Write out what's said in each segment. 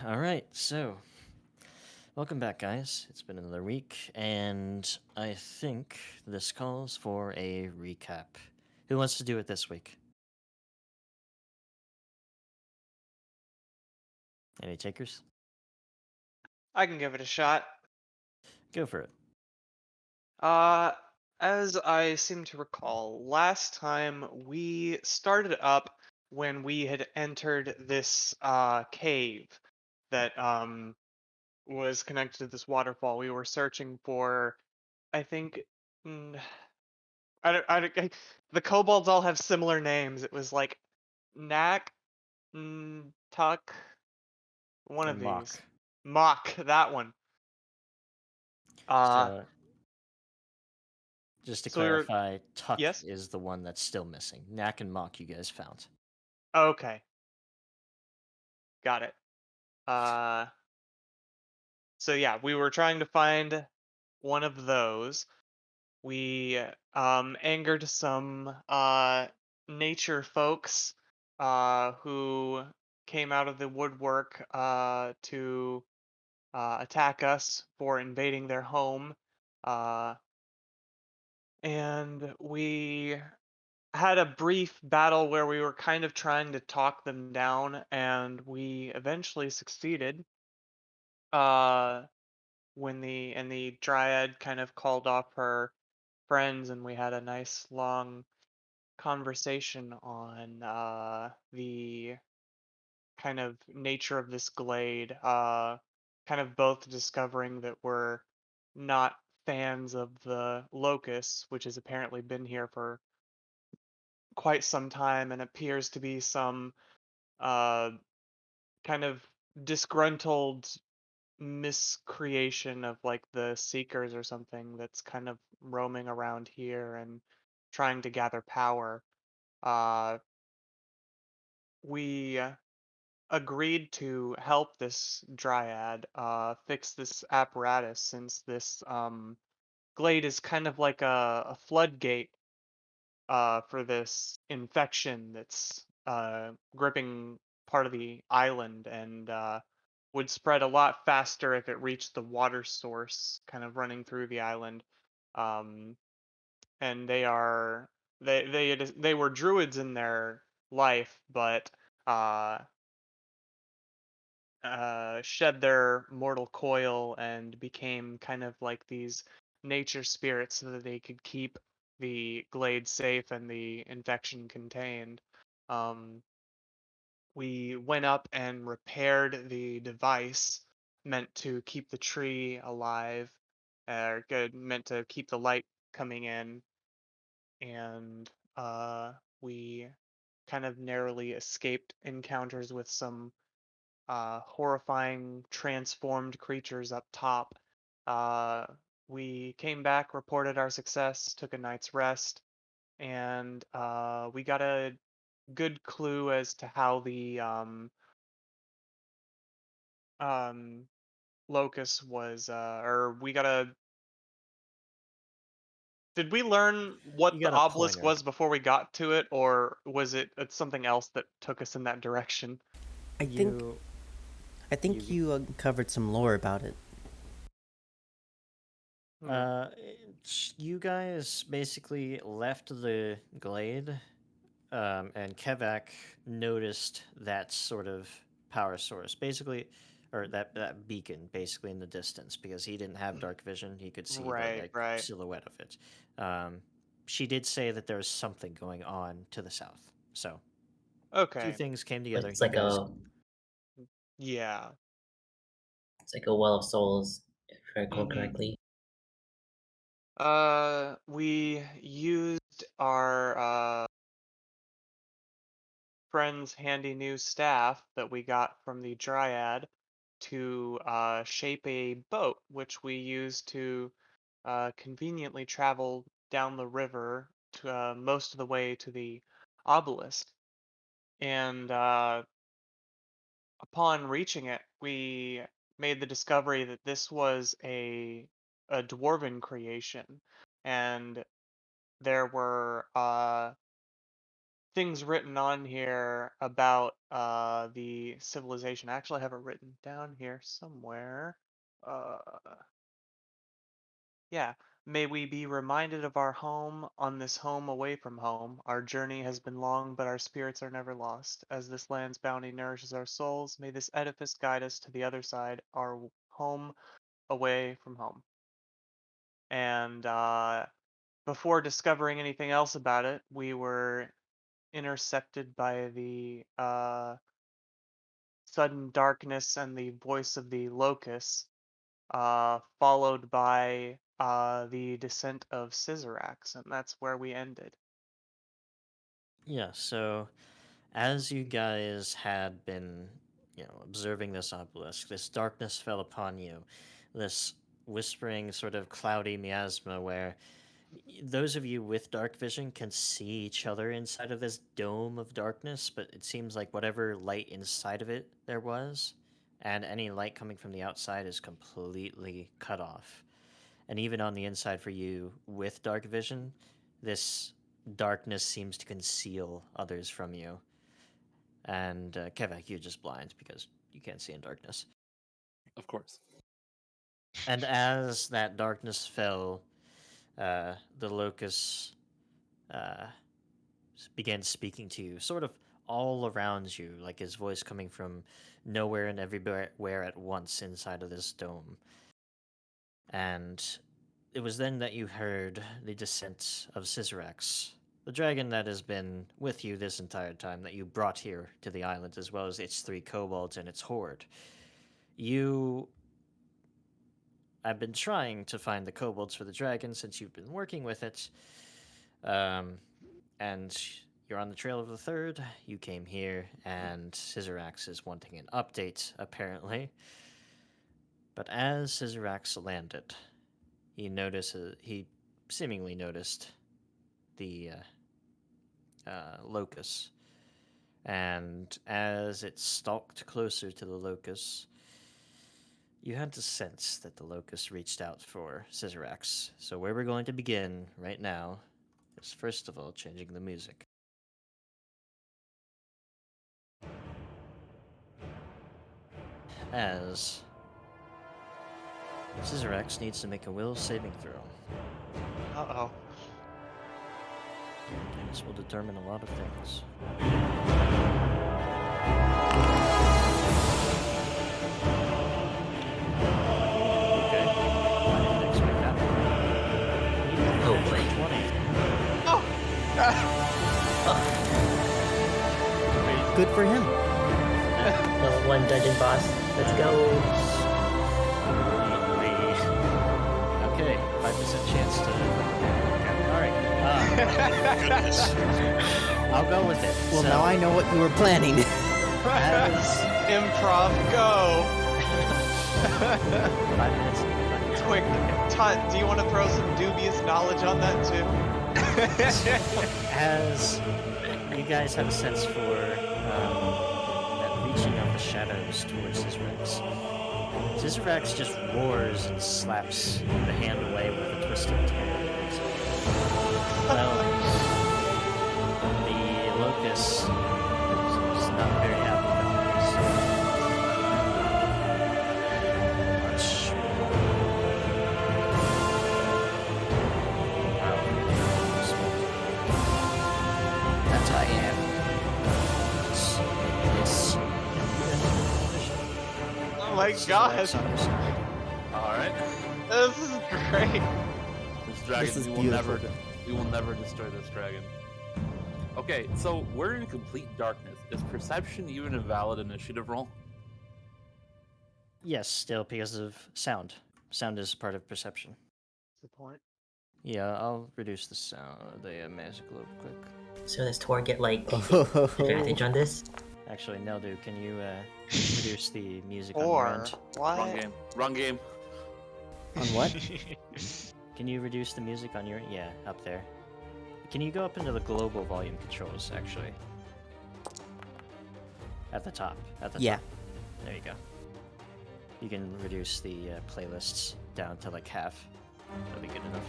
All right, so welcome back, guys. It's been another week, and I think this calls for a recap. Who wants to do it this week? Any takers? I can give it a shot. Go for it. Uh, as I seem to recall, last time we started up when we had entered this cave that was connected to this waterfall. We were searching for, I think, mm, the kobolds all have similar names. It was like Knack, Tuck, one And of these. mock. Mock, that one. Uh, So, just to so we were, clarify, Tuck yes? is the one that's still missing. Knack and mock, you guys found. Okay, got it. Uh, so yeah, we were trying to find one of those. We angered some nature folks who came out of the woodwork to attack us for invading their home. Uh, and we had a brief battle where we were kind of trying to talk them down, and we eventually succeeded. Uh, when the dryad kind of called off her friends, and we had a nice long conversation on the kind of nature of this glade, kind of both discovering that we're not fans of the Locus, which has apparently been here for quite some time and appears to be some uh, kind of disgruntled miscreation of like the seekers or something that's kind of roaming around here and trying to gather power. Uh, we agreed to help this dryad fix this apparatus, since this glade is kind of like a floodgate for this infection that's gripping part of the island, and would spread a lot faster if it reached the water source kind of running through the island. Um, and they were druids in their life, but uh, shed their mortal coil and became kind of like these nature spirits so that they could keep the glade safe and the infection contained. Um, we went up and repaired the device meant to keep the tree alive, or good, meant to keep the light coming in, and we kind of narrowly escaped encounters with some horrifying transformed creatures up top. Uh, we came back, reported our success, took a night's rest, and we got a good clue as to how the um, Locus was, or we got a. Did we learn what You the got a obelisk pointer. was before we got to it, or was it something else that took us in that direction? I think You, I think you, you covered some lore about it. Hmm. you guys basically left the glade and Kevak noticed that sort of power source, basically, or that beacon, basically in the distance, because he didn't have dark vision. He could see the Right, right. silhouette of it. Um, she did say that there was something going on to the south. So a few Okay. things came Like together. it's You like guys, a Yeah. it's like a well of souls, if I recall Mm-hmm. correctly. We used our friend's handy new staff that we got from the Dryad to shape a boat, which we used to conveniently travel down the river to most of the way to the obelisk. And upon reaching it, we made the discovery that this was a dwarven creation, and there were things written on here about the civilization. Actually, I have it written down here somewhere. Uh, yeah. May we be reminded of our home on this home away from home. Our journey has been long, but our spirits are never lost. As this land's bounty nourishes our souls, may this edifice guide us to the other side, our home away from home. And before discovering anything else about it, we were intercepted by the sudden darkness and the voice of the Locus, followed by the descent of Scissorax, and that's where we ended. Yeah, so as you guys had been, observing this obelisk, this darkness fell upon you, this whispering sort of cloudy miasma where those of you with dark vision can see each other inside of this dome of darkness, but it seems like whatever light inside of it there was, and any light coming from the outside is completely cut off. And even on the inside for you with dark vision, this darkness seems to conceal others from you. And Kevak, you're just blind because you can't see in darkness. Of course. And as that darkness fell, the Locus began speaking to you, sort of all around you, like his voice coming from nowhere and everywhere at once inside of this dome. And it was then that you heard the descent of Scissorax, the dragon that has been with you this entire time, that you brought here to the island, as well as its 3 kobolds and its horde. I've been trying to find the kobolds for the dragon since you've been working with it. And you're on the trail of the 3rd. You came here, and Scissorax is wanting an update, apparently. But as Scissorax landed, he seemingly noticed the Locus. And as it stalked closer to the Locus, you had to sense that the Locus reached out for Scissorax. So where we're going to begin right now is, first of all, changing the music. As Scissorax needs to make a will saving throw. Uh-oh. This will determine a lot of things. Okay. I didn't expect that one. Oh boy. 20. Good for him. Level 1 dungeon boss. Let's go. Okay, 5% chance to. Okay. All right. Goodness. I'll go with it. Well, So, now I know what you were planning. as Improv, go! 5 minutes. 5 minutes. Quick, Tut, do you want to throw some dubious knowledge on that too? As you guys have a sense for that reaching of the shadows towards Scissorax, Scissorax just roars and slaps the hand away with a twisted tail. Well, the Locus is not very happy about this. Much. That's I am. It's Oh my god, All right. this is great. This dragon, This is we will never destroy this dragon. Okay, so we're in complete darkness. Is perception even a valid initiative roll? Yes, still because of sound. Sound is part of perception. Good point. Yeah, I'll reduce the sound, the music a little quick. So does Tor get like Oh. advantage on this? Actually, Neldu, can you reduce the music on your Or end? what? Wrong game. Wrong game. On what? Can you reduce the music on your... Yeah, up there. Can you go up into the global volume controls, actually? At the top. At the Yeah. top. There you go. You can reduce the playlists down to like half. That'll be good enough.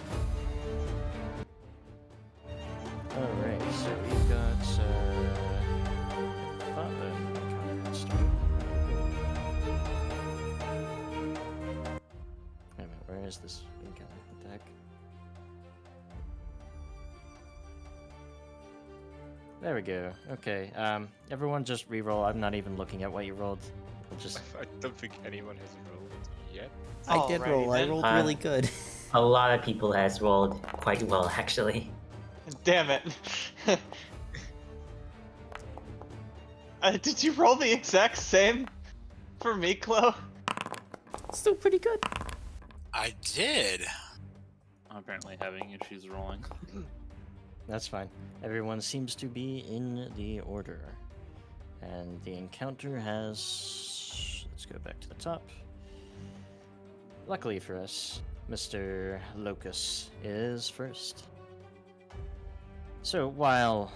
Alright, so we've got is this encounter? What the heck? There we go. Okay. Everyone just re-roll. I'm not even looking at what you rolled. We'll just. I don't think anyone has rolled yet. I did Alrighty roll. I then. rolled really good. A lot of people has rolled quite well, actually. Damn it. Did you roll the exact same for Miklo? Still pretty good. I did. I'm apparently having issues rolling. That's fine. Everyone seems to be in the order. And the encounter has. Let's go back to the top. Luckily for us, Mr. Locus is first. So while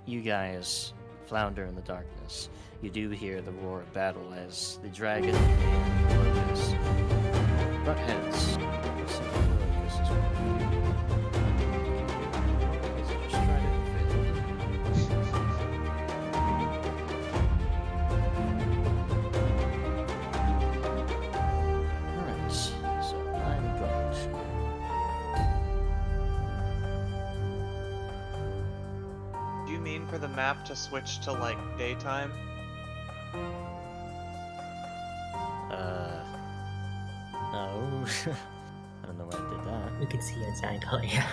you guys flounder in the darkness, you do hear the roar of battle as the dragon and Locus butt heads. Let's see if Locus is working. Let's just try to fit. Alright, so I'm going to. Do you mean for the map to switch to like daytime? No. I don't know why I did that. You can see inside color, yeah.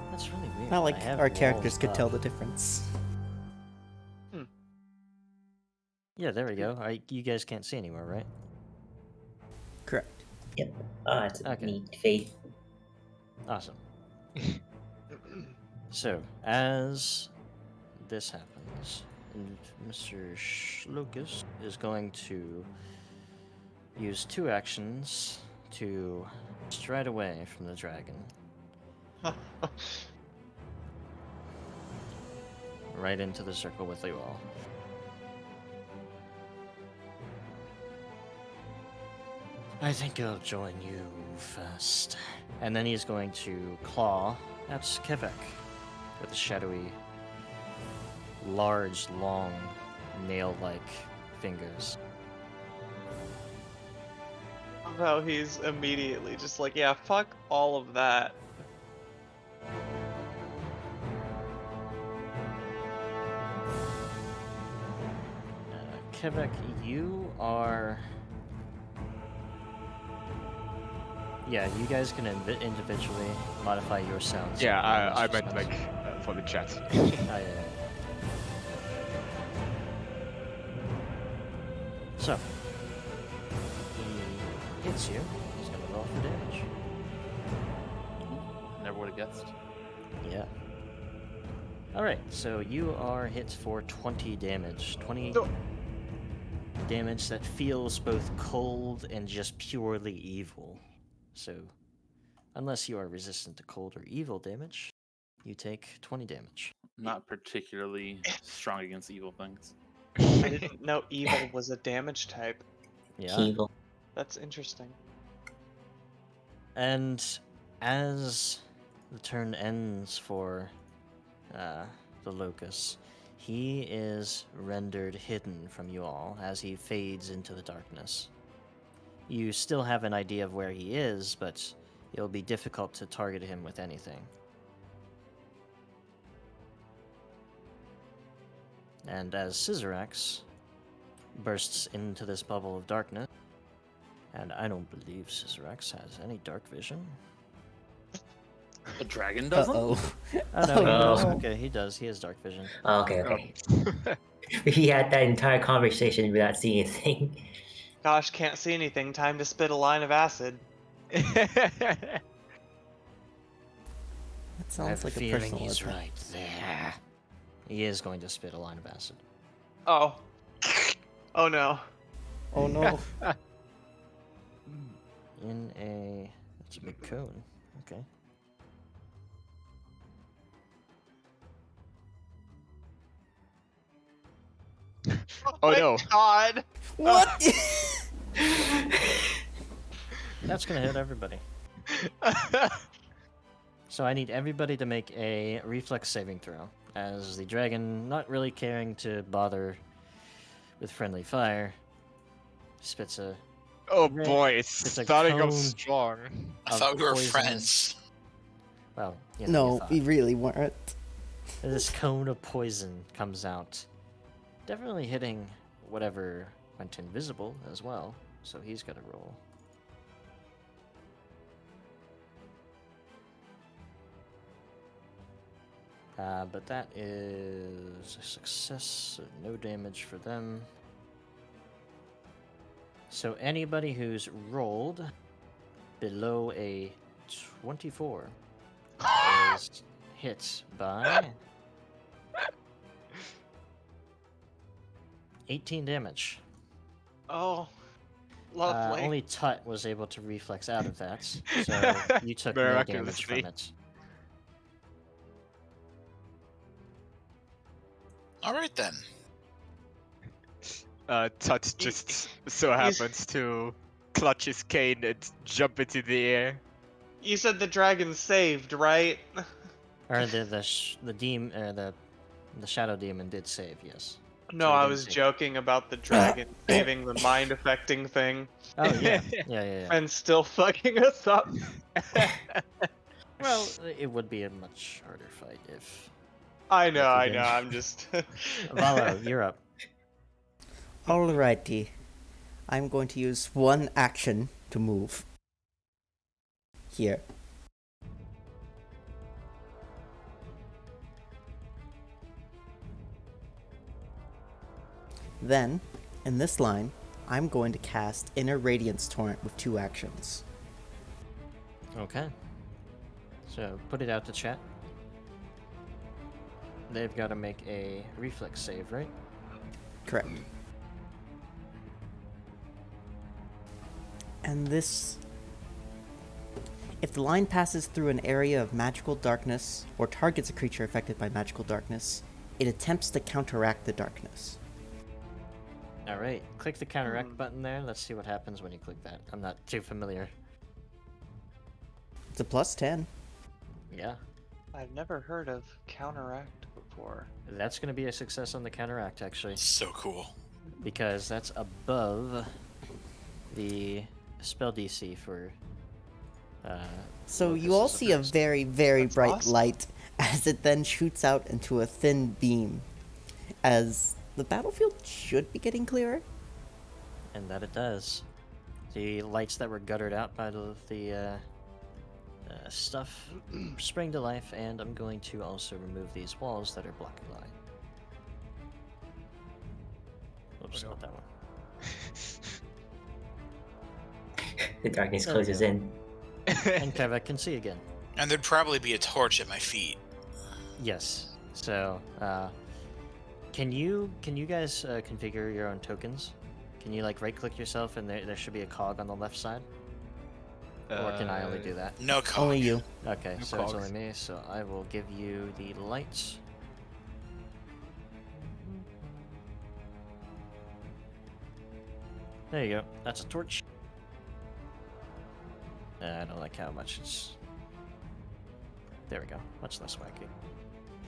That's really weird. Not like I have our walls characters could tell up. the difference. Yeah, there we go. You guys can't see anywhere, right? Correct. Yep. Oh, that's a Okay. neat fate. Awesome. So, as this happens, and Mr. Locus is going to use 2 actions to stride away from the dragon. Right into the circle with you all. I think I'll join you first. And then he's going to claw at Kevak with a shadowy, large, long, nail-like fingers. How he's immediately just like, yeah, fuck all of that. Kevak, you are... Yeah, you guys can individually modify your sounds. Yeah, I Just meant sounds. like for the chat. Oh, yeah. So, he hits you. He's gonna roll for damage. Never would have guessed. Yeah. Alright, so you are hit for 20 damage. 20 No. damage that feels both cold and just purely evil. So, unless you are resistant to cold or evil damage, you take 20 damage. Not particularly strong against evil things. I didn't know evil was a damage type. Yeah. Evil. That's interesting. And as the turn ends for the Locus, he is rendered hidden from you all as he fades into the darkness. You still have an idea of where he is, but it'll be difficult to target him with anything. And as Scissorax bursts into this bubble of darkness, and I don't believe Scissorax has any dark vision. A dragon doesn't? Uh-oh. Oh no, he does. Oh. Okay, he does. He has dark vision. Oh, okay, okay. He had that entire conversation without seeing anything. Gosh, can't see anything. Time to spit a line of acid. That I sounds have like a a feeling personal he's attack. right there. He is going to spit a line of acid. Oh. Oh no. Oh no. In a... That's a big cone. Okay. Oh my no. God. What? That's gonna hit everybody. So I need everybody to make a reflex saving throw, as the dragon, not really caring to bother with friendly fire, spits a Oh Red- boy, it's it's a starting cone off strong. I of thought we were poisonous- friends. Well, you know, you No, thought. we really weren't. This cone of poison comes out, definitely hitting whatever went invisible as well. So he's got to roll. But that is a success, so no damage for them. So anybody who's rolled below a 24 is hit by 18 damage. Oh, lovely. Only Tut was able to reflex out of that, so you took no damage Miraculously. from it. All right then. Tut just so happens to clutch his cane and jump into the air. You said the dragon saved, right? Or the shadow demon did save, yes. No, So he I didn't was save. joking about the dragon saving the mind affecting thing Oh yeah. and still fucking us up. Well, it would be a much harder fight if. I know, If I you know. didn't. I'm just. Vallo, you're up. Alrighty. I'm going to use one action to move. Here. Then, in this line, I'm going to cast Inner Radiance Torrent with 2 actions. Okay. So put it out to chat. They've got to make a reflex save, right? Correct. And this... If the line passes through an area of magical darkness or targets a creature affected by magical darkness, it attempts to counteract the darkness. Alright, click the counteract button there. Let's see what happens when you click that. I'm not too familiar. It's a +10. Yeah, I've never heard of counteract before. that's going to be a success on the counteract, actually. So cool. Because that's above the spell DC for. So you Locus all as see a first. very, very That's bright awesome. light as it then shoots out into a thin beam, as the battlefield should be getting clearer. And that it does. The lights that were guttered out by the stuff spring to life, and I'm going to also remove these walls that are blocking the light. Oops, not that one. The darkness There we closes go. in. And Kevak can see again. And there'd probably be a torch at my feet. Yes. So, can you guys configure your own tokens? Can you like right-click yourself and there should be a cog on the left side? Or can I only do that? No cog. Only you. Okay, No so it's cogs. only me. So I will give you the lights. There you go. That's a torch. I don't like how much it's. There we go. Much less wacky.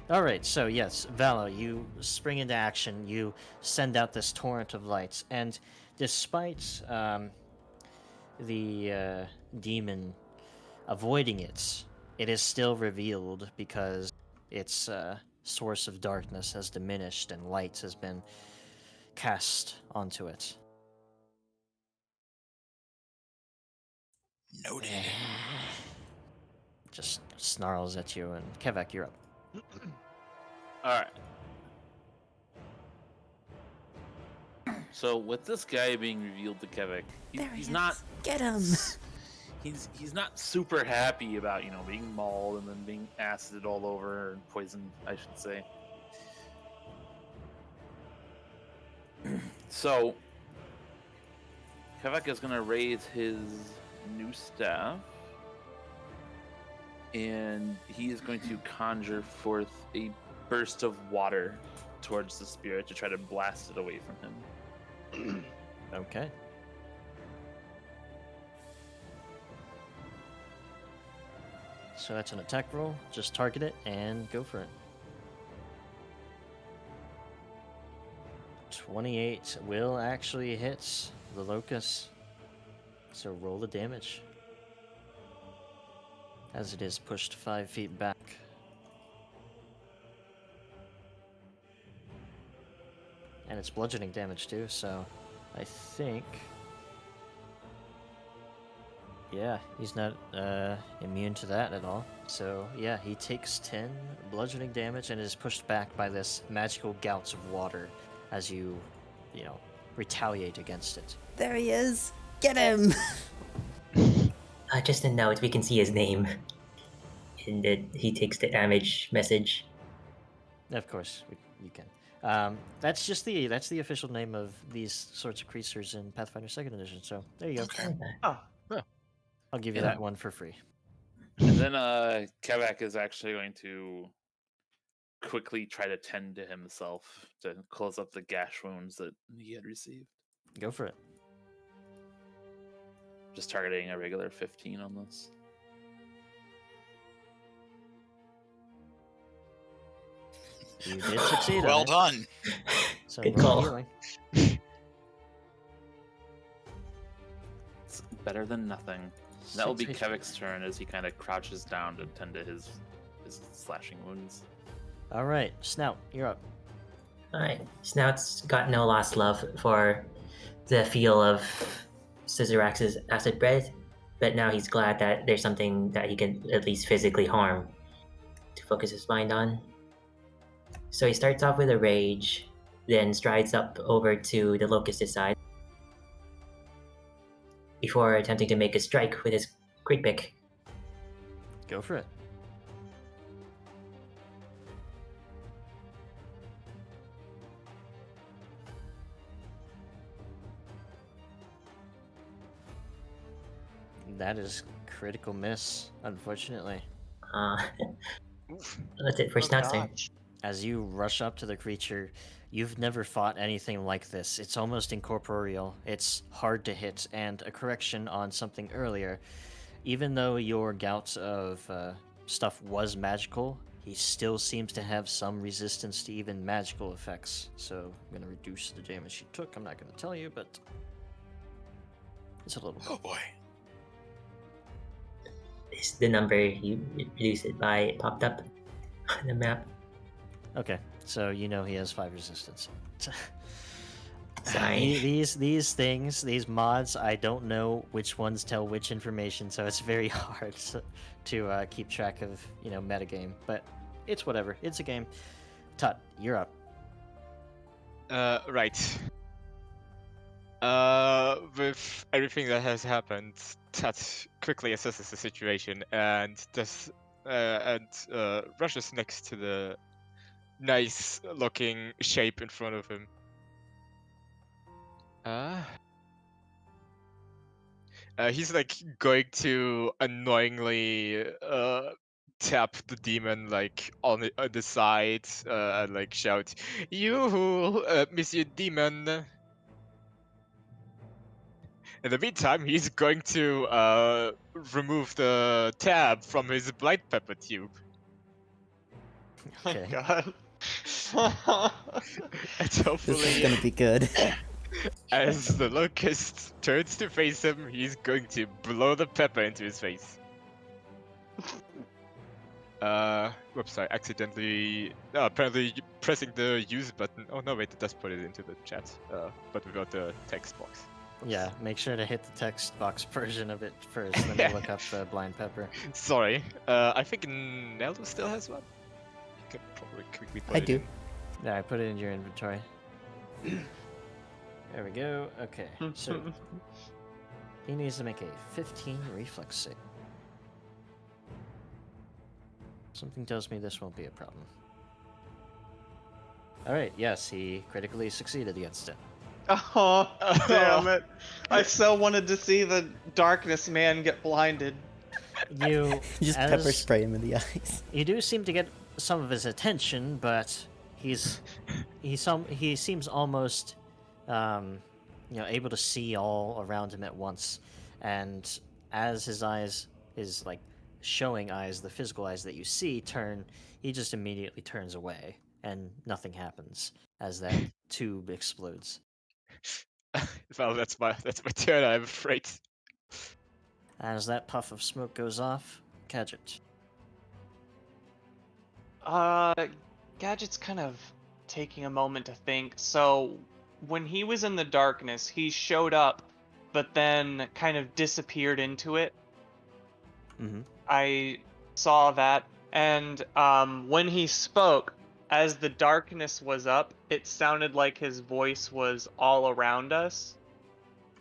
All right. So yes, Vallo, you spring into action. You send out this torrent of lights, and despite the demon avoiding it, it is still revealed because its source of darkness has diminished and light has been cast onto it. Noted. Just snarls at you, and Kevak, you're up. All right. So with this guy being revealed to Kevak, he's not Get him! he's not super happy about being mauled and then being acided all over and poisoned, I should say. So Kevak is gonna raise his new staff, and he is going to conjure forth a burst of water towards the spirit to try to blast it away from him. Okay. So that's an attack roll. Just target it and go for it. 28 will actually hit the Locus. So roll the damage. As it is pushed 5 feet back. And it's bludgeoning damage too, so I think... Yeah, he's not immune to that at all. So yeah, he takes 10 bludgeoning damage and is pushed back by this magical gouts of water as you know, retaliate against it. There he is! Get him! Just a note, we can see his name in the he takes the damage message. Of course, you can. That's just that's the official name of these sorts of creatures in Pathfinder 2nd Edition. So there you go. Okay. Oh, I'll give you Yeah. that one for free. And then Kevak is actually going to quickly try to tend to himself to close up the gash wounds that he had received. Go for it. Just targeting a regular 15 on this. You did succeed. Well on it. done. So Good roll call. healing. It's better than nothing. That will be Six Kevak's turn as he kind of crouches down to tend to his slashing wounds. All right, Snout, you're up. Alright, Snout's got no lost love for the feel of Scissorax's acid breath, but now he's glad that there's something that he can at least physically harm to focus his mind on. So he starts off with a rage, then strides up over to the Locust's side before attempting to make a strike with his great pick. Go for it. That is critical miss, unfortunately. That's it for oh Snout's turn. gosh. As you rush up to the creature, you've never fought anything like this. It's almost incorporeal. It's hard to hit, and a correction on something earlier. Even though your gouts of stuff was magical, he still seems to have some resistance to even magical effects. So I'm going to reduce the damage he took. I'm not going to tell you, but it's a little bit. Oh boy. Is the number you reduced it by it popped up on the map. Okay, so you know he has 5 resistance. Sorry. These things, these mods, I don't know which ones tell which information, so it's very hard to keep track of, metagame. But it's whatever. It's a game. Tut, you're up. Right. With everything that has happened, Tut quickly assesses the situation and rushes next to the nice-looking shape in front of him. He's like going to annoyingly tap the demon like on the side and like shout, "You, Monsieur Demon!" In the meantime, he's going to remove the tab from his blind pepper tube. Oh Okay. my god. And This is hopefully, gonna be good. as the locust turns to face him, he's going to blow the pepper into his face. Whoops, I accidentally, apparently pressing the use button. Oh no, wait, it does put it into the chat, but without the text box. Yeah, make sure to hit the text box version of it first, then you look up blind pepper. Sorry, I think Neldu still has one. You can probably quickly put I it do. in. Yeah, I put it in your inventory. There we go. Okay, so he needs to make a 15 reflex save. Something tells me this won't be a problem. Alright, yes, he critically succeeded against it. Oh, damn it. I so wanted to see the darkness man get blinded. You You just pepper as- spray him in the eyes. You do seem to get some of his attention, but he seems almost able to see all around him at once. And as his eyes, his like showing eyes, the physical eyes that you see turn, he just immediately turns away, and nothing happens as that tube explodes. Well, that's my turn. I'm afraid. As that puff of smoke goes off, Gadget. Gadget's kind of taking a moment to think. So, when he was in the darkness, he showed up, but then kind of disappeared into it. Mm-hmm. I saw that, and when he spoke, as the darkness was up, it sounded like his voice was all around us.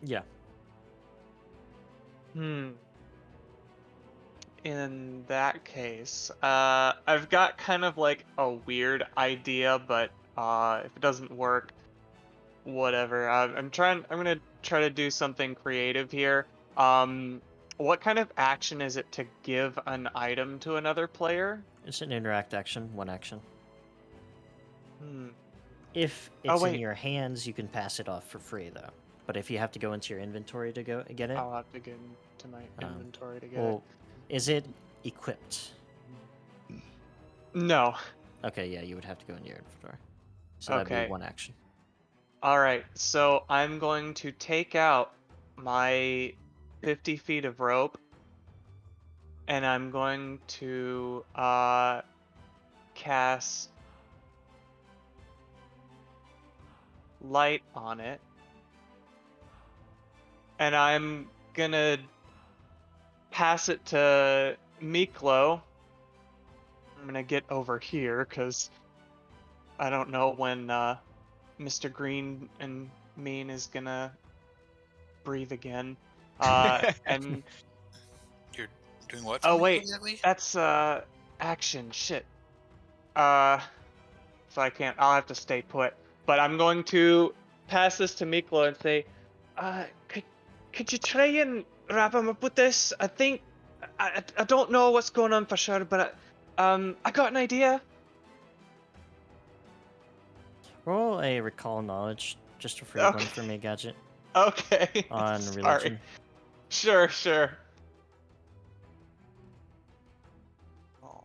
Yeah. In that case, I've got kind of like a weird idea, but if it doesn't work, whatever. I'm gonna try to do something creative here. What kind of action is it to give an item to another player? It's an interact action, one action. Hmm. If Oh, it's in wait. your hands, you can pass it off for free, though. But if you have to go into your inventory to go get it, I'll have to get into my inventory to get well, is it equipped? it. No. Okay, yeah, you would have to go into your inventory. So that'd Okay. be one action. Alright, so I'm going to take out my 50 feet of rope, and I'm going to cast light on it, and I'm gonna pass it to Miklo. I'm gonna get over here because I don't know when Mr. Green and Mean is gonna breathe again. And You're doing what? oh for me wait, exactly? that's action. Shit. So I can't. I'll have to stay put. But I'm going to pass this to Miklo and say, could you try and wrap him up with this? I think I don't know what's going on for sure, but I got an idea. Roll a recall knowledge, just a free one Okay. for me, Gadget, Okay. on Sorry. religion. Sure. Oh.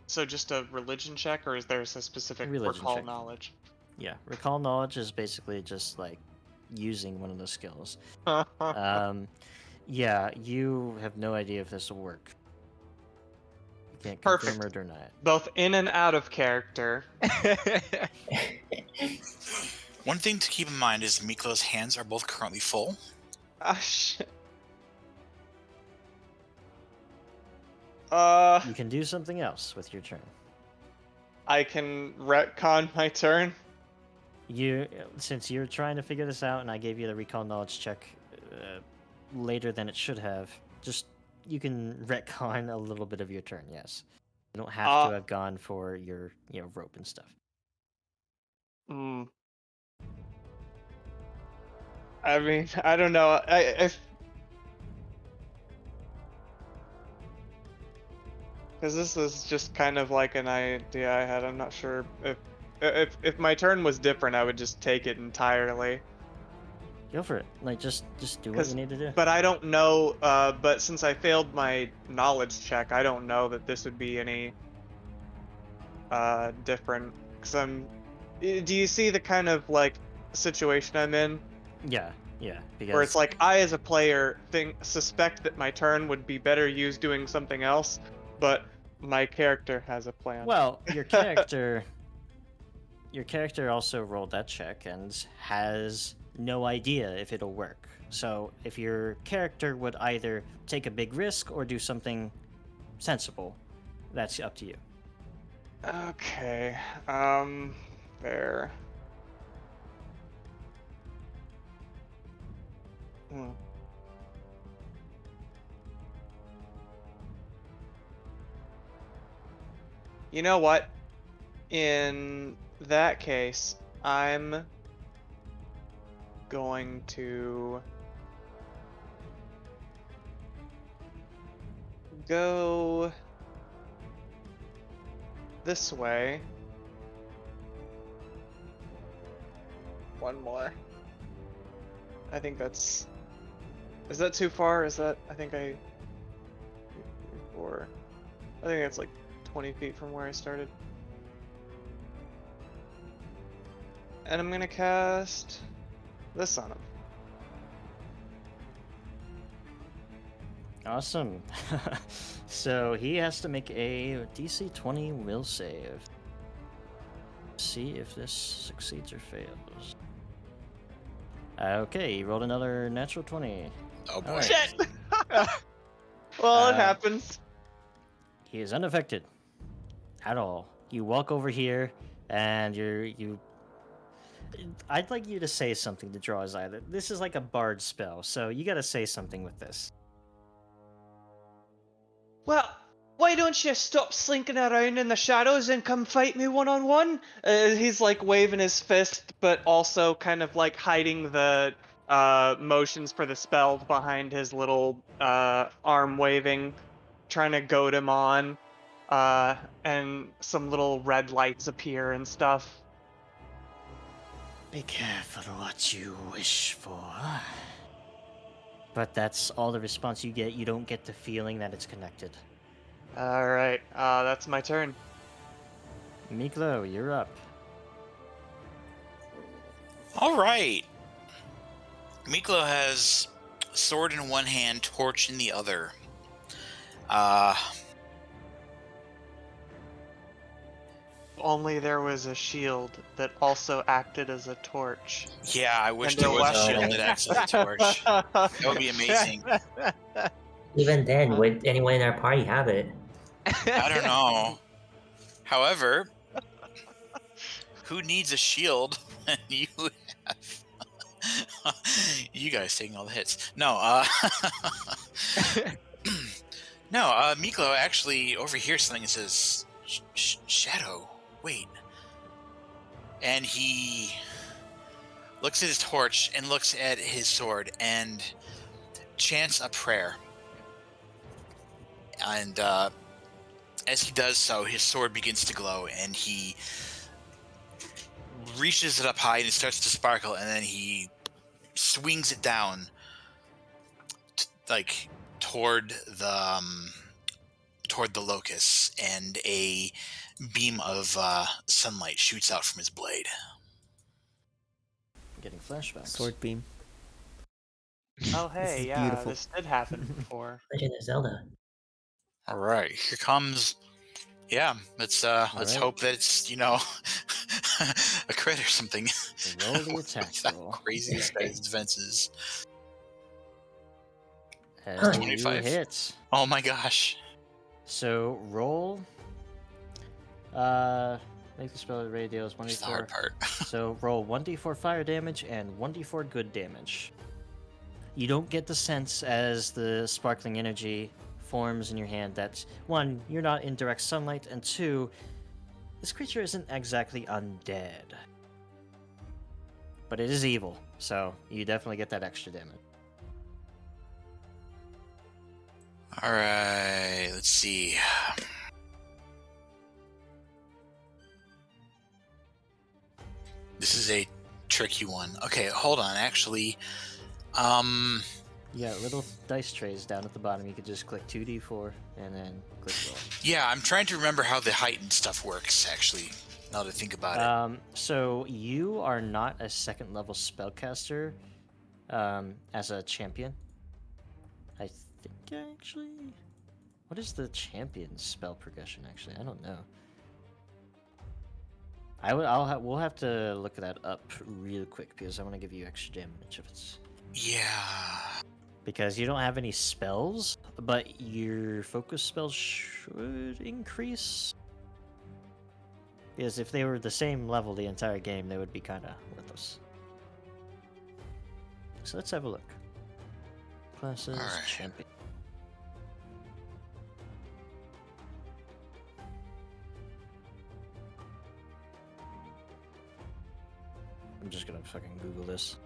So just a religion check, or is there a specific Religion recall check. knowledge? Yeah, recall knowledge is basically just like using one of the skills. Yeah, you have no idea if this will work. You can't confirm Perfect. or deny it. Both in and out of character. One thing to keep in mind is Miklo's hands are both currently full. Ah, shit. You can do something else with your turn. I can retcon my turn. Since you're trying to figure this out, and I gave you the recall knowledge check later than it should have, you can retcon a little bit of your turn. Yes, you don't have to have gone for your rope and stuff. I mean, I don't know. Because this is just kind of like an idea I had. I'm not sure if my turn was different, I would just take it entirely. Go for it. Like just do what you need to do. But I don't know. But since I failed my knowledge check, I don't know that this would be any different. Because do you see the kind of like situation I'm in? Yeah. Because Where it's like I, as a player, suspect that my turn would be better used doing something else, but my character has a plan. Well, your character also rolled that check and has no idea if it'll work. So if your character would either take a big risk or do something sensible, that's up to you. Okay. Fair. You know what? In that case, I'm going to go this way. One more. I think that's... Is that too far? Is that... I think I... 4... I think that's like 20 feet from where I started. And I'm gonna cast this on him. Awesome. So he has to make a DC 20 will save. See if this succeeds or fails. Okay, he rolled another natural 20. Oh boy. Alright. Shit! Well, it happens. He is unaffected at all. You walk over here, and I'd like you to say something to draw his eye. This is like a bard spell, so you got to say something with this. Well, why don't you stop slinking around in the shadows and come fight me one-on-one? He's like waving his fist, but also kind of like hiding the motions for the spell behind his little arm waving, trying to goad him on. And some little red lights appear and stuff. Be careful what you wish for. But that's all the response you get. You don't get the feeling that it's connected. All right, that's my turn. Miklo, you're up. All right. Miklo has sword in one hand, torch in the other. Only there was a shield that also acted as a torch. Yeah, I wish And there a was a weapon. shield that acts as a torch. That would be amazing. Even then, would anyone in our party have it? I don't know. However, who needs a shield when you have... You guys taking all the hits. No, Miklo actually overhears something and says, Shadow, wait. And he looks at his torch and looks at his sword and chants a prayer. And as he does so, his sword begins to glow, and he reaches it up high and it starts to sparkle, and then he swings it down toward the Locus, and a beam of sunlight shoots out from his blade. Getting flashbacks. Sword beam. Oh, hey, is yeah, beautiful. this did happen before. Legend of Zelda. All right, here comes. Yeah, let's right. hope that it's a crit or something. Roll the attack How roll. crazy this guy's defense is. And you 25. hit. Oh my gosh. So roll. Make the spell radios That's the hard 1d4. part. So roll 1d4 fire damage and 1d4 good damage. You don't get the sense as the sparkling energy forms in your hand that, one, you're not in direct sunlight, and two, this creature isn't exactly undead. But it is evil, so you definitely get that extra damage. All right, let's see. This is a tricky one. Okay, hold on. Actually, Yeah, little dice trays down at the bottom. You could just click 2d4 and then click roll. yeah, I'm trying to remember how the heightened stuff works. Actually, now that I think about it. So you are not a second level spellcaster as a champion. I think actually. What is the champion spell progression? Actually, I don't know. We'll have to look that up real quick because I want to give you extra damage if it's. Yeah. Because you don't have any spells, but your focus spells should increase. Because if they were the same level the entire game, they would be kind of worthless. So let's have a look. Classes, Alright. champion. I'm just gonna fucking Google this.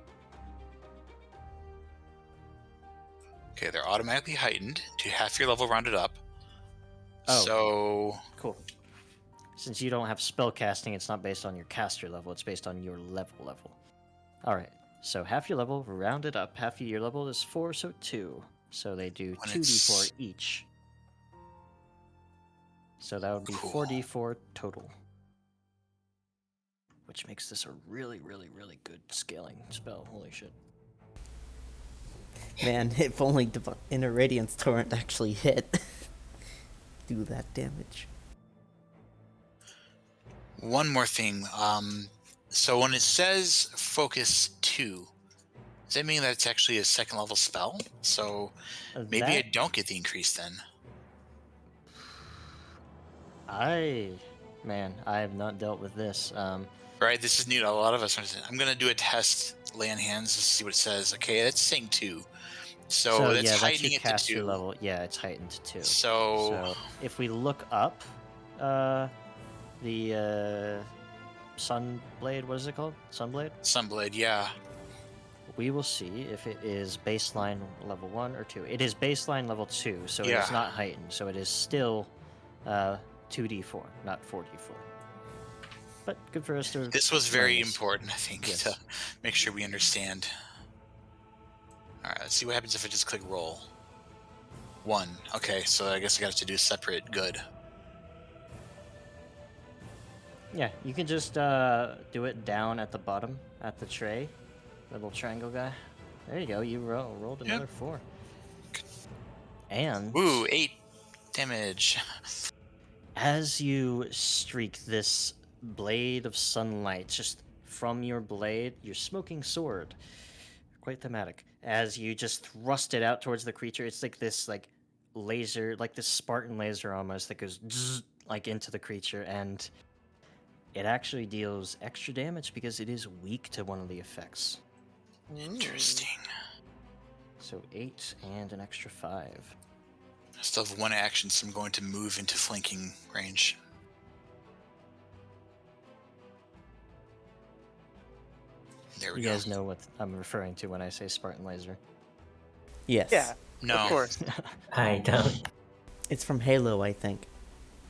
Okay, they're automatically heightened to half your level rounded up. Oh. So Cool. Since you don't have spell casting, it's not based on your caster level, it's based on your level. Alright, so half your level, rounded up. Half of your level is 4, so 2. So they do When 2d4 it's- each. So that would be Cool. 4d4 total. Which makes this a really, really, really good scaling spell. Holy shit. Man, if only Inner Radiance Torrent actually hit. Do that damage. One more thing. So when it says focus 2, does that mean that it's actually a second level spell? So maybe I That don't get the increase then. I have not dealt with this. Right, this is new to a lot of us. I'm going to do a test, lay on hands, to see what it says. Okay, that's saying 2. So that's yeah, that's heightening your it to caster 2. level. Yeah, it's heightened to 2. So if we look up, the Sunblade, what is it called? Sunblade? Sunblade, yeah. We will see if it is baseline level 1 or 2. It is baseline level 2, so it Yeah. is not heightened. So it is still 2d4, not 4d4. But good for us to. This was very learn this. important, I think, Yes. to make sure we understand. Alright, let's see what happens if I just click roll. 1. Okay, so I guess I got to do separate good. Yeah, you can just do it down at the bottom, at the tray. The little triangle guy. There you go, you rolled another 4. And Woo, 8 damage. as you streak this blade of sunlight just from your blade, your smoking sword, quite thematic, as you just thrust it out towards the creature, it's like this laser, like this Spartan laser almost, that goes zzz, like into the creature, and it actually deals extra damage because it is weak to one of the effects. Interesting. So 8 and an extra 5. I still have 1 action, so I'm going to move into flanking range. There we You go. guys know what I'm referring to when I say Spartan laser. Yes. Yeah, No. of course. I don't. It's from Halo, I think.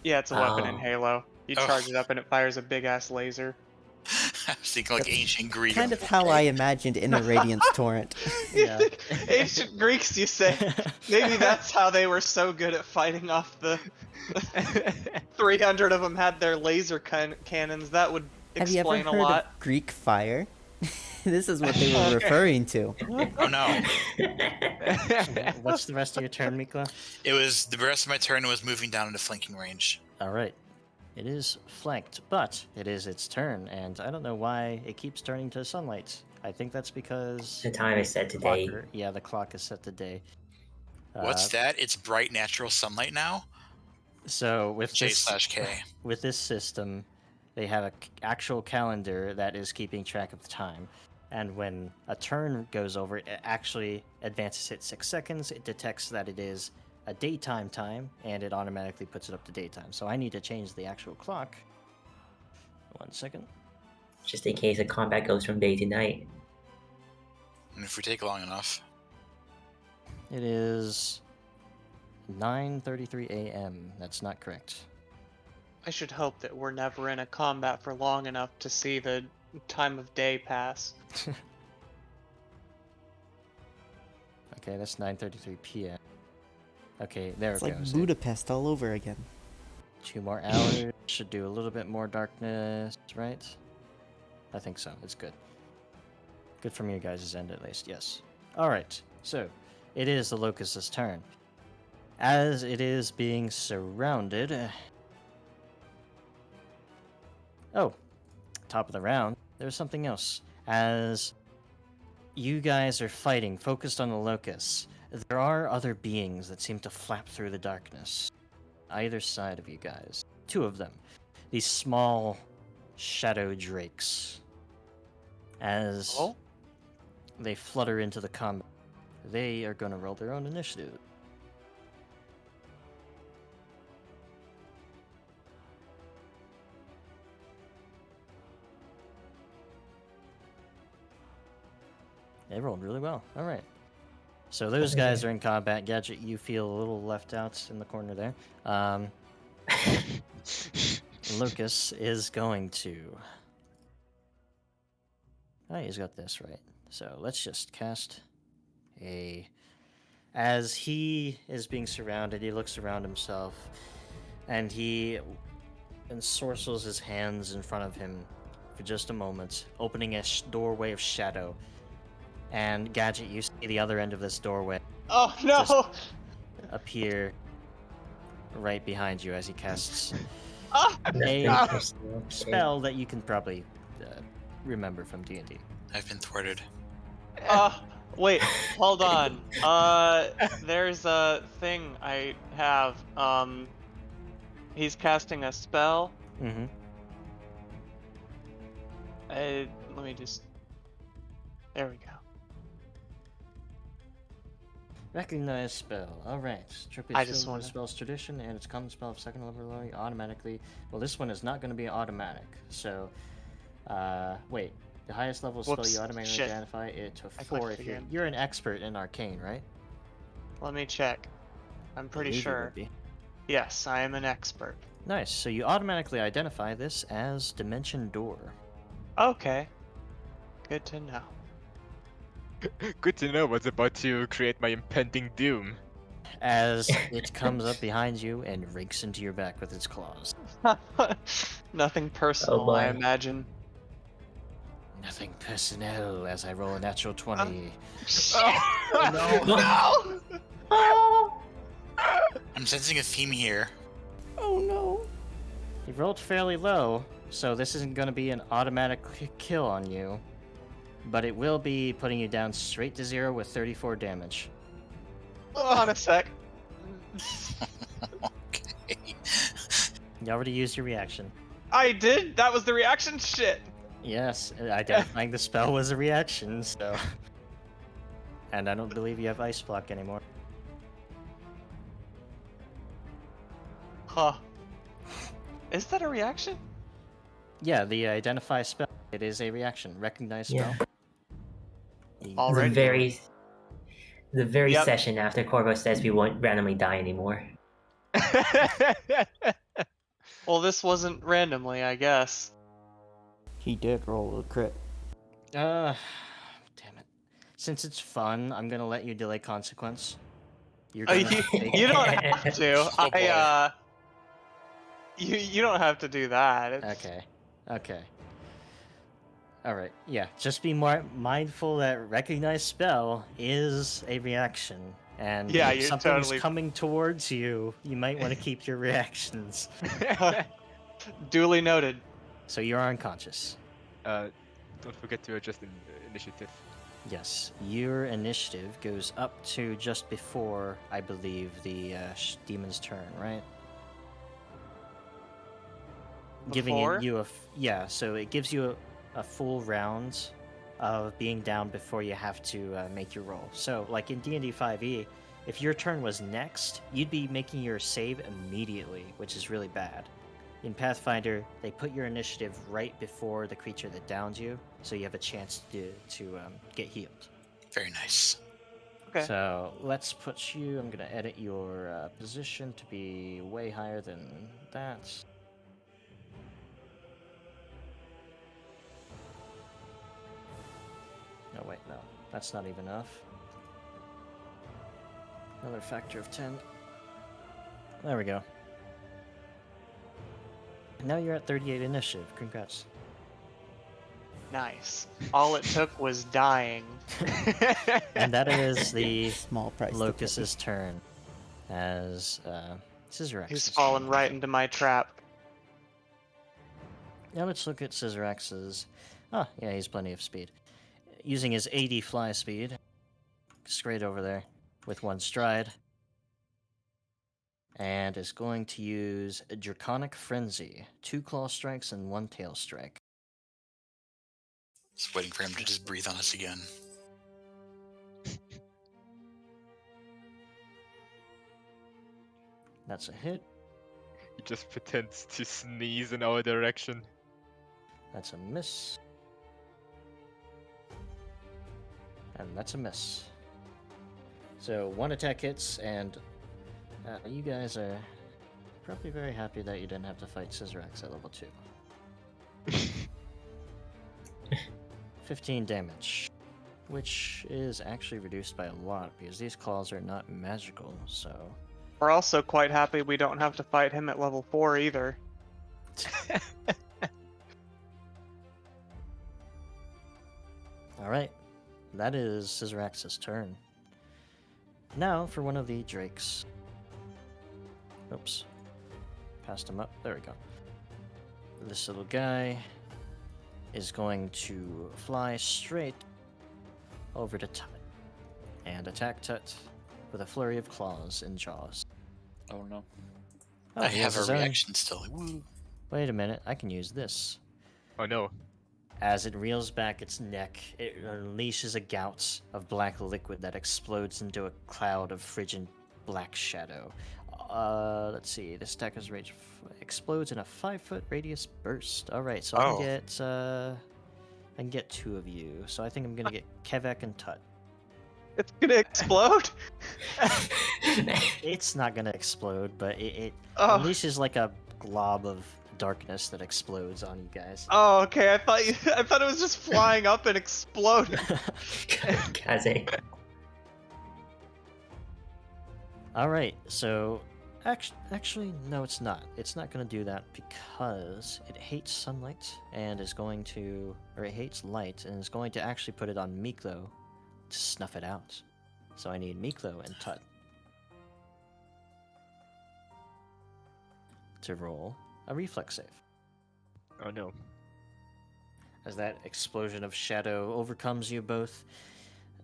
Yeah, it's a weapon in Oh. Halo. You Oh. charge it up and it fires a big ass laser. I was thinking like ancient Greek. Kind of how I imagined Inner Radiance Torrent. Yeah. Ancient Greeks, you say? Maybe that's how they were so good at fighting off the 300 of them had their laser cannons. That would Have you ever explain a heard lot. of Greek fire? This is what they were referring to. Oh no. What's the rest of your turn, Miklo? It was the rest of my turn was moving down into flanking range. All right. It is flanked, but it is its turn, and I don't know why it keeps turning to sunlight. I think that's because The time is set today. the clock is set to day. What's that? It's bright natural sunlight now? So with J/K. with this system, they have an actual calendar that is keeping track of the time. And when a turn goes over, it actually advances it 6 seconds. It detects that it is a daytime time, and it automatically puts it up to daytime. So I need to change the actual clock. 1 second. Just in case the combat goes from day to night. And if we take long enough. It is 9:33 a.m. That's not correct. I should hope that we're never in a combat for long enough to see the time of day pass. Okay, that's 9:33 p.m. Okay, there It's it like goes. Budapest all over again. 2 more hours. Should do a little bit more darkness, right? I think so. It's good. Good from your guys' end, at least. Yes. All right. So, it is the Locust's turn. As it is being surrounded. Oh, top of the round. There's something else. As you guys are fighting, focused on the Locust, there are other beings that seem to flap through the darkness. Either side of you guys. 2 of them. These small shadow drakes. As they flutter into the combat, they are going to roll their own initiative. They rolled really well. All right. So those guys are in combat. Gadget, you feel a little left out in the corner there. Locus is going to... Oh, he's got this right. So let's just cast a... As he is being surrounded, he looks around himself, and he ensorcels his hands in front of him for just a moment, opening a doorway of shadow. And Gadget, you see the other end of this doorway Oh no! appear right behind you as he casts Ah! Nothing a personal. spell that you can probably remember from D&D. I've been thwarted. Wait, hold on. There's a thing I have. He's casting a spell. Mm-hmm. Let me just. There we go. Recognize spell. Alright. Trip I is just filled with wanna- spell's tradition, and its common spell of second level ability automatically. Well, this one is not going to be automatic. So, wait. The highest level spell Whoops, you automatically shit. identify it to I 4 clicked if again. you're an expert in arcane, right? Let me check. I'm pretty Believe you sure. would be. Yes, I am an expert. Nice. So you automatically identify this as Dimension Door. Okay. Good to know. Good to know what's about to create my impending doom. As it comes up behind you and rakes into your back with its claws. Nothing personal, I boy. imagine. Nothing personnel as I roll a natural 20. No! I'm sensing a theme here. Oh no. You rolled fairly low, so this isn't going to be an automatic kill on you. But it will be putting you down straight to 0 with 34 damage. Hold on a sec. Okay. You already used your reaction. I did? That was the reaction? Shit. Yes, identifying the spell was a reaction, so... And I don't believe you have Ice Block anymore. Huh. Is that a reaction? Yeah, the identify spell, it is a reaction. Recognize spell. Yeah. You- Alrighty. The very Yep. session after Corvo says we won't randomly die anymore. Well, this wasn't randomly, I guess. He did roll a crit. Damn it. Since it's fun, I'm gonna let you delay consequence. You're Oh, gonna take- you don't have to. Oh, boy. You don't have to do that. It's... Okay. Alright, yeah. Just be more mindful that recognize spell is a reaction. And Yeah, if you're something's totally- coming towards you, you might want to keep your reactions. Duly noted. So you're unconscious. Don't forget to adjust initiative. Yes, your initiative goes up to just before, I believe, the demon's turn, right? Giving Before? it you yeah, so it gives you a full round of being down before you have to make your roll. So, like in D&D 5e, if your turn was next, you'd be making your save immediately, which is really bad. In Pathfinder, they put your initiative right before the creature that downs you, so you have a chance to get healed. Very nice. Okay. So let's put you. I'm gonna edit your position to be way higher than that. No, wait, no, that's not even enough. Another factor of 10. There we go. Now you're at 38 initiative. Congrats. Nice. All it took was dying. And that is the Small price. to pay. Locus's turn as Scissorax. He's fallen right into my trap. Now let's look at Scissorax's. Oh, yeah, he's plenty of speed. Using his 80 fly speed, straight over there with one stride, and is going to use a Draconic Frenzy, 2 claw strikes and 1 tail strike. Just waiting for him to just breathe on us again. That's a hit. He just pretends to sneeze in our direction. That's a miss. And that's a miss. So 1 attack hits, and you guys are probably very happy that you didn't have to fight Scissorax at level 2. 15 damage, which is actually reduced by a lot because these claws are not magical, so... We're also quite happy we don't have to fight him at level 4 either. Alright. that is Scissorax's turn. Now for one of the drakes. Oops. Passed him up. There we go. This little guy is going to fly straight over to Tut and attack Tut with a flurry of claws and jaws. Oh no. Oh, I he have has a his own. reaction still. Woo. Wait a minute, I can use this. Oh no. As it reels back its neck, it unleashes a gout of black liquid that explodes into a cloud of frigid black shadow. Let's see. This attacker's rage explodes in a 5-foot radius burst. All right, so Oh. I can get 2 of you. So I think I'm gonna get Kevak and Tut. It's gonna explode. It's not gonna explode, but it Oh. unleashes like a glob of darkness that explodes on you guys. Oh, okay. I thought it was just flying up and exploding. Kaze. All right, so actually, no, it's not. It's not going to do that because it hates sunlight and is going to, or it hates light and is going to actually put it on Miklo to snuff it out. So I need Miklo and Tut to roll a reflex save. Oh no. As that explosion of shadow overcomes you both,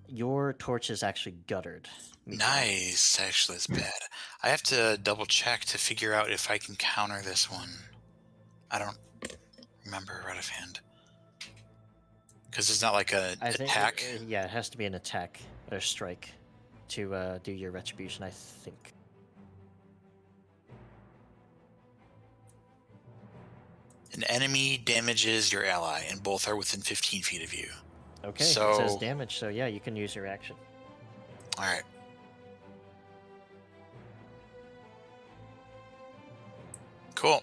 your torch is actually guttered. Miklo. Nice. Actually, that's bad. I have to double check to figure out if I can counter this one. I don't remember right offhand. Because it's not like a I think attack. yeah, it has to be an attack or strike to do your retribution, I think. An enemy damages your ally, and both are within 15 feet of you. Okay, So- it says damage, so yeah, you can use your action. All right. Cool.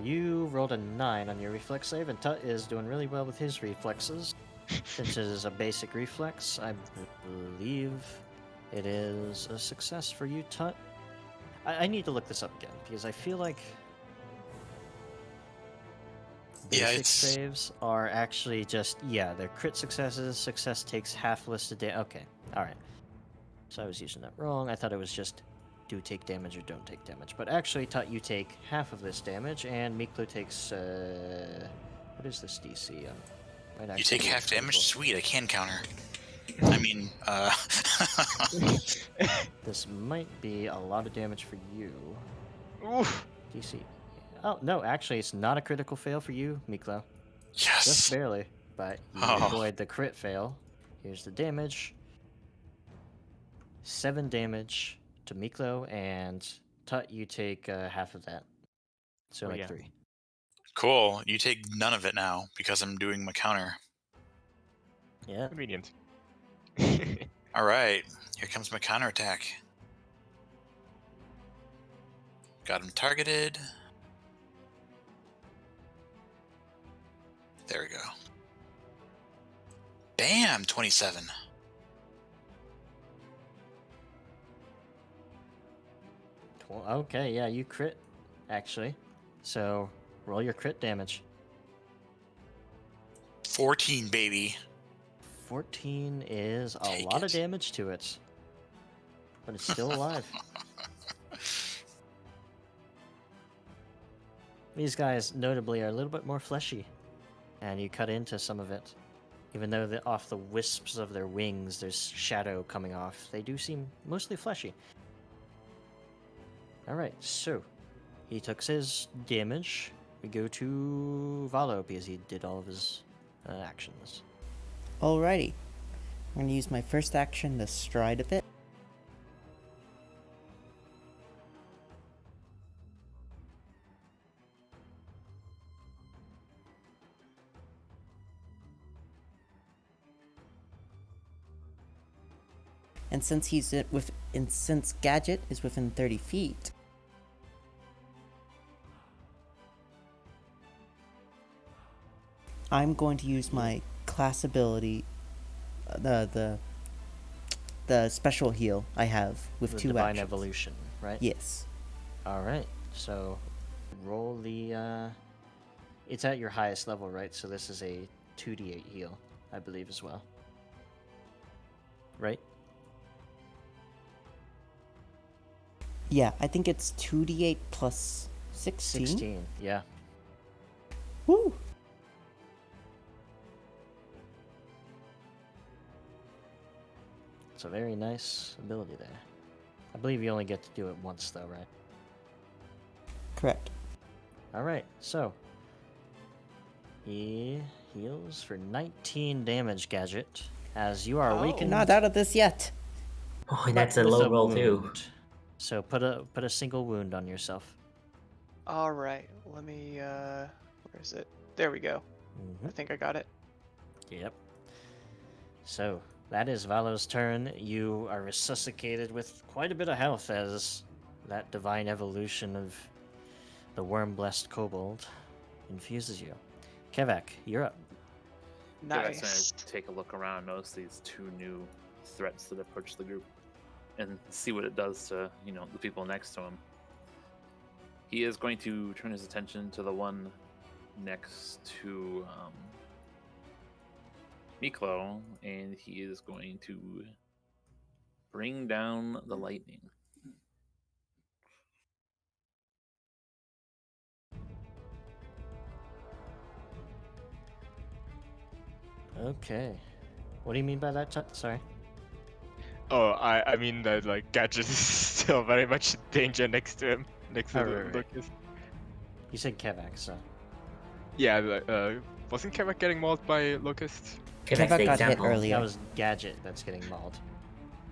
You rolled a 9 on your reflex save, and Tut is doing really well with his reflexes. Since it is a basic reflex, I believe it is a success for you, Tut. I need to look this up again, because I feel like Yeah, basic it's- saves are actually just, yeah, they're crit successes. Success takes half listed damage. Okay, alright. So I was using that wrong. I thought it was just do take damage or don't take damage. But actually, Tut, you take half of this damage, and Miklo takes, what is this DC? Might You actually take be half damage? critical. Sweet, I can counter. I mean, This might be a lot of damage for you. Oof. DC. Oh, no, actually, it's not a critical fail for you, Miklo. Just yes. barely, but you Oh. avoid the crit fail. Here's the damage. 7 damage to Miklo, and Tut, you take half of that. So Oh, like yeah. 3. Cool. You take none of it now because I'm doing my counter. Yeah. Convenient. All right. Here comes my counterattack. Got him targeted. There we go. Bam! 27. Okay, yeah, you crit, actually. So roll your crit damage. 14, baby. 14 is a Take lot of it. damage to it. But it's still alive. These guys, notably, are a little bit more fleshy. And you cut into some of it. Even though off the wisps of their wings, there's shadow coming off. They do seem mostly fleshy. Alright, so he took his damage. We go to Vallo because he did all of his actions. Alrighty. I'm going to use my first action to stride a bit. And since since Gadget is within 30 feet, I'm going to use my class ability, the special heal I have with The 2 Divine actions. Evolution, right? Yes. Alright, so roll the. It's at your highest level, right? So this is a 2d8 heal, I believe, as well. Right? Yeah, I think it's 2d8 plus 16. 16, yeah. Woo! It's a very nice ability there. I believe you only get to do it once, though, right? Correct. Alright, so. He heals for 19 damage, Gadget, as you are Oh. weakened. Not out of this yet. Oh, but that's a with low roll too. wound. So put a single wound on yourself. All right, let me. Where is it? There we go. I think I got it. Yep. So, that is Vallo's turn. You are resuscitated with quite a bit of health as that divine evolution of the Wyrmblessed Kobold infuses you. Kevak, you're up. Kevak's Nice. gonna take a look around, notice these two new threats that approach the group, and see what it does to, the people next to him. He is going to turn his attention to the one next to Miklo, and he is going to bring down the lightning. Okay. What do you mean by that, Sorry. Oh, I mean that like Gadget is still very much in danger next to him, next to Oh, right. Locus. You said Kevak, so. Yeah, wasn't Kevak getting mauled by Locust? Okay, that's Kevak the got hit example. earlier. That was Gadget that's getting mauled.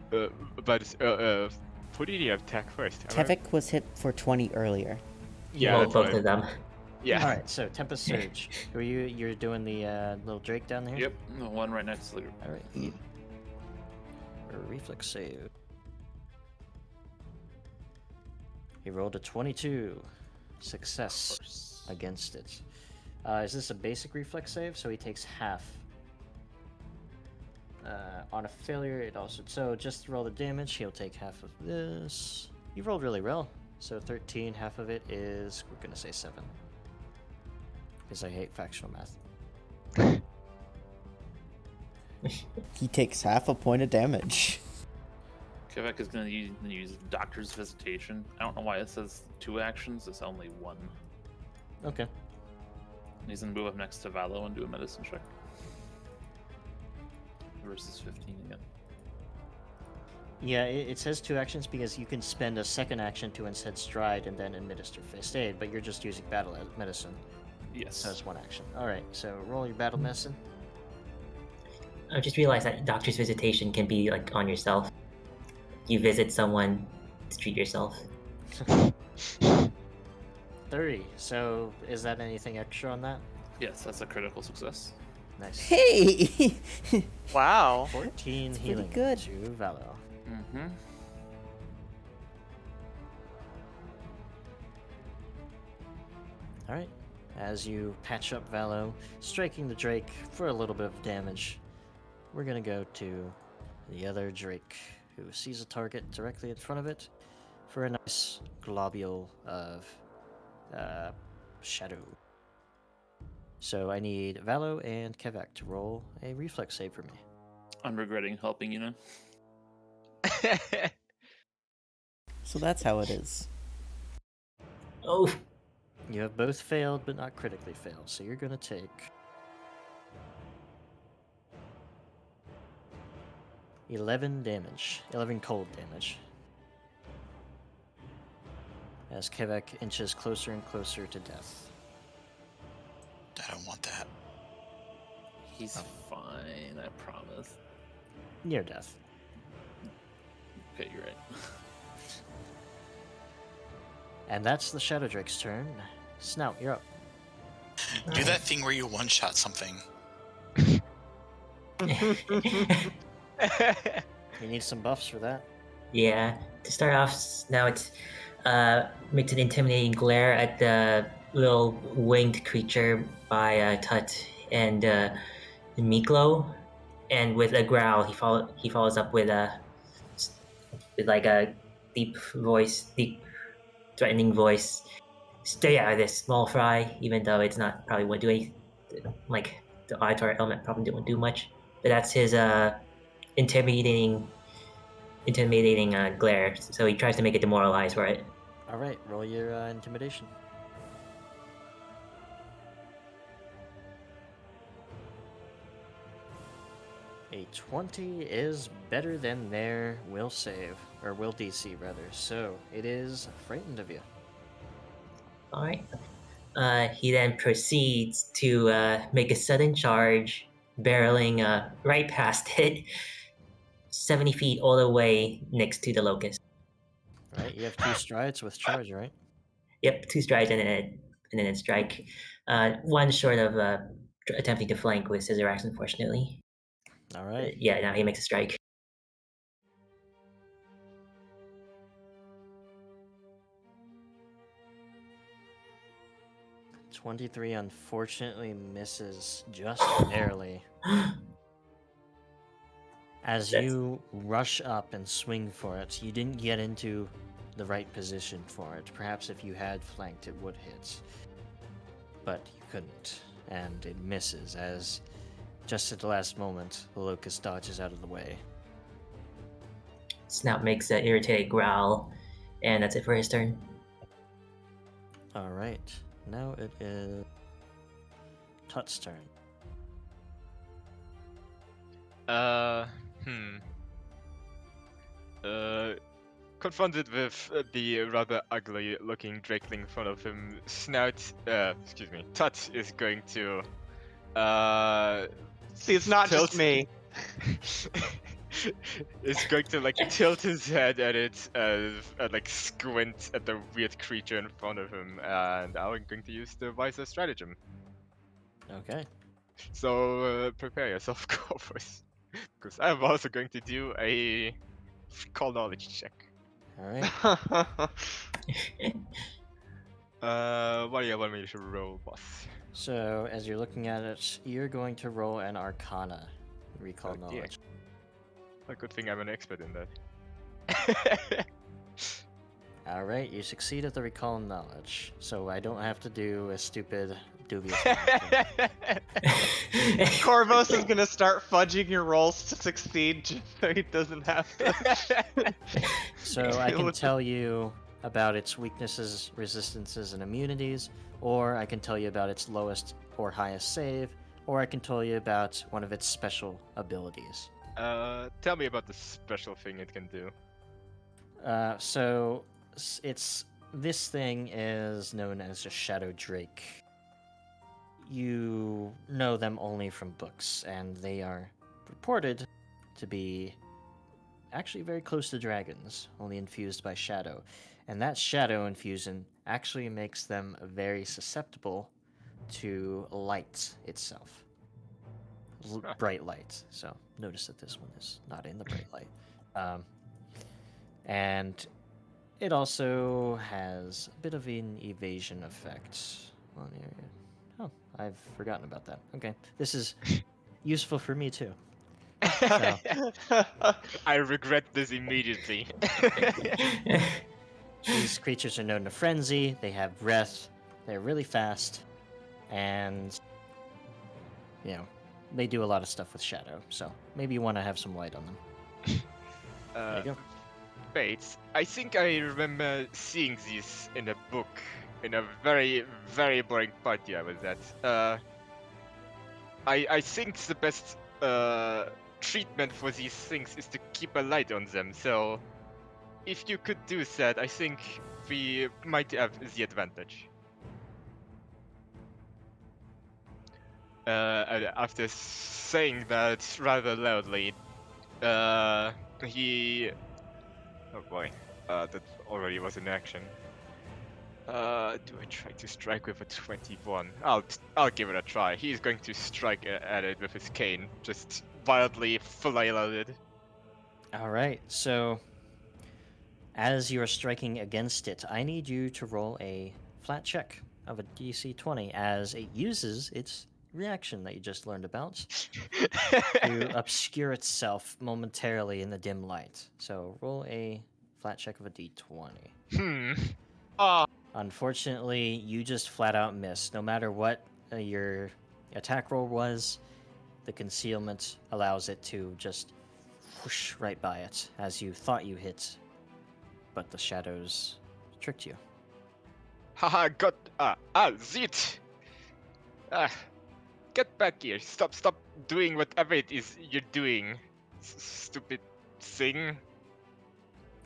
But who did he attack first? Am I- Kevak was hit for 20 earlier. Yeah, Well, that's both right. of them. Yeah. Alright, so Tempest Surge. Who are you? You're doing the little Drake down there? Yep, the one right next to the group. Alright. A reflex save. He rolled a 22. Success against it. Is this a basic reflex save? So he takes half. On a failure, it also... So just to roll the damage, he'll take half of this. You rolled really well. So 13, half of it is... We're going to say 7. Because I hate fractional math. He takes half a point of damage. Kevak is going to use Doctor's Visitation. I don't know why it says 2 actions, it's only 1. Okay. He's going to move up next to Vallo and do a medicine check. Versus 15 again. Yeah, it says 2 actions because you can spend a second action to instead stride and then administer Fist Aid, but you're just using battle medicine. Yes. So it's 1 action. Alright, so roll your battle medicine. I just realized that Doctor's Visitation can be like on yourself. You visit someone to treat yourself. 30. So is that anything extra on that? Yes, that's a critical success. Nice. Hey! Wow. 14 pretty healing good. to Vallo. Mm-hmm. Alright. As you patch up Vallo, striking the Drake for a little bit of damage, we're gonna go to the other Drake, who sees a target directly in front of it for a nice globule of shadow. So I need Vallo and Kevak to roll a reflex save for me. I'm regretting helping you now. So that's how it is. Oh, You have both failed, but not critically failed, so you're gonna take 11 damage. 11 cold damage. As Kevak inches closer and closer to death. I don't want that. He's fine, I promise. Near death. Okay, you're right. And that's the Shadow Drake's turn. Snout, you're up. Do that thing where you one-shot something. You need some buffs for that. yeah. To start off, Snout makes an intimidating glare at the little winged creature by Tut and Miklo, and with a growl, he follows up with like a deep, threatening voice. Stay out of this, small fry. Even though it's not probably won't do anything. Like the Itar element probably won't do much. But that's his intimidating glare. So he tries to make it demoralized for it. All right, roll your intimidation. A 20 is better than their will save, or will DC rather. So it is frightened of you. All right. He then proceeds to make a sudden charge, barreling right past it, 70 feet all the way next to the Locus. Right, you have 2 strides with charge, right? Yep, 2 strides and then a strike. One short of attempting to flank with Scissor Axe, unfortunately. All right. Yeah, now he makes a strike. '23 unfortunately misses just barely. As you rush up and swing for it, you didn't get into the right position for it. Perhaps if you had flanked, it would hit. But you couldn't, and it misses as, just at the last moment, the Locust dodges out of the way. Snout makes an irritated growl, and that's it for his turn. All right, now it is Tut's turn. Confronted with the rather ugly-looking drakeling in front of him, Tut is going to, See, it's not tilt- just me. is going to like tilt his head at it and like squint at the weird creature in front of him, and I'm going to use the wiser stratagem. Okay. So prepare yourself, Corvus, because I'm also going to do a call knowledge check. All right. What do you want me to roll, boss? So as you're looking at it, you're going to roll an Arcana recall Oh, dear. knowledge. A good thing I'm an expert in that. All right, you succeed at the recall knowledge, so I don't have to do a stupid dubious. Corvus is gonna start fudging your rolls to succeed just so he doesn't have to. So I can tell you about its weaknesses, resistances, and immunities, or I can tell you about its lowest or highest save, or I can tell you about one of its special abilities. Tell me about the special thing it can do. So this thing is known as a Shadow Drake. You know them only from books, and they are reported to be actually very close to dragons, only infused by shadow. And that shadow infusion actually makes them very susceptible to light itself. Bright light. So notice that this one is not in the bright light. And it also has a bit of an evasion effect. Oh, I've forgotten about that. Okay, this is useful for me too. I regret this immediately. These creatures are known to frenzy, they have breath, they're really fast, and, you know, they do a lot of stuff with shadow, so maybe you want to have some light on them. There you go. Bates, I think I remember seeing this in a book in a very, very boring party I was at. I think the best treatment for these things is to keep a light on them, so if you could do that, I think we might have the advantage. And after saying that rather loudly, he... Oh boy, that already was in action. Do I try to strike with a 21? I'll give it a try. He's going to strike at it with his cane, just wildly flailing. All right, so as you are striking against it, I need you to roll a flat check of a DC 20 as it uses its reaction that you just learned about to obscure itself momentarily in the dim light. So roll a flat check of a D20. Oh, Unfortunately, you just flat out miss. No matter what your attack roll was, the concealment allows it to just whoosh right by it as you thought you hit, but the shadows tricked you. Haha, zit! Get back here. Stop doing whatever it is you're doing. Stupid thing.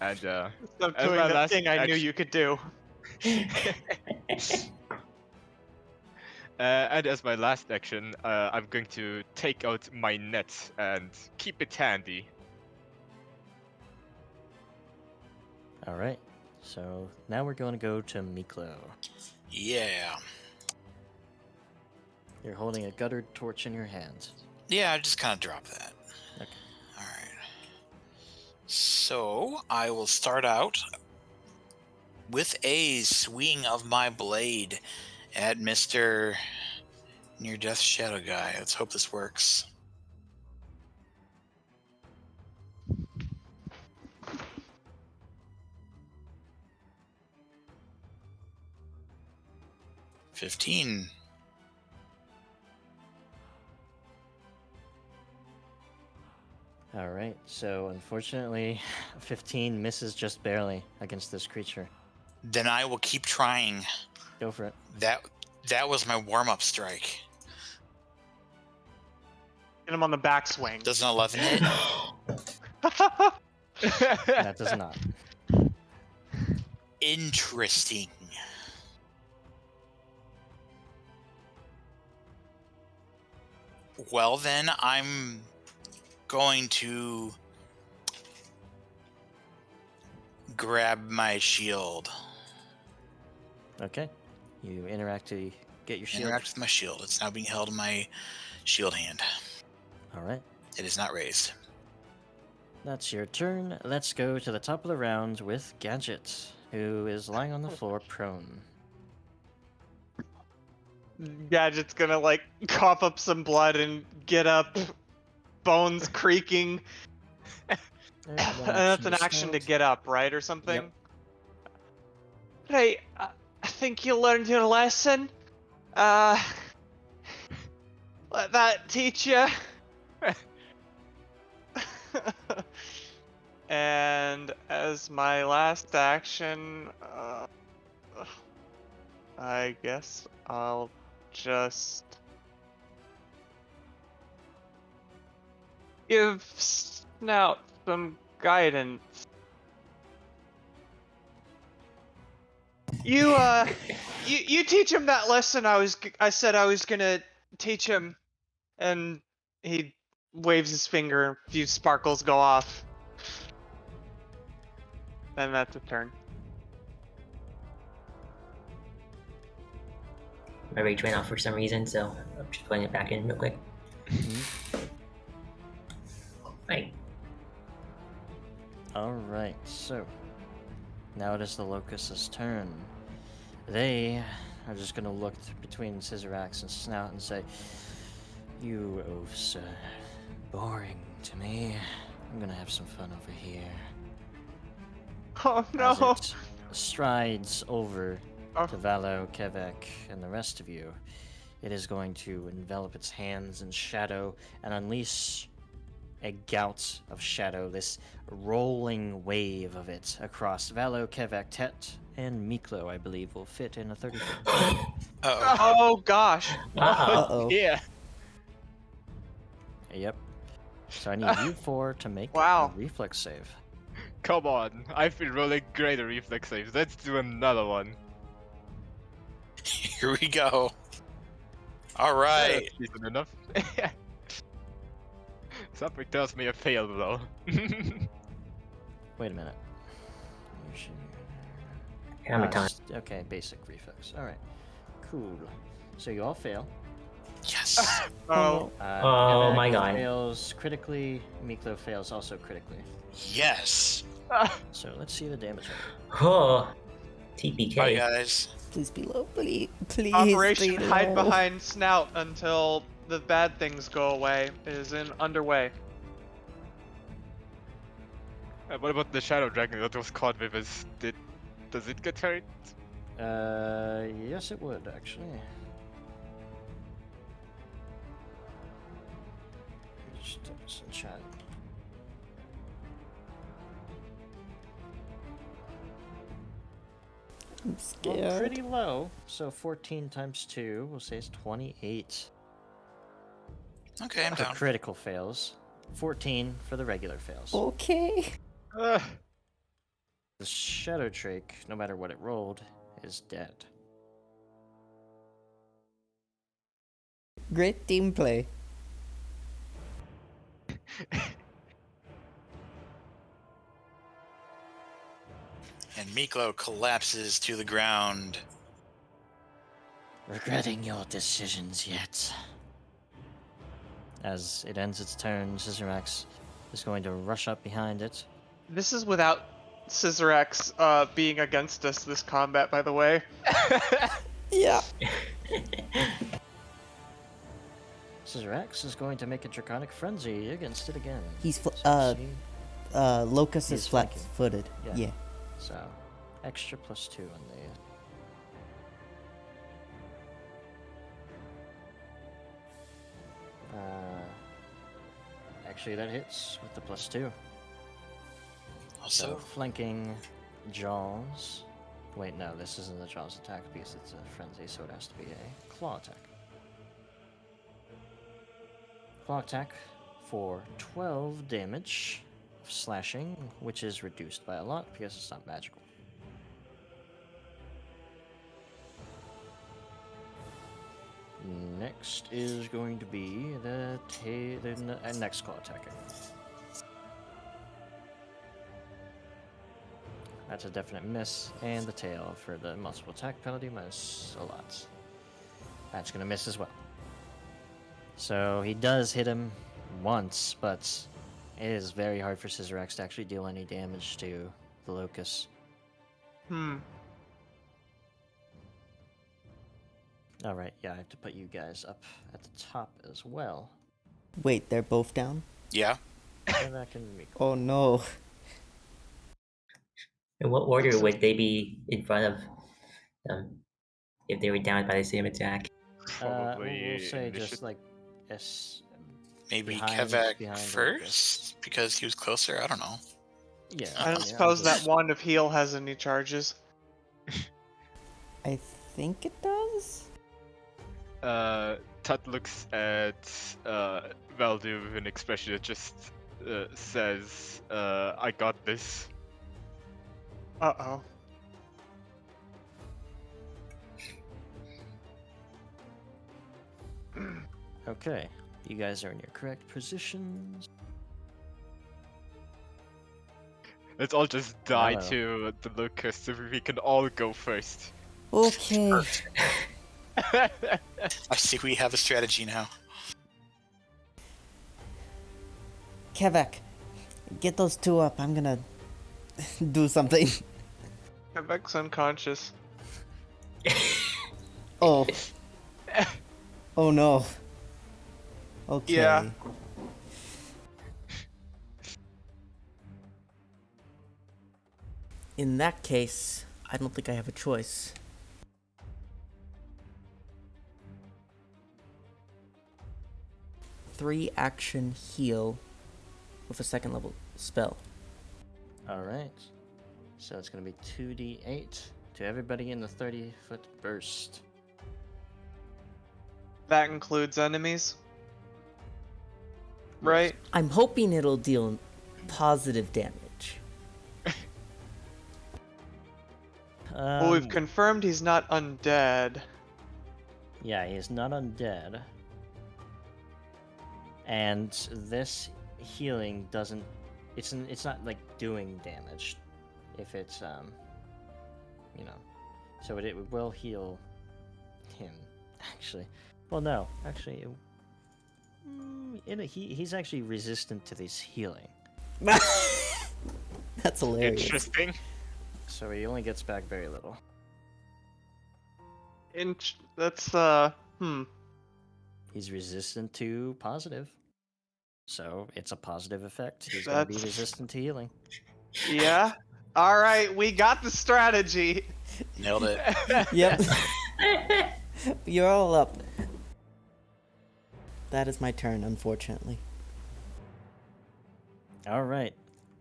And, Stop as doing my that last thing I knew action- you could do. and as my last action, I'm going to take out my net and keep it handy. All right. So now we're going to go to Miklo. Yeah. You're holding a guttered torch in your hand. Yeah, I just kind of drop that. Okay. Alright. So, I will start out with a swing of my blade at Mr. Near Death Shadow guy. Let's hope this works. $15. All right. So unfortunately, 15 misses just barely against this creature. Then I will keep trying. Go for it. That was my warm-up strike. Get him on the backswing. Does an 11 hit? That does not. Interesting. Well, then I'm going to grab my shield. Okay. You interact to get your shield. Interact with my shield. It's now being held in my shield hand. All right. It is not raised. That's your turn. Let's go to the top of the round with Gadget, who is lying on the floor prone. Gadget's gonna like cough up some blood and get up, bones creaking. One That's an to action to Snout. get up, right, or something? Yep. Hey, I think you learned your lesson. Let that teach you. And as my last action, I guess I'll just give Snout some guidance. You teach him that lesson I said I was gonna teach him, and he waves his finger, a few sparkles go off. And that's a turn. My rage went off for some reason, so I'm just putting it back in real quick. Right. All right. So now it is the Locust's turn. They are just going to look between Scissoraxe and Snout and say, "You oafs are boring to me. I'm going to have some fun over here." Oh no! As it strides over Oh. to Vallo, Kevak, and the rest of you, it is going to envelop its hands in shadow and unleash a gout of shadow, this rolling wave of it across Vallo, Kevak, Tet, and Miklo, I believe, will fit in a 30 foot. Uh-oh. Oh gosh! Uh-oh. Yeah. Yep. So I need you four to make Wow. a reflex save. Come on. I've been rolling great at reflex saves. Let's do another one. Here we go. All right. That's decent enough. Something tells me a fail though. Wait a minute. You should- Hammer time. Okay, basic reflex. All right. Cool. So you all fail. Yes. Oh, Oh Kevak my god. Fails critically. Miklo fails also critically. Yes. So let's see the damage. Oh. Bye, TPK. guys. Please be low. Please. Please. Operation be Hide low. Behind Snout until the bad things go away is underway. What about the shadow dragon that was caught with us? Does it get hurt? Yes, it would actually. Just in chat. I'm Well, scared. pretty low. So 14 times 2, we'll say is 28. Okay, I'm For down. critical fails. 14 for the regular fails. Okay. Uh, The Shadow Drake, no matter what it rolled, is dead. Great team play. And Miklo collapses to the ground. Regretting your decisions yet. As it ends its turn, Scissorax is going to rush up behind it. This is without Scissorax being against us this combat, by the way. Yeah. Scissorax is going to make a Draconic Frenzy against it again. He's So let's see. Locus He's is flanking. flat-footed. Yeah. Yeah. So, extra +2 on the... Actually, that hits with the +2. So, Also, flanking Jaws. Wait, no, this isn't a Jaws attack because it's a frenzy, so it has to be a claw attack. Claw attack for 12 damage of slashing, which is reduced by a lot because it's not magical. Next is going to be the next claw attack. That's a definite miss, and the tail for the multiple attack penalty minus a lot. That's gonna miss as well. So he does hit him once, but it is very hard for Scissorax to actually deal any damage to the Locus. Alright, yeah, I have to put you guys up at the top as well. Wait, they're both down? yeah. Kevak and Miklo. Oh no. In what order would they be in front of if they were down by the same attack? Probably we'll say initiative. just like S. Maybe behind Kevak the first because he was closer. I don't know. Yeah. I don't yeah, suppose that just- Wand of Heal has any charges. I think it does? Tut looks at Valdo with an expression that just says, I got this. Uh-oh. Okay, you guys are in your correct positions. Let's all just die Hello. to the Locus so we can all go first. Okay. I see we have a strategy now. Kevak, get those two up. I'm gonna do something. Kevak's unconscious. Oh. Oh no. Okay. Yeah. In that case, I don't think I have a choice. Three action heal with a second level spell. Alright. So it's going to be 2d8 to everybody in the 30-foot burst. That includes enemies. Right? I'm hoping it'll deal positive damage. Well, we've confirmed he's not undead. Yeah, he is not undead. And this healing doesn't... It's not, like, doing damage. If it's, you know... So it will heal him, actually. Well, no. Actually, he's actually resistant to this healing. That's hilarious. Interesting. So he only gets back very little. That's, He's resistant to positive. So it's a positive effect. He's going to be That's- resistant to healing. Yeah? Alright, we got the strategy. Nailed it. Yep. You're all up. That is my turn, unfortunately. All right.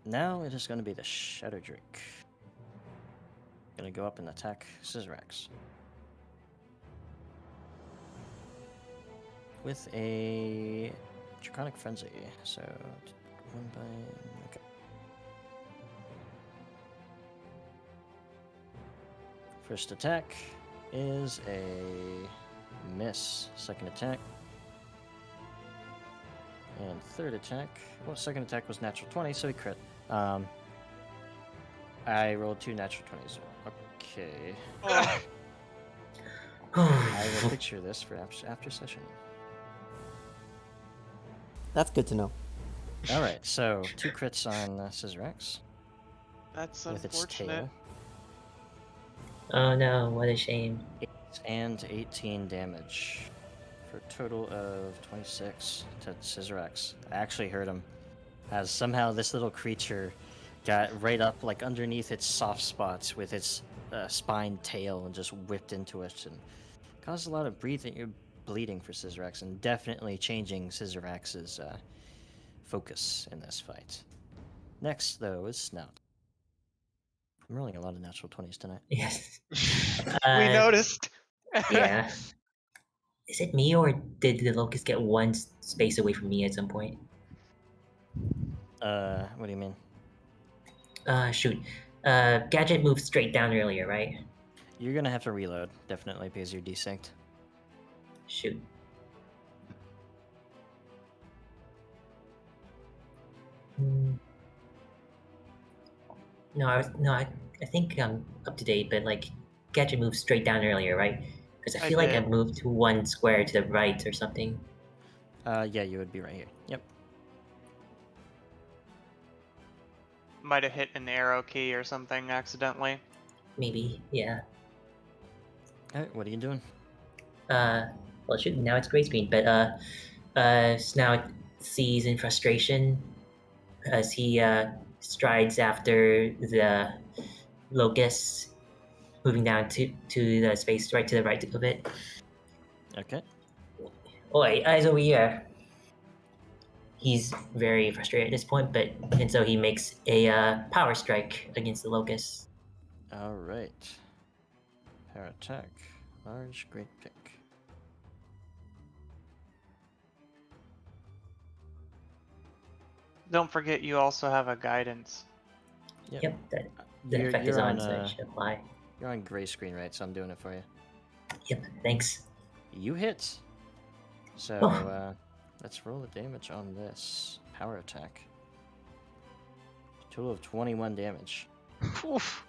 Now it is going to be the Shadow Drake. Going to go up and attack Scissorax. With a Draconic Frenzy. So, 1 by... Okay. First attack is a miss. Second attack. And third attack. Well, second attack was natural 20, so he crit. I rolled 2 natural 20s. Okay. I will picture this for after session. That's good to know. All right, so 2 crits on Scissorax That's with its unfortunate. tail. Oh no, what a shame. 8 and 18 damage for a total of 26 to Scissorax. I actually heard him as somehow this little creature got right up like underneath its soft spots with its spined tail and just whipped into it and caused a lot of bleeding for Scissorax and definitely changing Scissorax's focus in this fight. Next, though, is Snout. I'm rolling a lot of natural 20s tonight. Yes. We noticed. Yeah. Is it me or did the Locus get one space away from me at some point? What do you mean? Shoot. Gadget moved straight down earlier, right? You're gonna have to reload, definitely, because you're desynced. Shoot. Hmm. No, I think I'm up to date, but like, Gadget moved straight down earlier, right? Because I I feel like I did. moved to 1 square to the right or something. Yeah, you would be right here. Yep. Might have hit an arrow key or something accidentally. Maybe, yeah. Alright, what are you doing? Well, shoot, now it's gray screen, but Snout sees in frustration as he strides after the Locus, moving down to the space right to the right of it. Okay. Oi, eyes over here. He's very frustrated at this point, and so he makes a power strike against the Locus. Alright. Power attack. Large, great pick. Don't forget you also have a guidance. Yep, the effect is on, so it should apply. You're on gray screen, right? So I'm doing it for you. Yep, thanks. You hit. So, Oh. Let's roll the damage on this power attack. Total of 21 damage. Oof.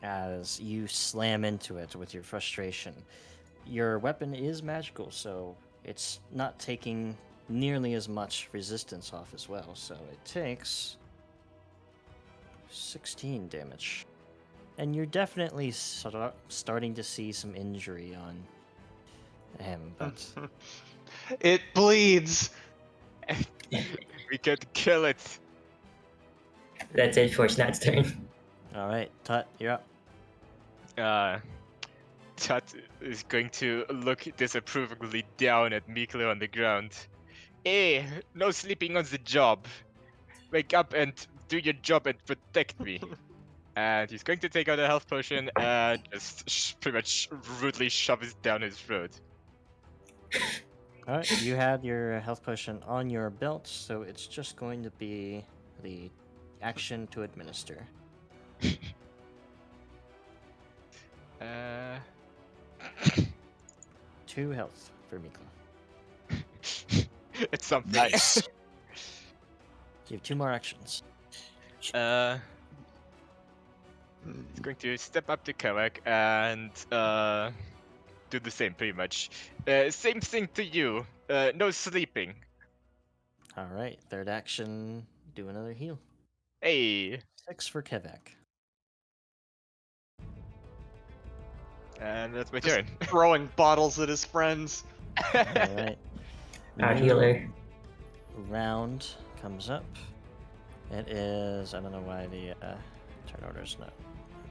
As you slam into it with your frustration. Your weapon is magical, so it's not taking nearly as much resistance off as well. So it takes 16 damage. And you're definitely starting to see some injury on him, but... It bleeds. We can kill it. That's it for Snout's turn. Alright, Tut, you're up. Tut is going to look disapprovingly down at Miklo on the ground. Hey, no sleeping on the job. Wake up and do your job and protect me. And he's going to take out a health potion and just pretty much rudely shove it down his throat. Alright, you had your health potion on your belt, so it's just going to be the action to administer. 2 health for Miklo. It's something. Nice. You have 2 more actions. He's going to step up to Kevak and do the same, pretty much. Same thing to you. No sleeping. Alright, third action, do another heal. Hey. 6 for Kevak. And that's my Just turn. throwing bottles at his friends. Alright. Our New healer. round comes up. It is... I don't know why the turn order's not...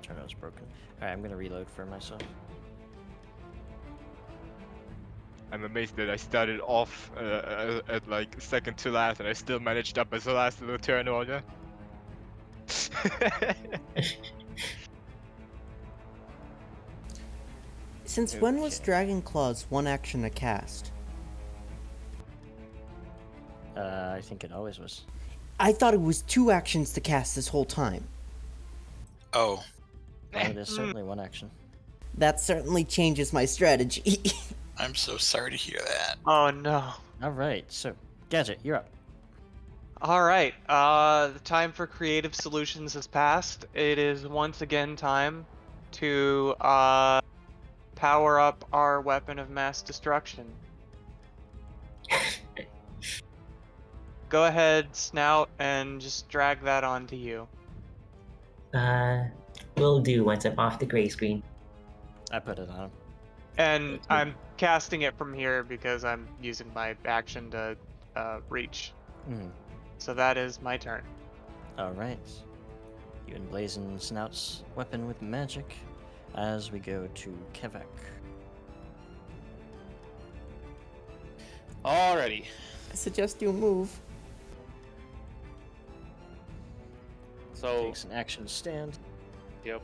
Turn order's broken. Alright, I'm gonna reload for myself. I'm amazed that I started off at like second to last, and I still managed up as the last of the turn order. Since when was Okay. Dragon Claws one action to cast? I think it always was. I thought it was 2 actions to cast this whole time. Oh, No, it is certainly one action. That certainly changes my strategy. I'm so sorry to hear that. Oh no. All right, so Gadget, you're up. All right. The time for creative solutions has passed. It is once again time to power up our weapon of mass destruction. Go ahead, Snout, and just drag that onto you. Will do once I'm off the gray screen. I put it on him. And I'm casting it from here because I'm using my action to reach. Mm. So that is my turn. All right. You emblazon Snout's weapon with magic as we go to Kevak. Alrighty. I suggest you move. So, Takes an action stand. yep.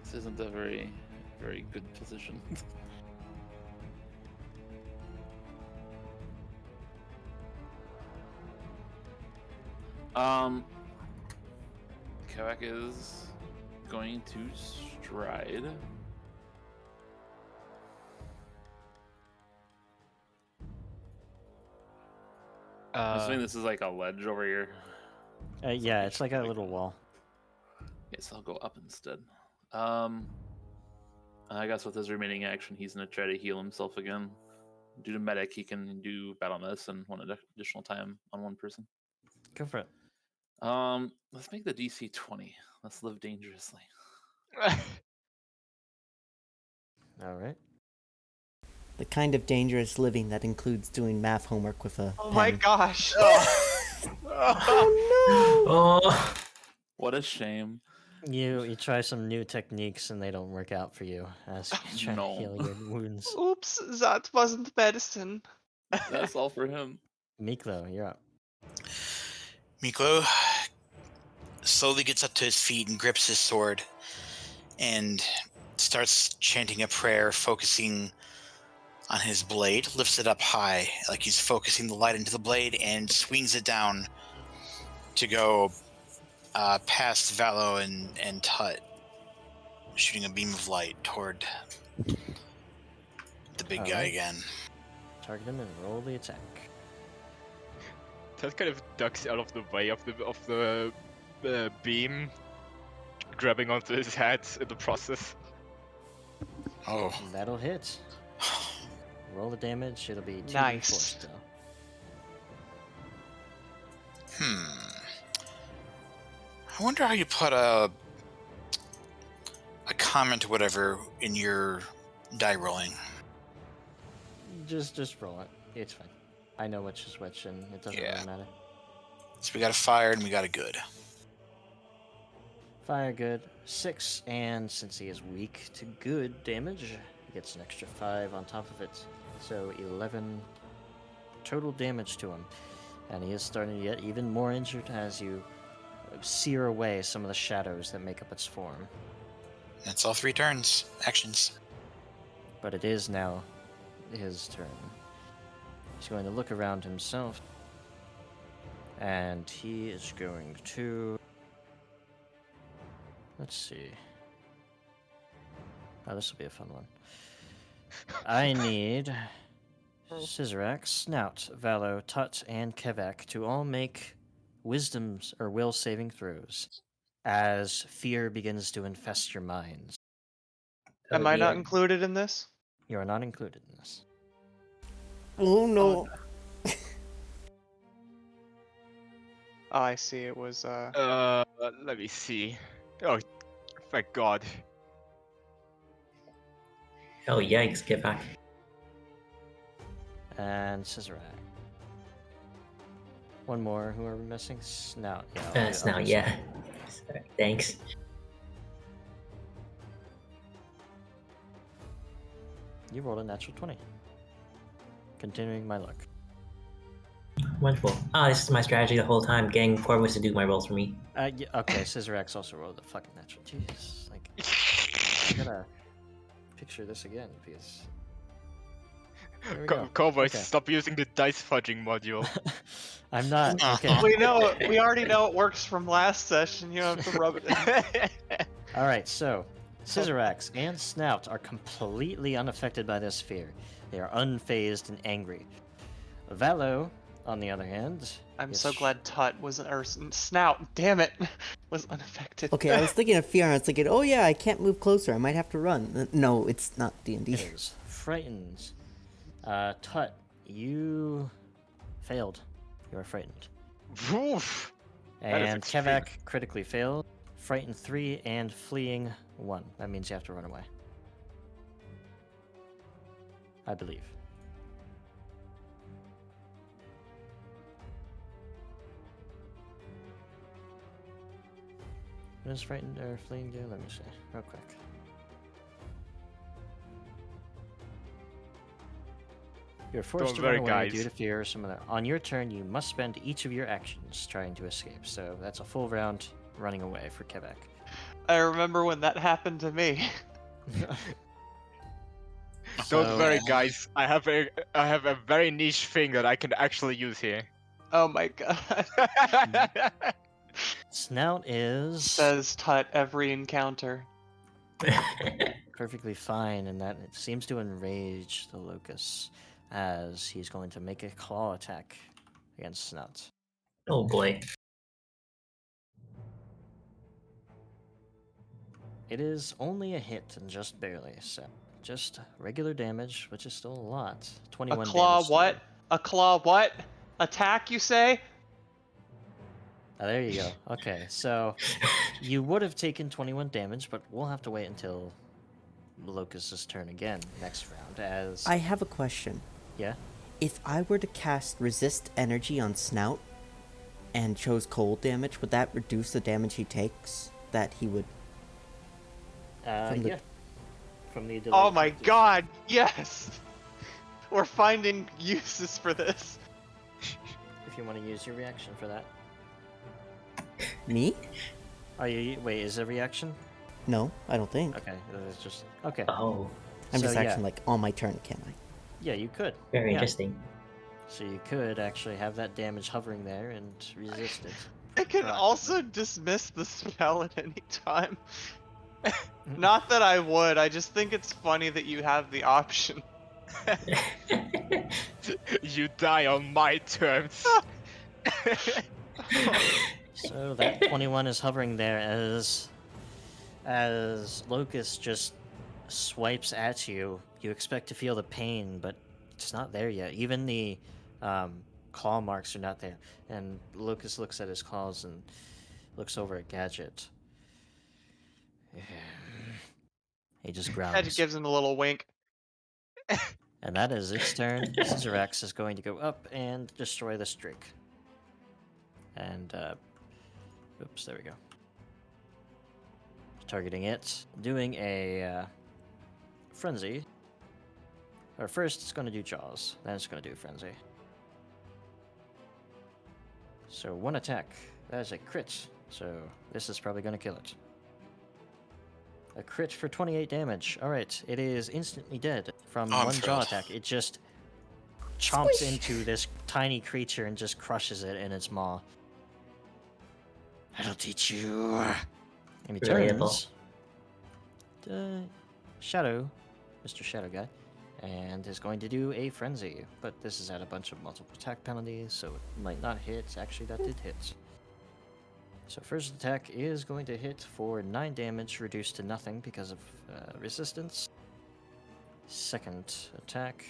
This isn't a very, very good position. Kevak is going to stride. I'm assuming this is like a ledge over here. Yeah, it's like a little wall. Yes, I'll go up instead. I guess with his remaining action, he's gonna try to heal himself again. Due to medic, he can do battle medicine one additional time on one person. Go for it. Let's make the DC 20. Let's live dangerously. All right. The kind of dangerous living that includes doing math homework with a Oh pen. my gosh. Oh, What a shame. You try some new techniques and they don't work out for you as you try No. to heal your wounds. Oops, that wasn't medicine. That's all for him. Miklo, you're up. Miklo slowly gets up to his feet and grips his sword and starts chanting a prayer, focusing on his blade, lifts it up high like he's focusing the light into the blade, and swings it down to go past Vallo and Tut, shooting a beam of light toward the big guy Alright. again. Target him and roll the attack. That kind of ducks out of the way of the beam, grabbing onto his head in the process. Oh, That'll hit. Roll the damage. It'll be 2d4 Nice. still. I wonder how you put a comment or whatever in your die rolling. Just roll it. It's fine. I know which is which, and it doesn't Yeah. really matter. So we got a fire and we got a good. Fire good. 6, and since he is weak to good damage, he gets an extra 5 on top of it. So 11 total damage to him. And he is starting to get even more injured as you sear away some of the shadows that make up its form. That's all 3 turns. Actions. But it is now his turn. He's going to look around himself. And he is going to... Let's see. Oh, this will be a fun one. I need Scissorax, Snout, Vallo, Tut, and Kevak to all make wisdoms or will saving throws as fear begins to infest your minds. Am I not included in this? You are not included in this. Oh no. Oh, I see. It was Let me see. Oh, thank God. oh, yikes, get back. And Scissorax. One more. Who are we missing? Snout. Yeah. Snout, yeah. Sorry, thanks. You rolled a natural 20. Continuing my luck. Wonderful. Oh, this is my strategy the whole time, getting Corvus to do my rolls for me. Yeah, okay, Scissorax also rolled a fucking natural. Jesus, like, I gotta picture this again because. There we go. Cowboys, Okay. stop using the dice fudging module. I'm not. Okay. We already know it works from last session. You don't have to rub it in. All right. So, Scissorax and Snout are completely unaffected by this fear. They are unfazed and angry. Vallo, on the other hand, I'm is so glad Tut was, or Snout, damn it, was unaffected. Okay, I was thinking of fear, and I was thinking, oh yeah, I can't move closer. I might have to run. No, it's not D&D. is frightened. Tut, you failed. You are frightened. Oof. That is And extreme. Kevak critically failed. Frightened 3 and fleeing 1. That means you have to run away. I believe. What does frightened or fleeing do? Let me see, real quick. You're forced Don't to worry, run away guys. due to fear or some other. On your turn, you must spend each of your actions trying to escape. So that's a full round running away for Kevak. I remember when that happened to me. Don't So- worry, guys. I have a very niche thing that I can actually use here. Oh my god. Snout is Says Tut every encounter. perfectly fine, and that it seems to enrage the Locus as he's going to make a claw attack against Snout. Oh boy. It is only a hit and just barely, so just regular damage, which is still a lot. A 21 claw damage. what? A claw what? Attack, you say? Oh, there you go. Okay, so you would have taken 21 damage, but we'll have to wait until Locus's turn again next round. As I have a question. yeah, If I were to cast Resist Energy on Snout and chose cold damage, would that reduce the damage he takes? That he would... from the- yeah, from the. Oh delayed my practice. god, yes! We're finding uses for this. If you want to use your reaction for that. Me? Are you wait? Is it a reaction? No, I don't think. Okay, it's just okay. Oh, I'm So, just yeah. acting like on my turn, can I? Yeah, you could. very Yeah. interesting. So you could actually have that damage hovering there and resist it. I can Right. also dismiss the spell at any time. Not that I would, I just think it's funny that you have the option. You die on my terms. So that 21 is hovering there as Locus just swipes at you. You expect to feel the pain, but it's not there yet. Even the claw marks are not there. And Locus looks at his claws and looks over at Gadget. He just growls. Gadget gives him a little wink. And that is its turn. Scissorax is going to go up and destroy this drake. And, oops, there we go. Targeting it. Doing a, frenzy. Or first, it's going to do Jaws. Then it's going to do Frenzy. So, one attack. That is a crit. So, this is probably going to kill it. A crit for 28 damage. Alright, it is instantly dead from Oh, I'm one jaw thrilled. attack. It just chomps into this tiny creature and just crushes it in its maw. I'll teach you. And he Relatable. turns. Shadow, Mr. Shadow Guy, and is going to do a frenzy. But this is at a bunch of multiple attack penalties, so it might not hit. Actually, that did hit. So first attack is going to hit for 9 damage, reduced to nothing because of resistance. Second attack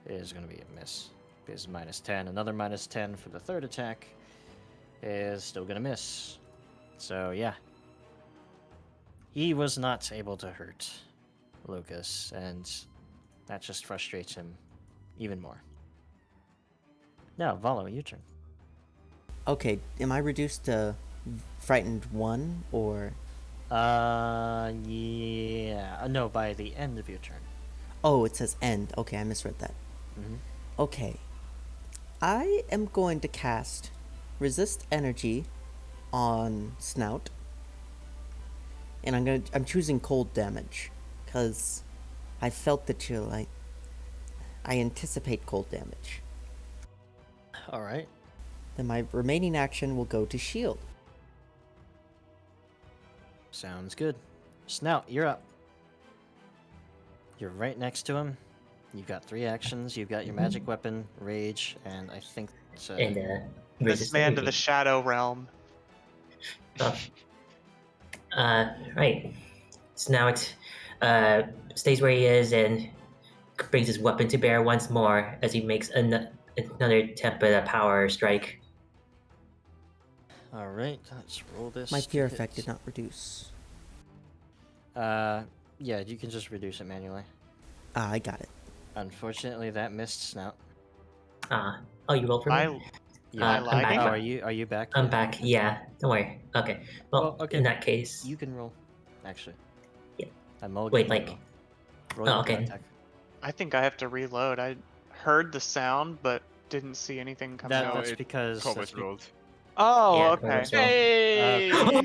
is going to be a miss. Is -10. Another -10 for the third attack is still going to miss. So yeah. He was not able to hurt Locus, and that just frustrates him even more. Now, Vallo, your turn. Okay, am I reduced to frightened 1 or... Yeah. No, by the end of your turn. Oh, it says end. Okay, I misread that. Mhm. Okay. I am going to cast Resist Energy on Snout. And I'm choosing cold damage. Because I felt the chill. I anticipate cold damage. All right. Then my remaining action will go to shield. Sounds good. Snout, you're up. You're right next to him. You've got 3 actions. You've got your magic weapon, rage, and I think it's And This resist man to the energy. shadow realm. Oh. Right. So now it stays where he is and brings his weapon to bear once more as he makes another attempt at a power strike. all right. Let's roll this. My to fear hit. effect did not reduce. Yeah, you can just reduce it manually. Ah, I got it. Unfortunately, that missed Snout. Oh, you rolled for me? I Yeah. I I'm like back. Oh, it. are you back? I'm yet? back. Yeah, don't worry. Okay. Well, okay. in that case, You can roll. Actually. Yeah. I'm mulliganing. wait, like, Roll oh, your okay. attack. I think I have to reload. I heard the sound, but didn't see anything come That, out. that's because Cobalt rolled. Oh, Yeah, okay. Cobalt roll. Hey! You rolled a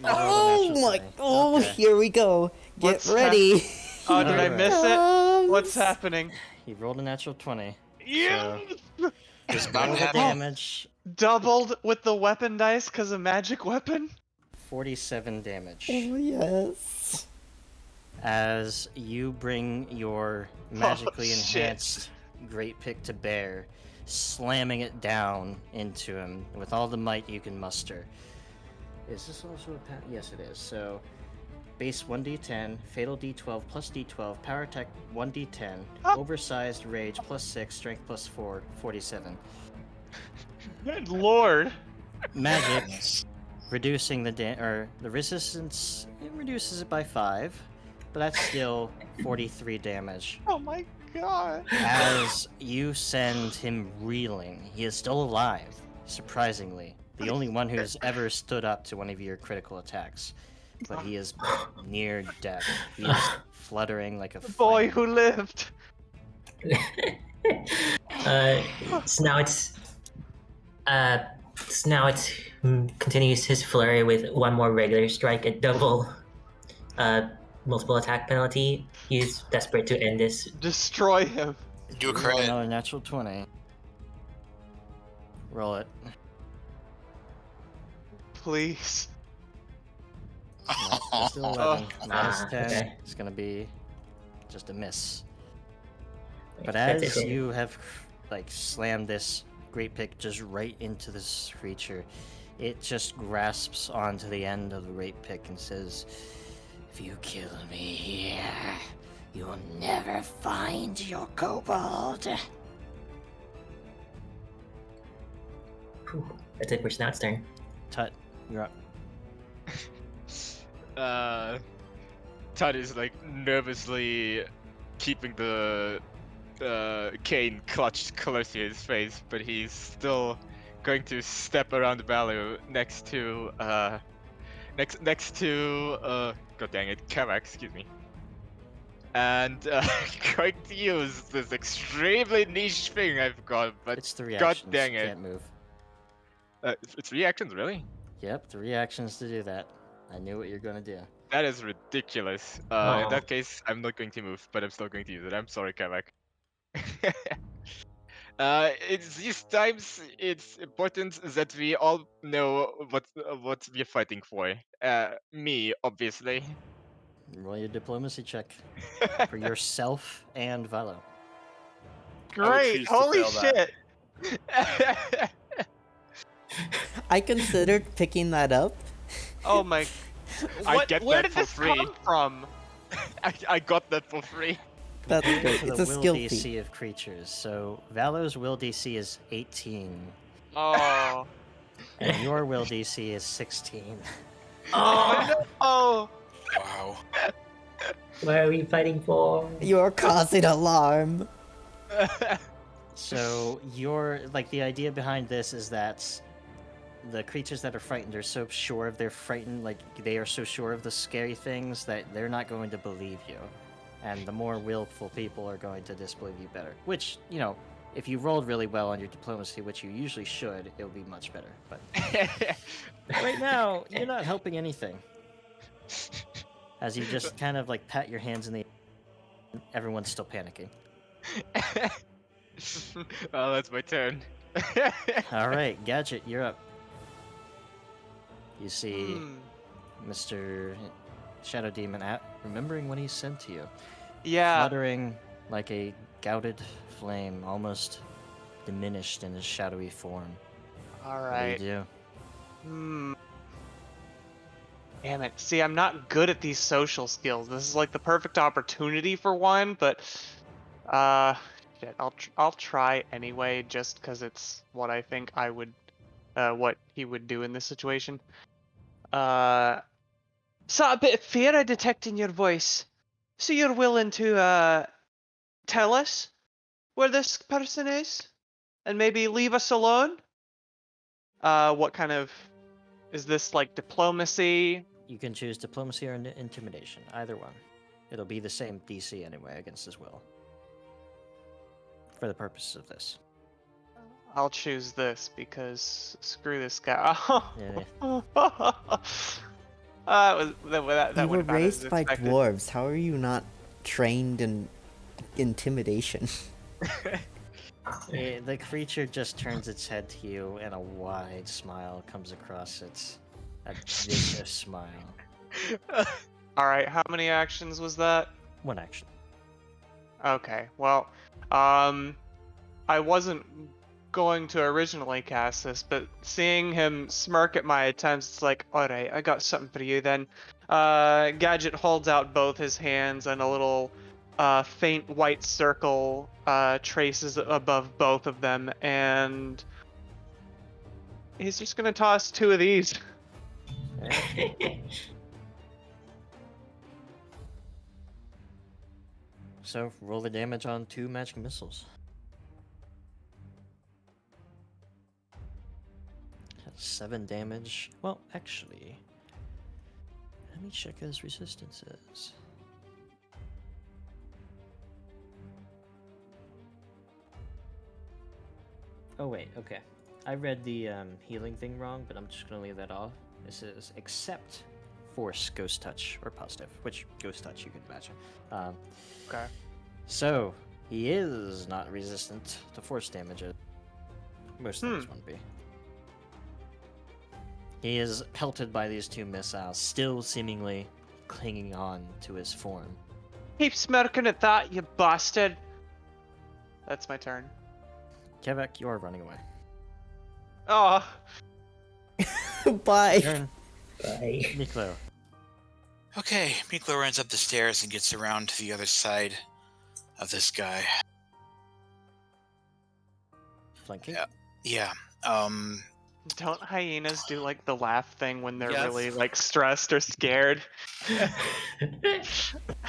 natural 20. Oh, Okay. here we go. Get What's ready. Oh, did I Alright. miss it? What's Comes. happening? He rolled a natural 20. Yeah! It's about Roll to the happen. damage. Doubled with the weapon dice because of magic weapon? 47 damage. Oh, yes. As you bring your magically shit. enhanced great pick to bear, slamming it down into him with all the might you can muster. Is this also a yes, it is. So, base 1d10, fatal d12 plus d12, power attack 1d10, Ah. oversized rage plus 6, strength plus 4, 47. Good lord. Magic, reducing the resistance, it reduces it by 5, but that's still 43 damage. Oh my god. As you send him reeling, he is still alive, surprisingly. The only one who's ever stood up to one of your critical attacks. But he is near death. He is fluttering like a The boy flame. who lived. Snout continues his flurry with one more regular strike at double multiple attack penalty. He's desperate to end this. Destroy him. Do a Roll crit. another natural 20. Roll it. Please. No, just an 11. Minus 10. Okay. It's gonna be just a miss. But That's as it. you have slammed this great pick just right into this creature, it just grasps onto the end of the great pick and says, "If you kill me here, you'll never find your kobold." Whew, that's it for Snout's turn. Tut, you're up. Tut is like nervously keeping the cane clutched close to his face, but he's still going to step around the Vallo next to god dang it, Kevak, excuse me. And going to use this extremely niche thing I've got, but It's 3 god actions. dang You it. can't move. It's 3 actions, really? Yep, 3 actions to do that. I knew what you're gonna do. That is ridiculous. In Oh. that case, I'm not going to move, but I'm still going to use it. I'm sorry, Kevak. It's these times. It's important that we all know what we're fighting for. Me, obviously. Roll your diplomacy check for yourself and Vallo. Great. choose to Holy fail that. shit. I considered picking that up. Oh my. I What, get where that did for this free. come from? I got that for free. That's Compared great. to It's the a will skill DC feat. of creatures. So Vallo's will DC is 18, Oh. and your will DC is 16. Oh, Oh. Wow. what are we fighting for? You're causing alarm. So the idea behind this is that the creatures that are frightened are so sure of their frightened, they are so sure of the scary things that they're not going to believe you. And the more willful people are going to disbelieve you better. Which, you know, if you rolled really well on your diplomacy, which you usually should, it'll be much better. But right now, you're not helping anything. As you just kind of like pat your hands in the air, everyone's still panicking. Oh, that's my turn. All right, Gadget, you're up. You see Hmm. Mr. Shadow Demon remembering what he said to you. Yeah. Fluttering like a gouted flame, almost diminished in his shadowy form. All What right. do you do? Hmm. Damn it. See, I'm not good at these social skills. This is like the perfect opportunity for one, but shit, I'll try anyway just cuz it's what I think I would what he would do in this situation. Saw a bit of fear I detect in your voice. So you're willing to tell us where this person is and maybe leave us alone? What kind of is this, like diplomacy? You can choose diplomacy or intimidation, either one. It'll be the same DC anyway against his will. For the purposes of this. I'll choose this because screw this guy. Yeah. That You would were have been as raised by expected. dwarves. How are you not trained in intimidation? The creature just turns its head to you, and a wide smile comes across its a vicious smile. All right, how many actions was that? One action. Okay, well, I wasn't going to originally cast this, but seeing him smirk at my attempts, it's like, all right, I got something for you then. Gadget holds out both his hands, and a little faint white circle traces above both of them, and he's just gonna toss 2 of these. So roll the damage on 2 magic missiles. That's 7 damage. Well, actually, let me check his resistances. Oh wait, okay. I read the healing thing wrong, but I'm just gonna leave that off. This is except force, ghost touch, or positive, which ghost touch you can imagine. Okay. So he is not resistant to force damage. Most things won't be. He is pelted by these 2 missiles, still seemingly clinging on to his form. Keep smirking at that, you bastard. That's my turn. Kevak, you are running away. Oh, Bye. Turn, Bye. Miklo. Okay, Miklo runs up the stairs and gets around to the other side of this guy. Flanking. Yeah. don't hyenas do like the laugh thing when they're Yes. really like stressed or scared?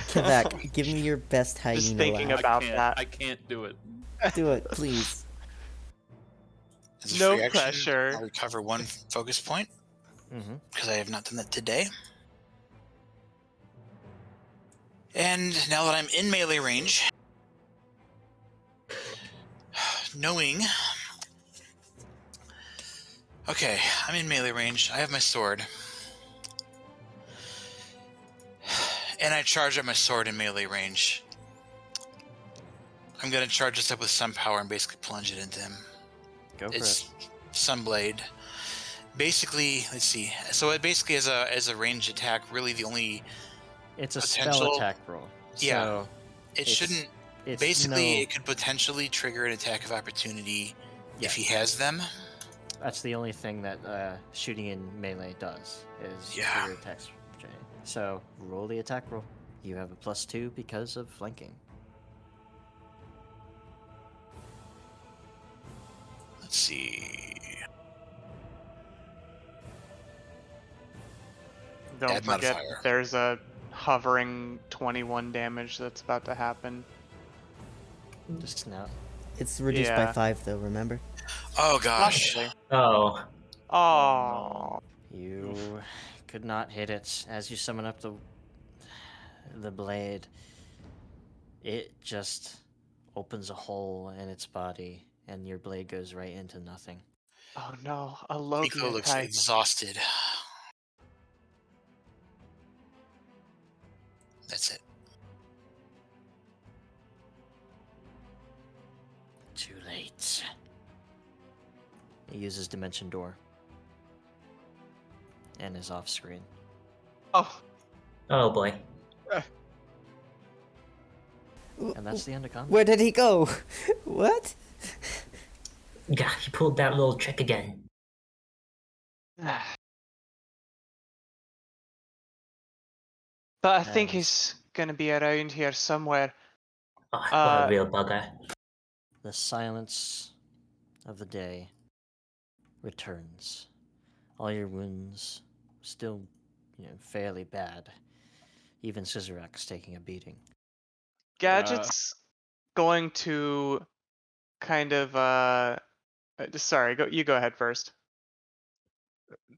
Kevak, give me your best hyena Just thinking laugh. about that. I can't do it. Do it, please. As a No free action, pressure. I'll recover 1 focus point Mm-hmm. because I have not done that today. And now that I'm in melee range, knowing. Okay, I'm in melee range. I have my sword. And I charge up my sword in melee range. I'm gonna charge this up with some power and basically plunge it into him. Go for It's it. Sunblade. Basically, let's see. So it basically is a ranged attack. Really, the only It's a potential- spell attack roll. Yeah. So it It's- shouldn't. it's Basically, no- it could potentially trigger an attack of opportunity Yeah. if he has them. That's the only thing that shooting in melee does is Yeah. trigger attacks. So roll the attack roll. You have a +2 because of flanking. Let's see. Don't Add forget modifier. there's a hovering 21 damage that's about to happen. Just Snout. It's reduced by Yeah. 5 though, remember? Oh gosh. Possibly. Oh, Oh. You could not hit it as you summon up the blade. it just opens a hole in its body, and your blade goes right into nothing. Oh no, a Loki Miklo looks attack. exhausted. That's it. Too late. He uses Dimension Door. And is off screen. Oh, Oh boy. And that's the end of combat. Where did he go? What? Yeah, he pulled that little trick again. but I think And- he's gonna be around here somewhere. Oh, what Uh, a real bugger. The silence of the day returns. All your wounds still, fairly bad. Even Scissorax taking a beating. Gadget's going to kind of sorry, you go ahead first.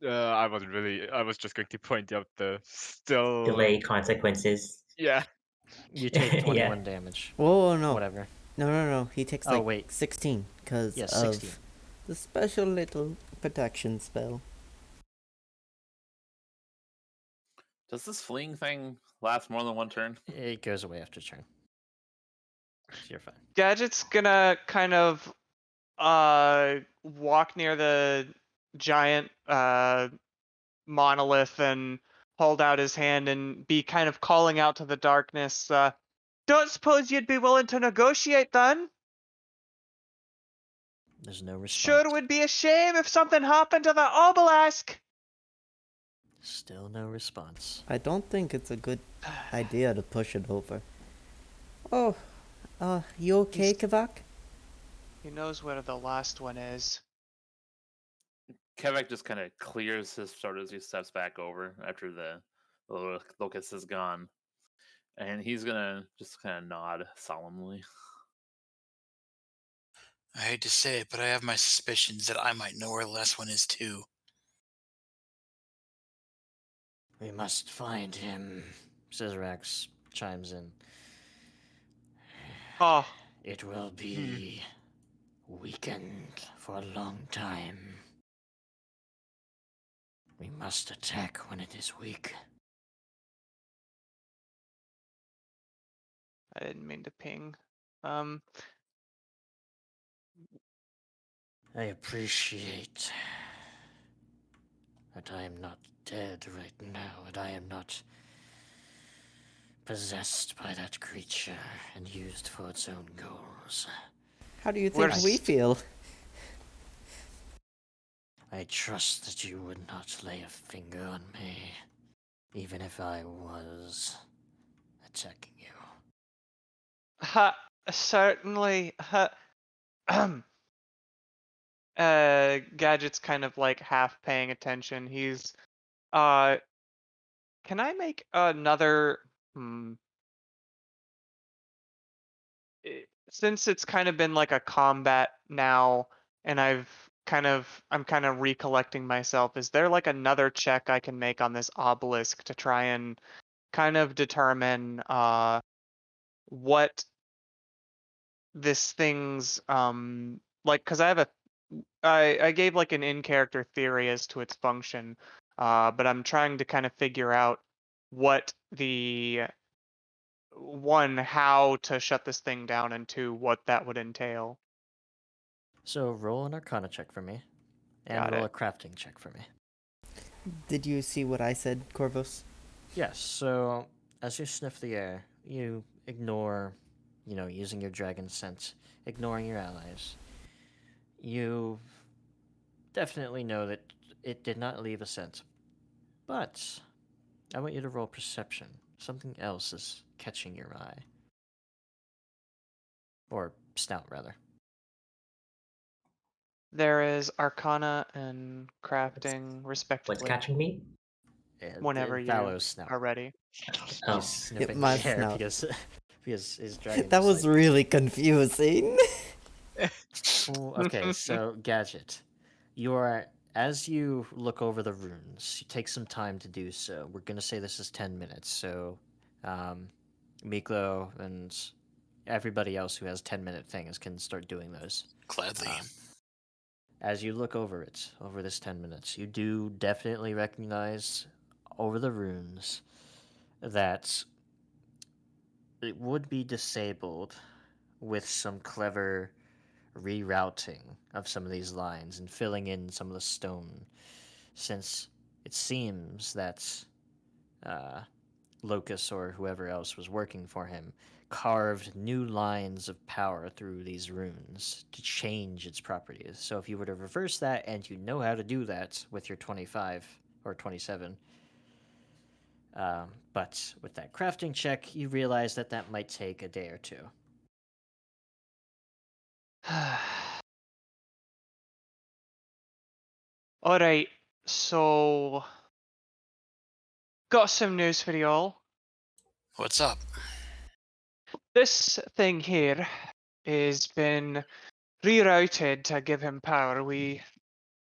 I wasn't really. I was just going to point out the still. Delay consequences. Yeah. You take Yeah. 21 damage. Whoa, no. Whatever. No. He takes Oh, like wait. 16 because Yes, of 16. the special little protection spell. Does this fleeing thing last more than one turn? It goes away after turn. So you're fine. Gadget's gonna kind of walk near the giant monolith and hold out his hand and be kind of calling out to the darkness. Don't suppose you'd be willing to negotiate then? There's no response. Sure would be a shame if something happened to the obelisk. Still no response. I don't think it's a good idea to push it over. Oh, you okay, Kevak? He knows where the last one is. Kevak just kind of clears his throat as he steps back over after the Locus is gone. And he's gonna just kind of nod solemnly. I hate to say it, but I have my suspicions that I might know where the last one is too. We must find him. Scissorax chimes in. Oh, It will be weakened for a long time. We must attack when it is weak. I didn't mean to ping. I appreciate that I am not dead right now, and I am not possessed by that creature and used for its own goals. How do you think we Worst. feel? I trust that you would not lay a finger on me, even if I was attacking you. Certainly. Gadget's kind of like half paying attention. He's can I make another since it's kind of been like a combat now and I'm kind of recollecting myself, is there like another check I can make on this obelisk to try and kind of determine what this thing's like, because I gave like an in-character theory as to its function, but I'm trying to kind of figure out what how to shut this thing down, and two, what that would entail. So roll an Arcana check for me, and Got roll it. a crafting check for me. Did you see what I said, Corvus? Yes, so as you sniff the air, you ignore, using your dragon sense, ignoring your allies. You definitely know that it did not leave a scent. But I want you to roll perception. Something else is catching your eye. Or Snout, rather. There is Arcana and crafting, respectively. What's catching me? Whenever you Vallo's Snout. are ready. Oh, He's sniffing my the air Snout. because his dragon That just, was like, really confusing. Well, okay, so Gadget, as you look over the runes, you take some time to do so. We're gonna say this is 10 minutes, so Miklo and everybody else who has 10-minute things can start doing those. Gladly. As you look over this 10 minutes, you do definitely recognize over the runes that it would be disabled with some clever rerouting of some of these lines and filling in some of the stone, since it seems that Locus or whoever else was working for him carved new lines of power through these runes to change its properties. So if you were to reverse that, and you know how to do that with your 25 or 27, but with that crafting check, you realize that that might take a day or two. Alright, so got some news for y'all. What's up? This thing here has been rerouted to give him power. We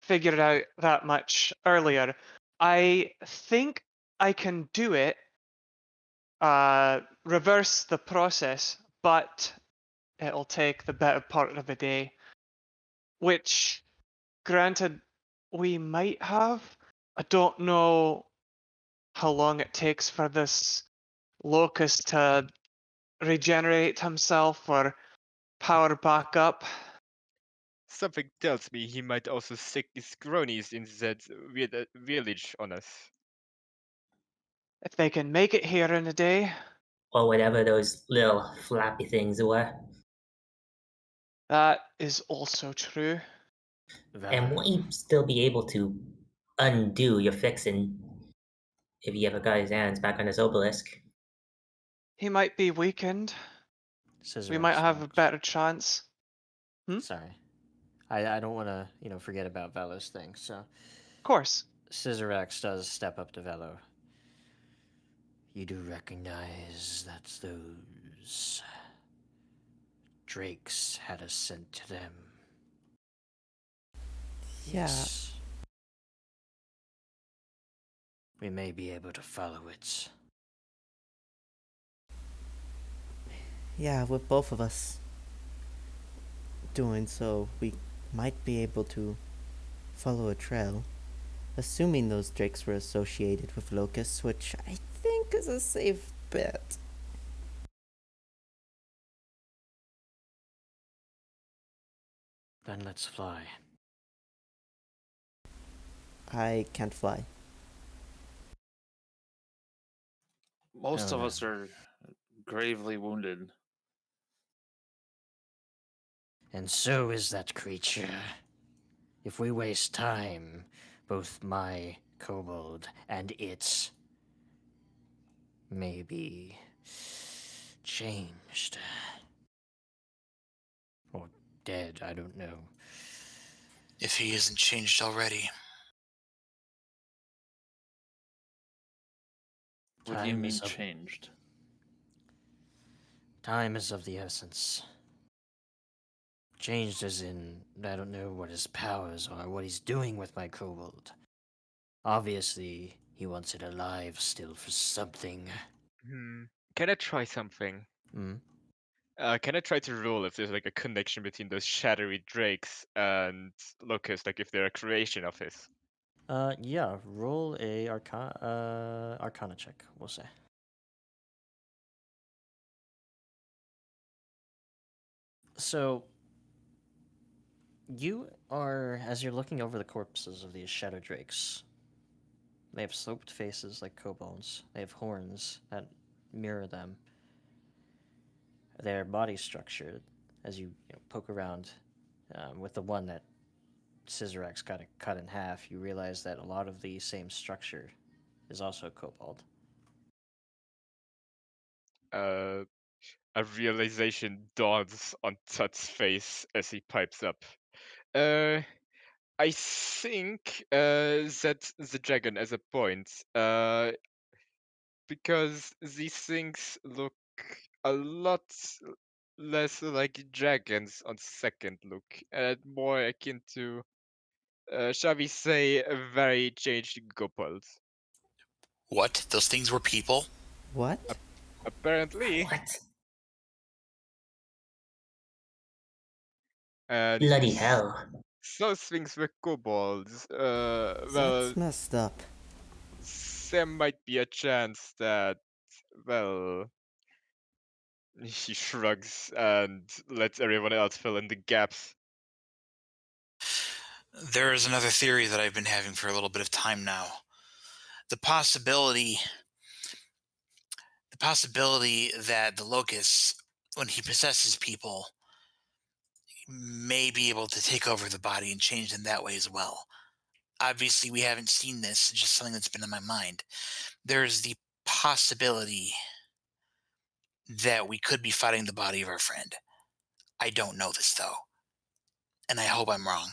figured out that much earlier. I think I can do it, reverse the process, but it'll take the better part of a day. Which, granted, we might have. I don't know how long it takes for this Locus to regenerate himself or power back up. Something tells me he might also sick his cronies in that village on us. If they can make it here in a day, Or whatever those little flappy things were. that is also true. And won't you still be able to undo your fixing if he ever got his hands back on his obelisk? He might be weakened. We might have a better chance. Sorry. I don't want to, forget about Vallo's thing, so... Of course. Scissorax does step up to Vallo. You do recognize that those drakes had us sent to them. Yeah. Yes. We may be able to follow it. Yeah, with both of us doing so, we might be able to follow a trail. Assuming those drakes were associated with Locus, which I think is a safe bet. Then let's fly. I can't fly. Most Oh, of no. us are gravely wounded. And so is that creature. If we waste time, both my kobold and its may be changed. Or dead, I don't know. If he isn't changed already. What do you Time mean is of- changed? Time is of the essence. Changed as in, I don't know what his powers are, what he's doing with my kobold. Obviously, he wants it alive still for something. Can I try something? Hmm? Can I try to rule if there's like a connection between those shadowy drakes and Locust, like if they're a creation of his? Yeah, roll a arcana check, we'll say. So, you are, as you're looking over the corpses of these shadow drakes, they have sloped faces like kobolds. They have horns that mirror them. Their body structure, as you, poke around with the one that Scissorax got cut in half, you realize that a lot of the same structure is also kobold. A realization dawns on Tut's face as he pipes up. I think that the dragon as a point, because these things look a lot less like dragons on second look, and more akin to, shall we say, a very changed kobolds. What? Those things were people? What? Apparently, What? And Bloody hell. those things were kobolds. Well, That's messed up. there might be a chance that, well, he shrugs and lets everyone else fill in the gaps. There is another theory that I've been having for a little bit of time now. The possibility that the Locus, when he possesses people, may be able to take over the body and change them that way as well. Obviously, we haven't seen this, it's just something that's been in my mind. There's the possibility that we could be fighting the body of our friend. I don't know this, though. And I hope I'm wrong.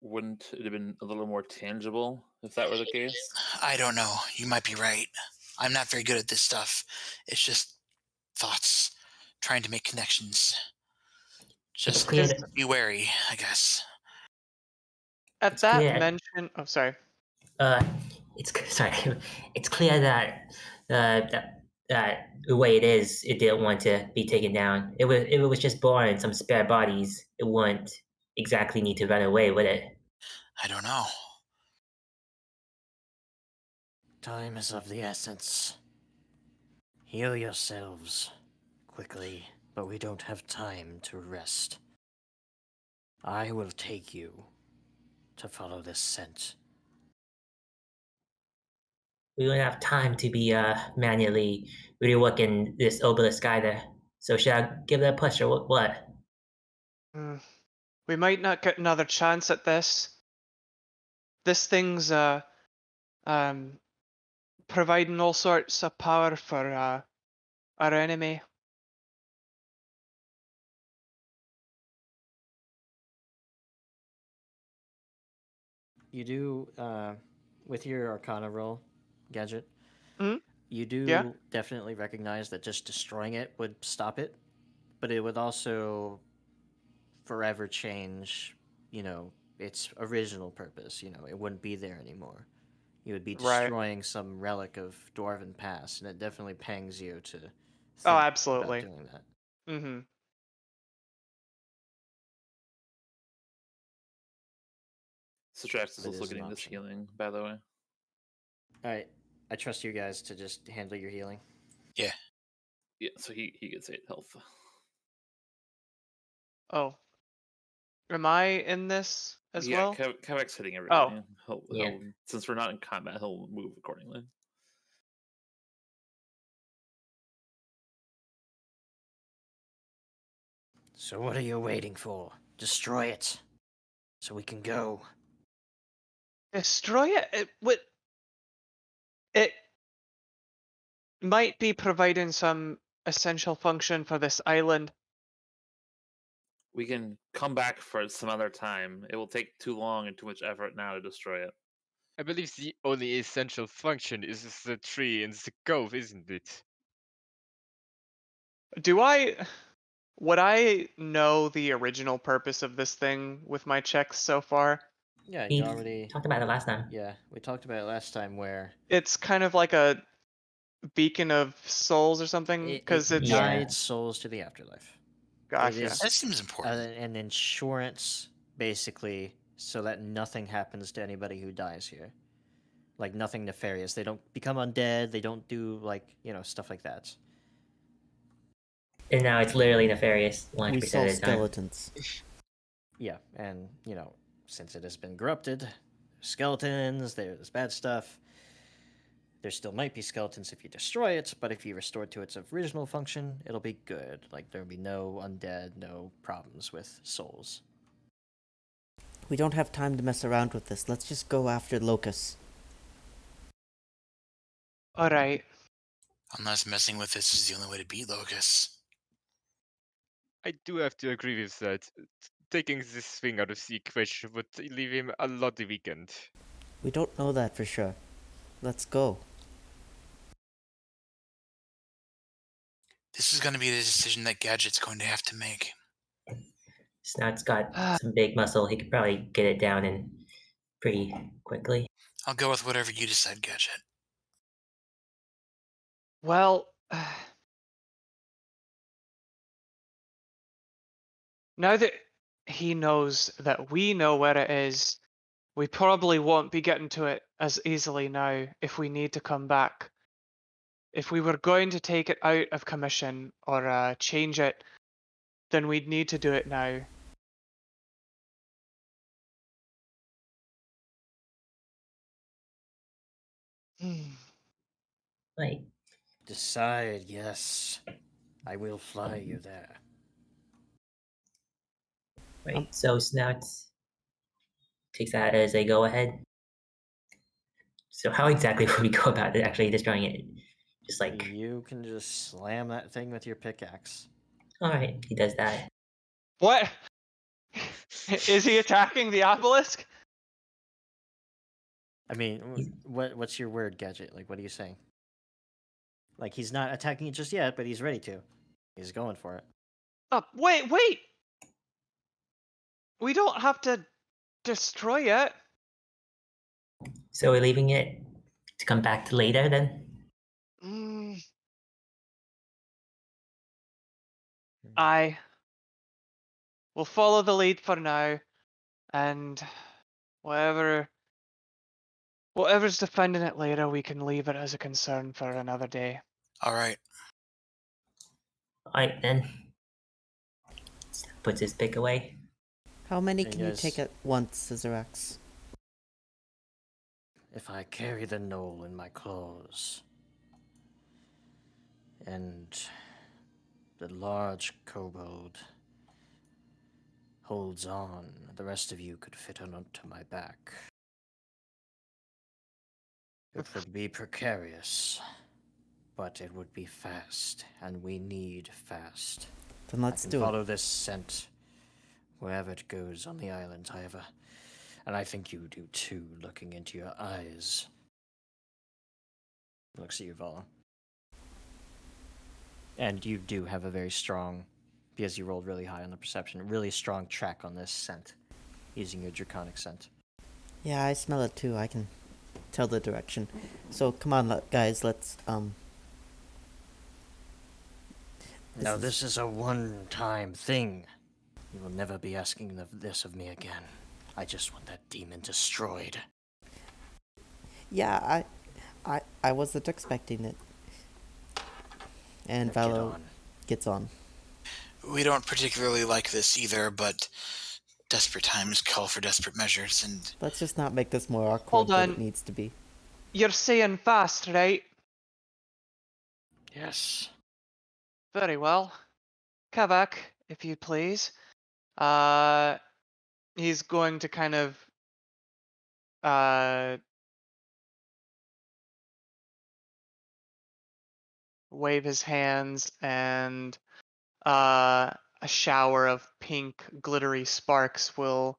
Wouldn't it have been a little more tangible if that were the case? I don't know. You might be right. I'm not very good at this stuff. It's just thoughts, trying to make connections. Just clear be wary, I guess. At It's that clear- mention, oh sorry. It's sorry. It's clear that the way it is, it didn't want to be taken down. If it was just born in some spare bodies, it wouldn't exactly need to run away, would it? I don't know. Time is of the essence. Heal yourselves quickly, but we don't have time to rest. I will take you to follow this scent. We don't have time to be manually reworking this obelisk either. So should I give it a push or what? We might not get another chance at this. This thing's providing all sorts of power for our enemy. You do, with your Arcana roll, Gadget, Mhm. you do Yeah. definitely recognize that just destroying it would stop it, but it would also forever change, its original purpose. It wouldn't be there anymore. You would be Right. destroying some relic of Dwarven past, and it definitely pangs you to think Oh, about absolutely. doing that. Mm-hmm. Sotrax is That also is an getting this option. healing, by the way. Alright, I trust you guys to just handle your healing. Yeah, so he gets 8 health. Oh. Am I in this as well? Kevak's hitting everybody. Yeah. Since we're not in combat, he'll move accordingly. So what are you waiting for? Destroy it, so we can go. Destroy it? It might be providing some essential function for this island. We can come back for it some other time. It will take too long and too much effort now to destroy it. I believe the only essential function is the tree in the cove, isn't it? Would I know the original purpose of this thing with my checks so far? Yeah, We you already... talked about it last time. Yeah, we talked about it last time where... It's kind of like a beacon of souls or something, It because it's Yeah. guides souls to the afterlife. Gotcha. It is That seems important. an insurance, basically, so that nothing happens to anybody who dies here. Like, nothing nefarious. They don't become undead, they don't do, stuff like that. And now it's literally nefarious 100% We of sell the time. skeletons. Yeah, and, since it has been corrupted, skeletons, there's bad stuff. There still might be skeletons if you destroy it, but if you restore it to its original function, it'll be good. Like, there'll be no undead, no problems with souls. We don't have time to mess around with this. Let's just go after Locus. Alright. Unless messing with this is the only way to beat Locus. I do have to agree with that. Taking this thing out of the equation would leave him a lot weakened. We don't know that for sure. Let's go. This is going to be the decision that Gadget's going to have to make. Snout's got some big muscle. He could probably get it down in pretty quickly. I'll go with whatever you decide, Gadget. Well, now that he knows that we know where it is, we probably won't be getting to it as easily now if we need to come back. If we were going to take it out of commission or change it, then we'd need to do it now. Right. Decide, yes. I will fly you there. Right. So Snout takes that as a go ahead. So how exactly would we go about actually destroying it? Just like, You can just slam that thing with your pickaxe. all right, he does that. What? Is he attacking the obelisk? I mean, what's your word, Gadget? Like, what are you saying? Like, he's not attacking it just yet, but he's ready to. He's going for it. Oh, wait! We don't have to destroy it. So we're leaving it to come back to later then? I will follow the lead for now, and whatever's defending it later, we can leave it as a concern for another day. All right. All right then. Puts his pick away. How many Hey, can you guys. take at once, Scissorax? If I carry the Gnoll in my claws, and the large kobold holds on, the rest of you could fit onto my back. It would be precarious, but it would be fast, and we need fast. Then let's I can do it. follow this scent wherever it goes on the island, however. And I think you do too, looking into your eyes. Looks at you, Vallo. And you do have a very strong, because you rolled really high on the perception, really strong track on this scent, using your draconic scent. Yeah, I smell it too. I can tell the direction. So come on, guys. Let's Now, this is a one-time thing. You will never be asking this of me again. I just want that demon destroyed. Yeah, I wasn't expecting it. And Now get Vallo on. gets on. We don't particularly like this either, but desperate times call for desperate measures, and Let's just not make this more awkward Hold than on. it needs to be. You're saying fast, right? Yes. Very well. Kevak, if you please. He's going to kind of wave his hands, and a shower of pink glittery sparks will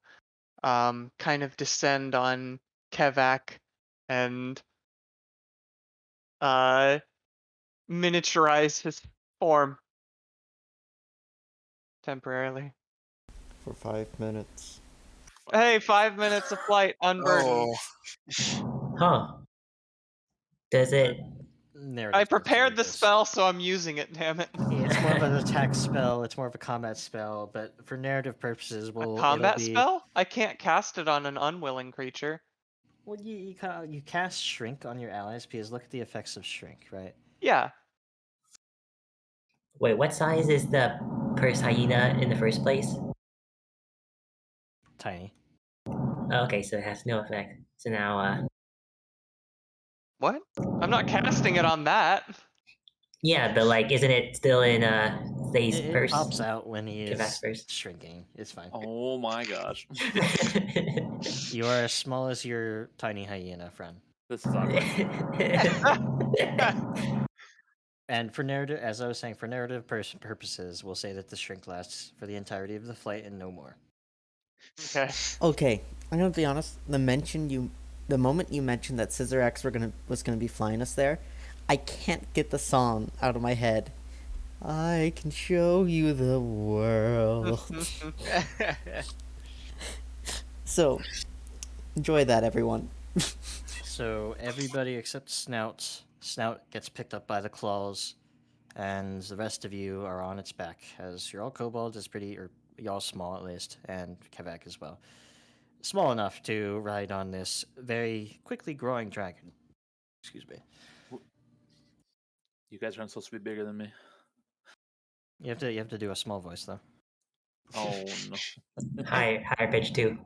kind of descend on Kevak and miniaturize his form temporarily. For 5 minutes. Hey, 5 minutes of flight unburdened. oh, Huh. Does it? Narrative I purposes prepared like the this. spell, so I'm using it, damn it. It's more of an attack spell. It's more of a combat spell. But for narrative purposes, A it'll combat be... spell? I can't cast it on an unwilling creature. Well, you cast Shrink on your allies, because look at the effects of Shrink, right? Yeah. Wait, what size is the purse hyena in the first place? Tiny. Oh, okay, so it has no effect. So now, What? I'm not casting it on that. yeah, but like, isn't it still in Thay's It purse? pops out when he Kevak's is purse. shrinking. It's fine. Oh my gosh. You are as small as your tiny hyena friend. This is awkward. And for narrative, as I was saying, for narrative purposes, we'll say that the shrink lasts for the entirety of the flight and no more. Okay. Okay, I'm gonna be honest. The moment you mentioned that Scissorax was gonna be flying us there, I can't get the song out of my head. I can show you the world. So, enjoy that, everyone. So everybody except Snout. Snout gets picked up by the claws, and the rest of you are on its back, as you're all kobolds. It's pretty, or y'all small at least, and Kevak as well. Small enough to ride on this very quickly growing dragon. Excuse me. You guys aren't supposed to be bigger than me. You have to do a small voice though. Oh no. Higher pitch too.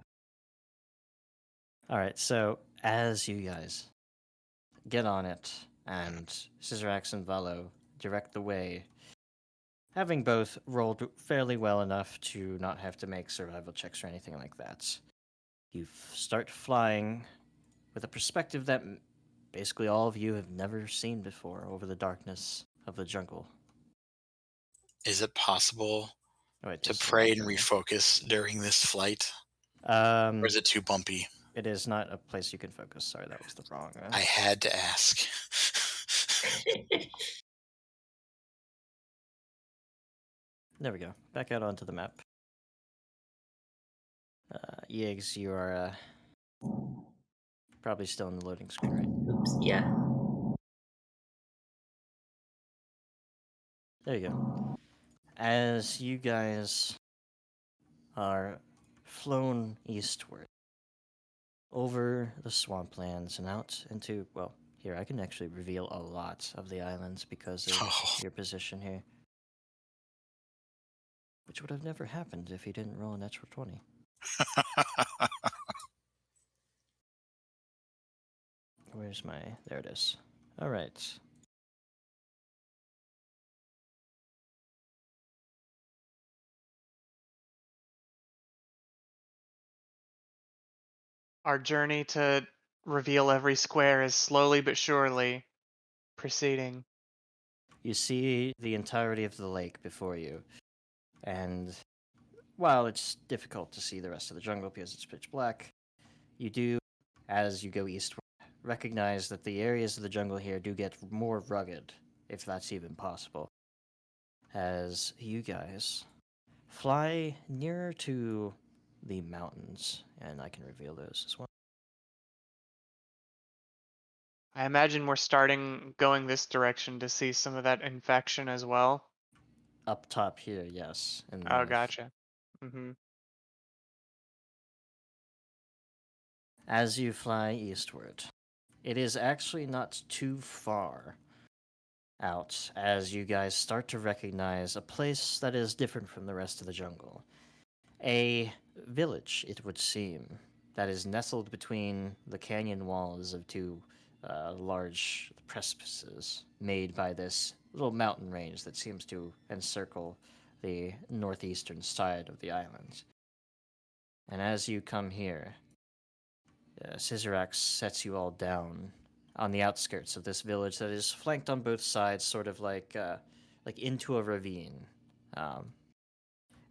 All right, so as you guys get on it, and Scissorax and Vallo direct the way, having both rolled fairly well enough to not have to make survival checks or anything like that, you start flying with a perspective that basically all of you have never seen before over the darkness of the jungle. Is it possible Oh, wait, to just a pray and second. refocus during this flight? Or Um, is it too bumpy? it is not a place you can focus. Sorry, that was the wrong. I had to ask. There we go. Back out onto the map. Iegs, you are probably still in the loading screen, right? Oops. Yeah. There you go. As you guys are flown eastward over the swamplands and out into, well, here I can actually reveal a lot of the islands because of Oh. your position here. Which would have never happened if you didn't roll a natural 20. Where's my... There it is. All right. Our journey to reveal every square is slowly but surely proceeding. You see the entirety of the lake before you, and while it's difficult to see the rest of the jungle because it's pitch black, you do, as you go eastward, recognize that the areas of the jungle here do get more rugged, if that's even possible, as you guys fly nearer to the mountains, and I can reveal those as well. I imagine we're starting going this direction to see some of that infection as well. Up top here, yes. In the Oh, north. gotcha. Mm-hmm. As you fly eastward, it is actually not too far out as you guys start to recognize a place that is different from the rest of the jungle. A village, it would seem, that is nestled between the canyon walls of two large precipices made by this little mountain range that seems to encircle the northeastern side of the island. And as you come here, Scissorax sets you all down on the outskirts of this village that is flanked on both sides, sort of like into a ravine.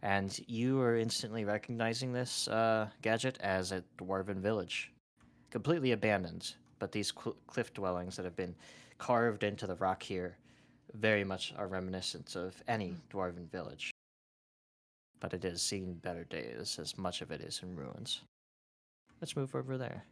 And you are instantly recognizing this Gadget as a dwarven village, completely abandoned. But these cliff dwellings that have been carved into the rock here very much are reminiscent of any dwarven village. But it has seen better days, as much of it is in ruins. Let's move over there.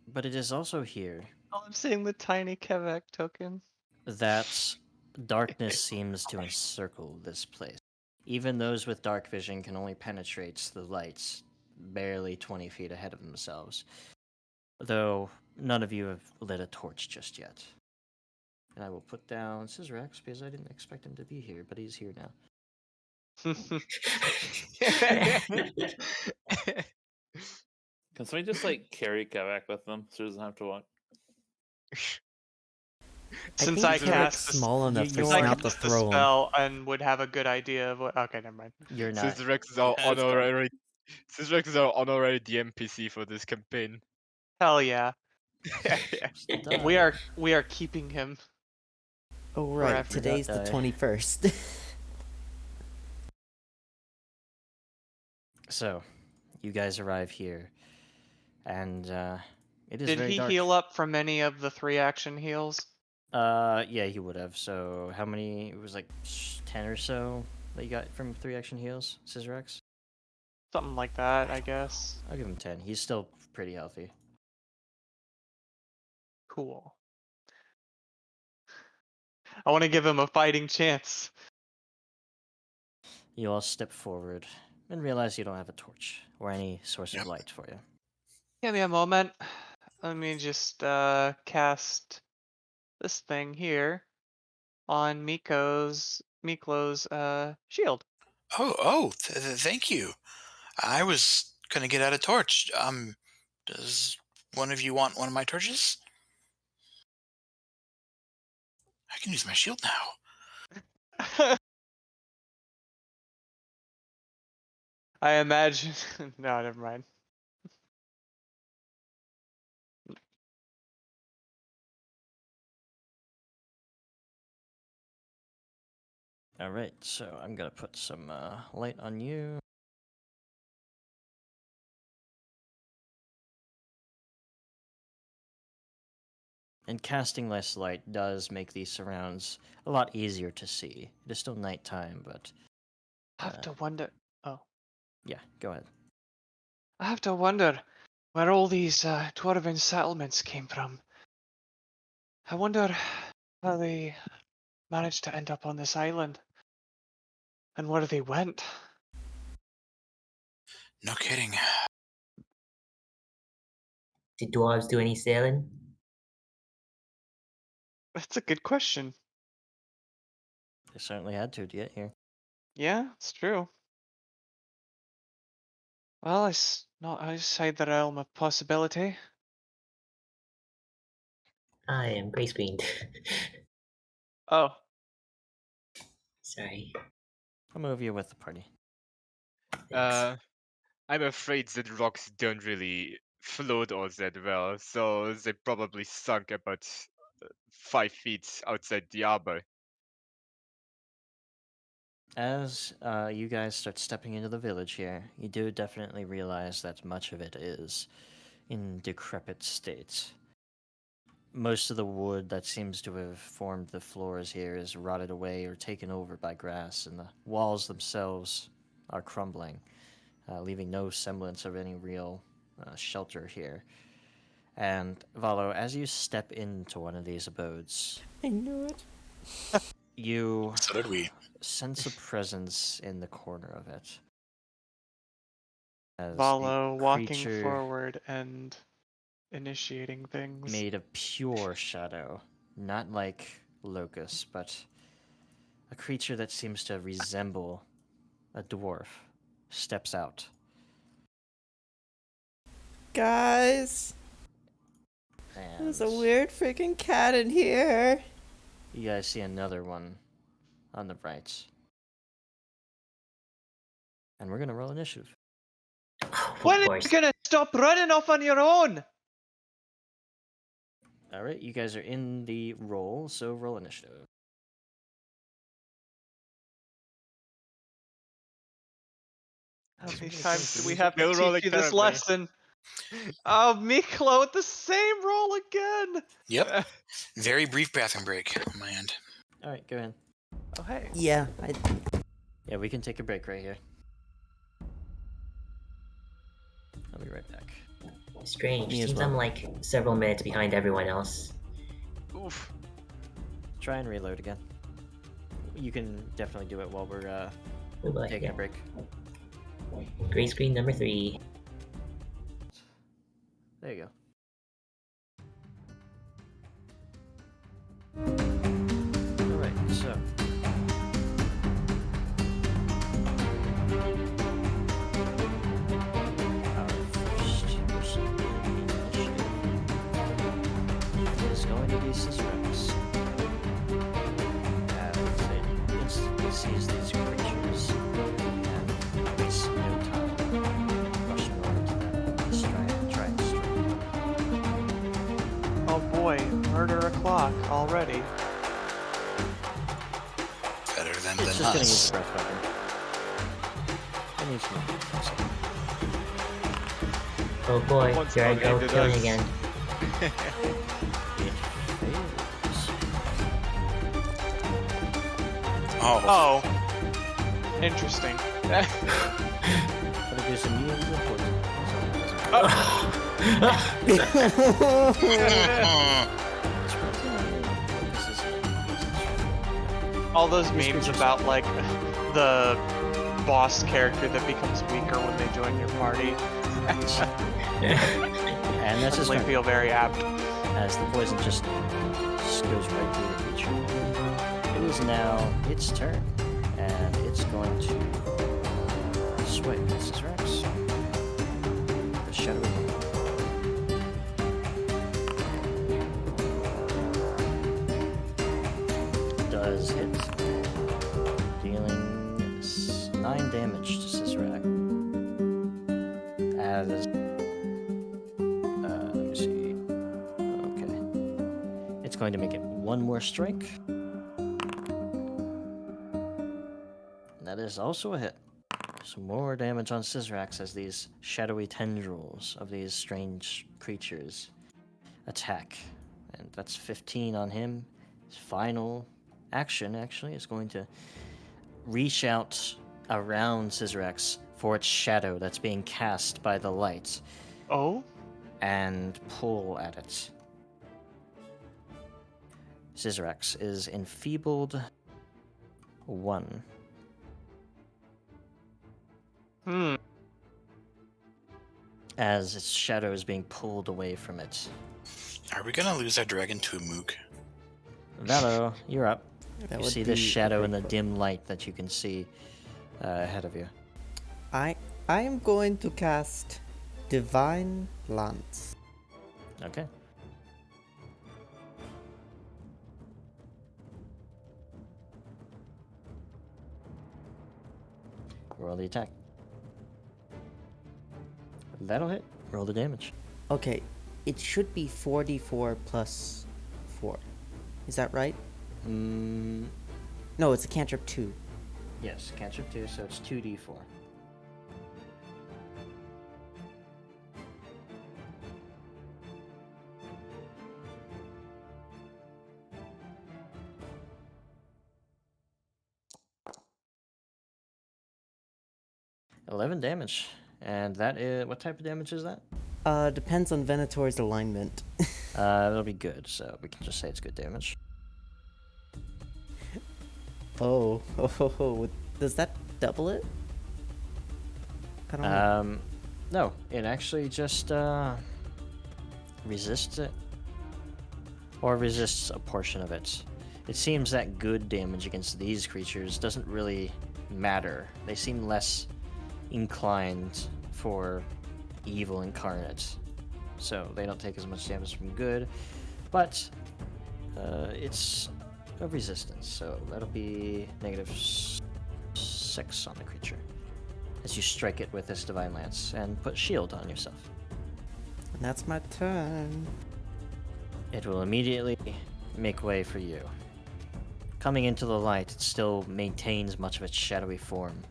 But it is also here Oh, I'm seeing the tiny Kevak token. that darkness seems to encircle this place. Even those with dark vision can only penetrate the lights barely 20 feet ahead of themselves. Though none of you have lit a torch just yet. And I will put down Scissorax because I didn't expect him to be here, but he's here now. Can somebody just like carry Kevak with them so he doesn't have to walk? Since think I Kevak's cast small enough for since I Snout to cast the throw him. spell and would have a good idea of what. Okay, never mind. You're not. Scissorax is our Yeah, it's fine. honorary. Scissorax is our honorary DMPC for this campaign. Hell yeah, Die. we are keeping him. Oh right, Forever. today's the Die. 21st. So, you guys arrive here, and it is Did very he dark. heal up from any of the 3 action heals? Yeah, he would have. So, how many? It was like 10 or so that you got from 3 action heals, Scissorax? Something like that, I guess. I'll give him 10. He's still pretty healthy. Cool. I want to give him a fighting chance. You all step forward and realize you don't have a torch or any source of light for you. Give me a moment. Let me just cast this thing here on Miklo's shield. Thank you. I was gonna get out a torch. Does one of you want one of my torches? I can use my shield now. I imagine. No, never mind. All right, so I'm gonna put some light on you. And casting less light does make these surrounds a lot easier to see. It is still nighttime, but I have to wonder. Oh, yeah, go ahead. I have to wonder where all these dwarven settlements came from. I wonder how they managed to end up on this island and where they went. No kidding. Did dwarves do any sailing? That's a good question. They certainly had to get here. Yeah, it's true. Well, it's not outside the realm of possibility. I am gray screened. Oh, Sorry. I'll move you with the party. Thanks. I'm afraid that rocks don't really float all that well, so they probably sunk about 5 feet outside the arbor. As you guys start stepping into the village here, you do definitely realize that much of it is in decrepit state. Most of the wood that seems to have formed the floors here is rotted away or taken over by grass, and the walls themselves are crumbling, leaving no semblance of any real shelter here. And Vallo, as you step into one of these abodes, I knew it. you So did we. sense a presence in the corner of it. As a Vallo walking creature forward and initiating things. made of pure shadow, not like Locus, but a creature that seems to resemble a dwarf, steps out. Guys, And there's a weird freaking cat in here. you guys see another one on the right. And we're gonna roll initiative. When Of are course. you gonna stop running off on your own? All right, you guys are in the roll, so roll initiative. How many Makes times sense. do we have to Still rolling teach you this terribly. lesson? Oh, Miklo with the same roll again. Yep. Very brief bathroom break on my end. All right, go ahead. Oh, hey. Yeah, Yeah, we can take a break right here. I'll be right back. Strange. Me as Seems well. I'm like several minutes behind everyone else. Oof. Try and reload again. You can definitely do it while we're Oh boy, taking yeah. a break. Gray screen number 3. There you go. Alright, so. Our first person in the initiative is going to be Sisrax. As it instantly sees these creatures and wastes no time rushing over to them and try and strike. Oh boy, murder o'clock already. Better than It's just gonna use us. the breath weapon. It needs more. Oh boy, Once here I more go named killing us. again. It fails. Oh, Oh. Interesting. But But it is immune to poison. So it doesn't This is- All those These memes creatures- about like the boss character that becomes weaker when they join your party and that's just suddenly feel very apt. as the poison just goes right through the creature. It is now its turn, and it's going to swipe its Rex. The shadowy hand. Does hit, dealing 9 damage to Scissorak. As let me see. Okay, it's going to make it one more strike. That is also a hit. Some more damage on Scissorax as these shadowy tendrils of these strange creatures attack. And that's 15 on him. His final action, actually, is going to reach out around Scissorax for its shadow that's being cast by the light Oh? and pull at it. Scissorax is enfeebled 1. As its shadow is being pulled away from it. Are we gonna lose our dragon to a mook? Vallo, you're up. That You would see this be shadow very in the cool. dim light that you can see ahead of you. I am going to cast Divine Lance. Okay. Roll the attack. That'll hit. Roll the damage. Okay, it should be 4d4 plus 4. Is that right? Mm, No, it's a cantrip 2. yes, cantrip 2, so it's 2d4. $11 damage. And that is... What type of damage is that? Depends on Venator's alignment. It'll be good, so we can just say it's good damage. Oh, does that double it? I don't know. No, it actually just resists it. Or resists a portion of it. It seems that good damage against these creatures doesn't really matter. They seem less inclined for evil incarnate. So they don't take as much damage from good. But it's a resistance, so that'll be -6 on the creature. As you strike it with this Divine Lance and put shield on yourself. And that's my turn. It will immediately make way for you. Coming into the light, it still maintains much of its shadowy form.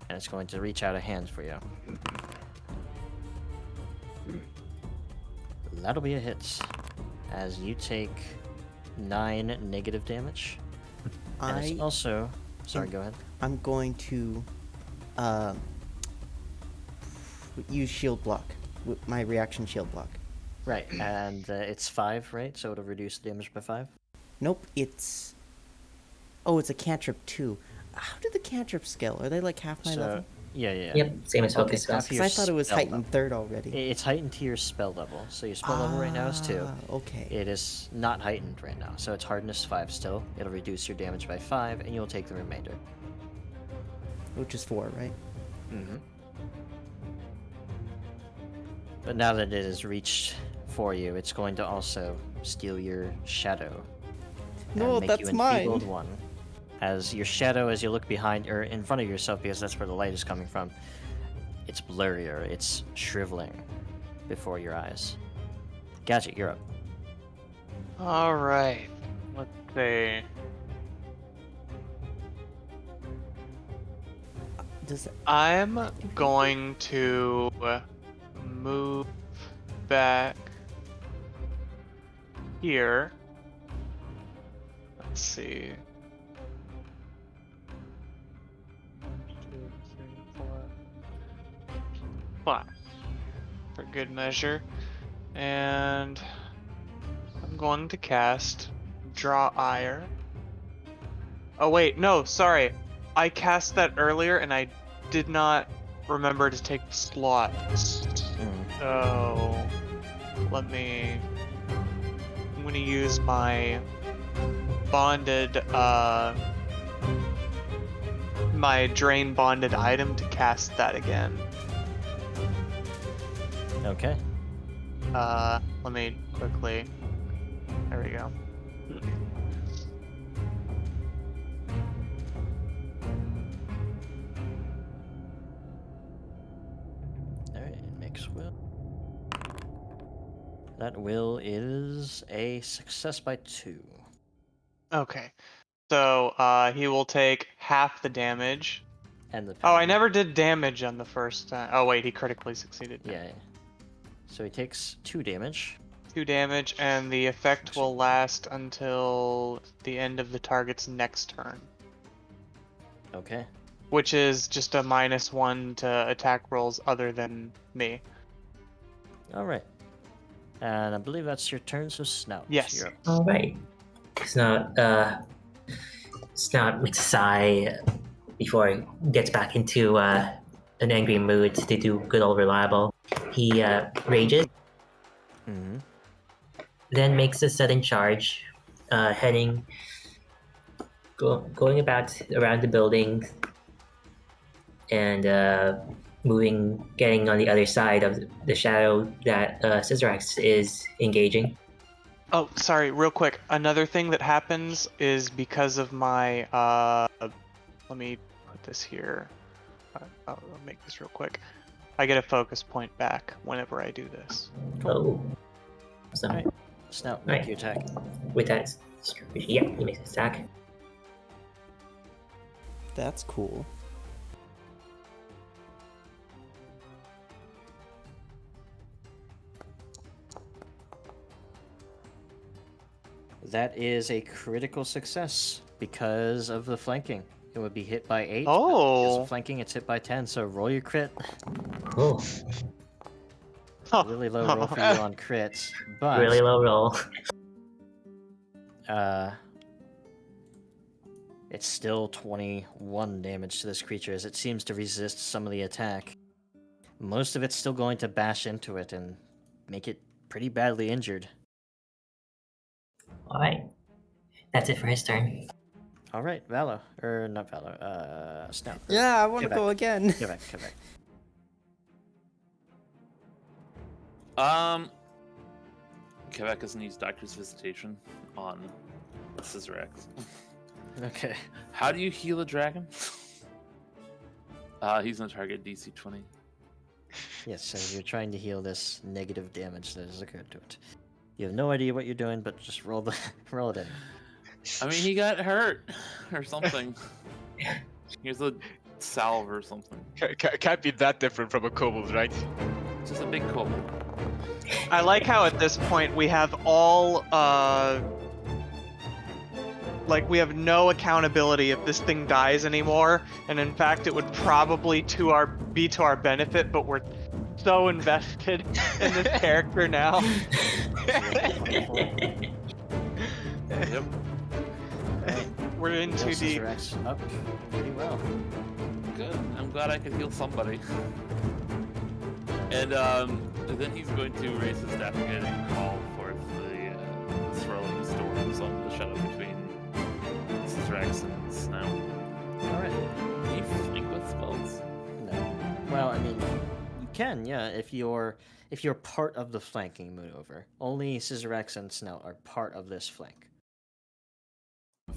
And it's going to reach out a hand for you. That'll be a hit. As you take 9 negative damage. And it's also... Sorry, go ahead. I'm going to use shield block. My reaction shield block. Right, and it's 5, right? So it'll reduce the damage by 5? Nope, it's... Oh, it's a cantrip 2. How did the cantrips scale? Are they like half my level? Yeah. Yep, same as Okay, focus spells. because I thought it was spell heightened level. 3rd already. It's heightened to your spell level. So your spell level right now is 2. Okay. It is not heightened right now, so it's hardness 5 still. It'll reduce your damage by 5, and you'll take the remainder. Which is 4, right? Mm-hmm. But now that it has reached for you, it's going to also steal your shadow. and No, make that's you enfeebled mine. 1. As your shadow, as you look behind or in front of yourself, because that's where the light is coming from, it's blurrier, it's shriveling before your eyes. Gadget, you're up. Alright. Let's see. Does I'm going to move back here. Let's see. 2, 3, 4, 5 for good measure. And I'm going to cast Draw Ire. Oh wait, no, sorry. I cast that earlier and I did not remember to take the slot. So I'm gonna use my bonded my drain bonded item to cast that again. Okay. Let me quickly. There we go. Alright, mix will. That will is a success by 2. Okay. So he will take half the damage. And the Oh, I penalty. never did damage on the first time. Oh wait, he critically succeeded. Yeah. So he takes 2 damage. 2 damage, and the effect will last until the end of the target's next turn. Okay. Which is just a -1 to attack rolls other than me. Alright. And I believe that's your turn, so Snout. Yes. You're up. All right. Snout makes a sigh before he gets back into an angry mood to do good old reliable. He rages, Mm-hmm. then makes a sudden charge, going about around the building, and getting on the other side of the shadow that Scissorax is engaging. Oh, sorry, real quick. Another thing that happens is because of my let me put this here. I'll make this real quick. I get a focus point back whenever I do this. Oh. So, Alright. Snout, make Right. your attack. with that, yeah, he makes an attack. That's cool. That is a critical success because of the flanking. It would be hit by 8. Oh. Because of flanking, it's hit by 10, so roll your crit. Cool. Really low roll for you on crits, but Really low roll. it's still 21 damage to this creature as it seems to resist some of the attack. Most of it's still going to bash into it and make it pretty badly injured. All right. That's it for his turn. All right, Vallo, or not Vallo, Snout. Yeah, I want to Kevak. go again. Kevak. Kevak doesn't use Doctor's Visitation on Scissorax. Okay. How do you heal a dragon? He's on target DC 20. Yes, so you're trying to heal this negative damage that has occurred to it. You have no idea what you're doing, but just roll it in. I mean, he got hurt or something. Here's a salve or something. Can't be that different from a kobold, right? It's just a big kobold. I like how at this point we have all like we have no accountability if this thing dies anymore, and in fact it would probably be to our benefit, but we're so invested in this character now. Yep. We're in too deep. Scissorax up pretty well. Good. I'm glad I could heal somebody. And then he's going to raise his staff again and call forth the swirling storms on the shadow between Scissorax and Snout. Alright. Can you flank with spells? No. Well, I mean, you can, yeah, if you're part of the flanking maneuver. Only Scissorax and Snout are part of this flank.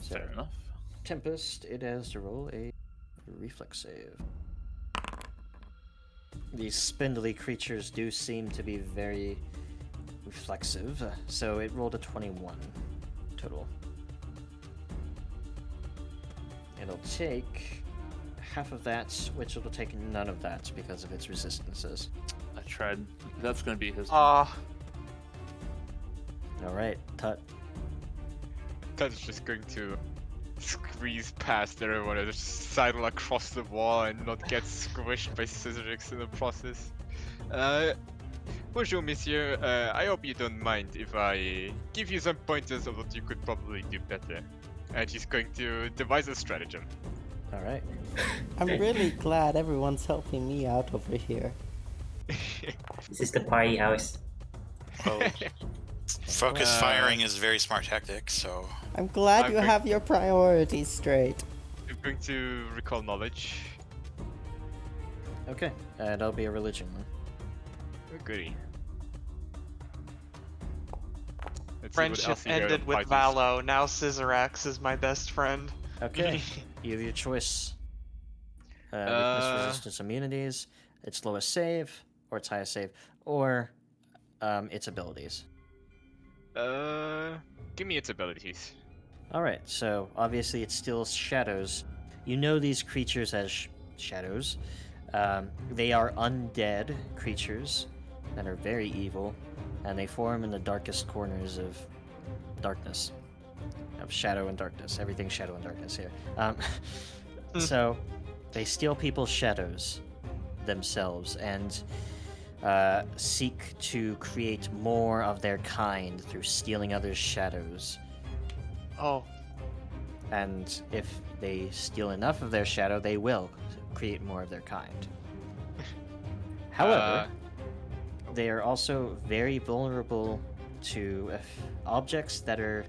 Fair enough. Tempest, it has to roll a reflex save. These spindly creatures do seem to be very reflexive, so it rolled a 21 total. It'll take half of that, which it'll take none of that because of its resistances. I tried. That's going to be his. Alright, Tut. That's just going to squeeze past everyone and just sidle across the wall and not get squished by Scissorix in the process. Bonjour, monsieur. I hope you don't mind if I give you some pointers of what you could probably do better. And he's going to devise a stratagem. All right. I'm really glad everyone's helping me out over here. This is the party house. Well, focus firing is a very smart tactic, so... I'm glad I'm you going- have your priorities straight. I'm going to recall knowledge. Okay. That'll be a religion one. Oh, goody. Let's see what Friendship else he wrote ended on with parties. Vallo. Now Scissorax is my best friend. Okay. You have your choice. Weakness, resistance, immunities, its lowest save, or its highest save, or its abilities. Give me its abilities. Alright, so obviously it steals shadows. You know these creatures as shadows. They are undead creatures that are very evil, and they form in the darkest corners of darkness. Of shadow and darkness. Everything's shadow and darkness here. So, they steal people's shadows themselves and seek to create more of their kind through stealing others' shadows. Oh, And if they steal enough of their shadow, they will create more of their kind. However, they are also very vulnerable to objects that are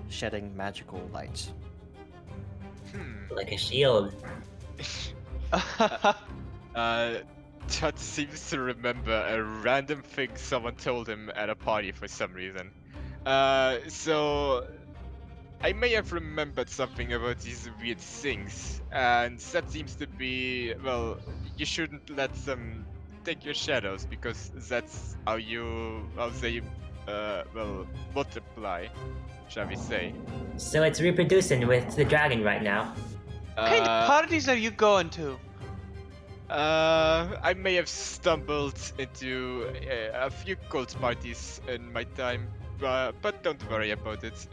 shedding magical light. Like a shield. Tut seems to remember a random thing someone told him at a party for some reason. So I may have remembered something about these weird things, and that seems to be, well, you shouldn't let them take your shadows, because that's how they, well, multiply, shall we say. So it's reproducing with the dragon right now. what kind of parties are you going to? I may have stumbled into a few cult parties in my time, but don't worry about it.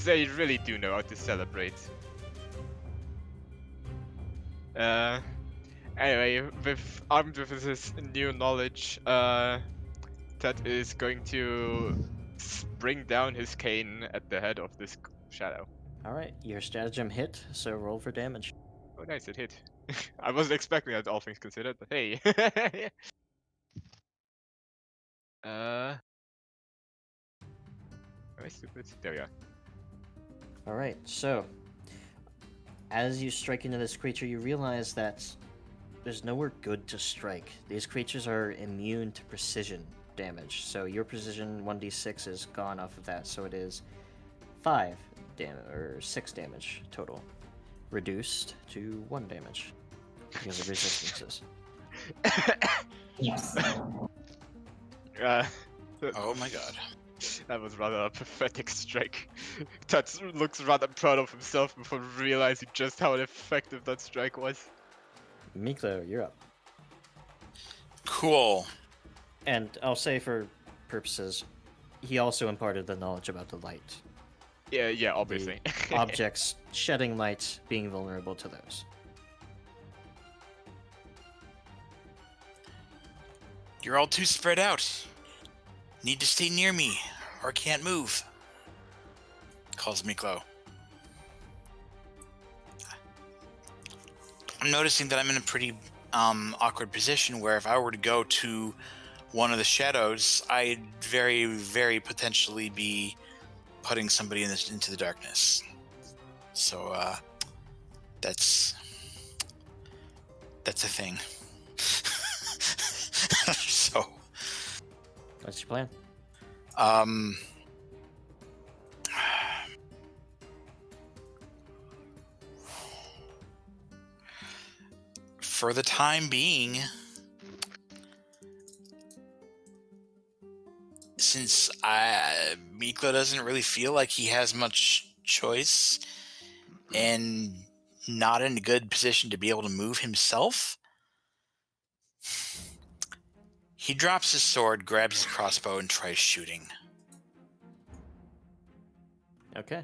They really do know how to celebrate. Anyway, armed with this new knowledge, Ted is going to bring down his cane at the head of this shadow. Alright, your stratagem hit, so roll for damage. Oh, nice, it hit. I wasn't expecting that, all things considered, but hey. Am I stupid? There we are. Alright, so as you strike into this creature, you realize that there's nowhere good to strike. These creatures are immune to precision damage, so your precision 1d6 is gone off of that, so it is 5 damage or 6 damage total, reduced to 1 damage because of resistances. Yes. Oh my god. That was rather a pathetic strike. Tut looks rather proud of himself before realizing just how effective that strike was. Miklo, you're up. Cool. And I'll say for purposes, he also imparted the knowledge about the light. Yeah, obviously. The objects shedding light, being vulnerable to those. You're all too spread out. Need to stay near me, or can't move. Calls Miklo. I'm noticing that I'm in a pretty awkward position where if I were to go to one of the shadows, I'd very, very potentially be putting somebody into the darkness. So that's a thing. So What's your plan? For the time being, since Miklo doesn't really feel like he has much choice and not in a good position to be able to move himself, he drops his sword, grabs his crossbow, and tries shooting. Okay.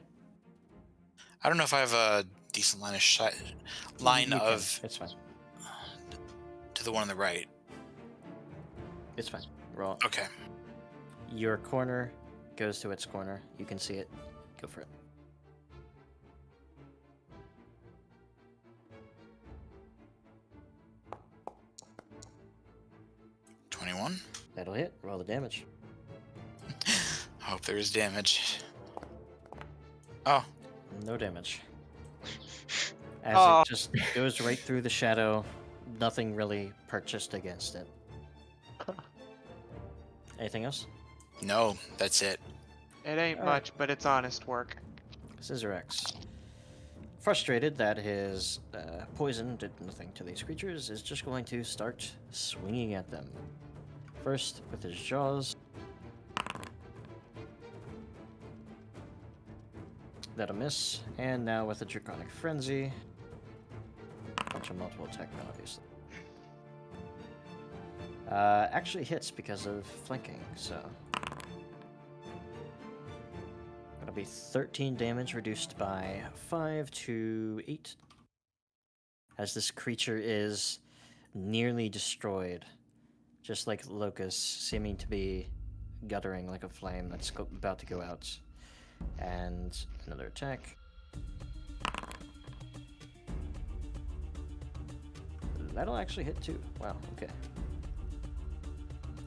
I don't know if I have a decent line of You can. of It's fine. to the one on the right. It's fine. Roll. Okay. Your corner goes to its corner. You can see it. Go for it. $21. That'll hit. Roll the damage. Hope there is damage. Oh, No damage. As Oh. it just goes right through the shadow, nothing really purchased against it. Anything else? no, that's it. It ain't All right. much, but it's honest work. Scissorex, frustrated that his poison did nothing to these creatures, is just going to start swinging at them. First with his jaws. That'll miss. And now with a Draconic Frenzy. Bunch of multiple attack penalties. Actually hits because of flanking, so. That'll be 13 damage reduced by 5 to 8. As this creature is nearly destroyed. Just like Locus, seeming to be guttering like a flame that's about to go out. And another attack. That'll actually hit too. Wow, okay.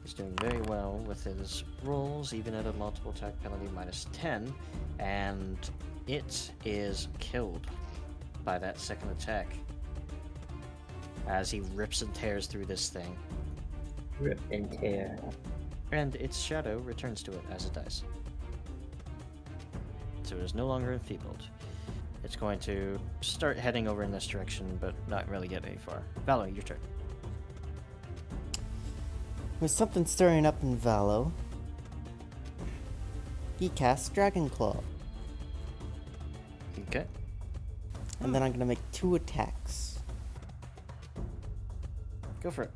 He's doing very well with his rolls, even at a multiple attack penalty -10. And it is killed by that second attack. As he rips and tears through this thing. Rip and tear. And its shadow returns to it as it dies. So it is no longer enfeebled. It's going to start heading over in this direction, but not really get very far. Vallo, your turn. With something stirring up in Vallo, he casts Dragon Claw. Okay. And then I'm going to make 2 attacks. Go for it.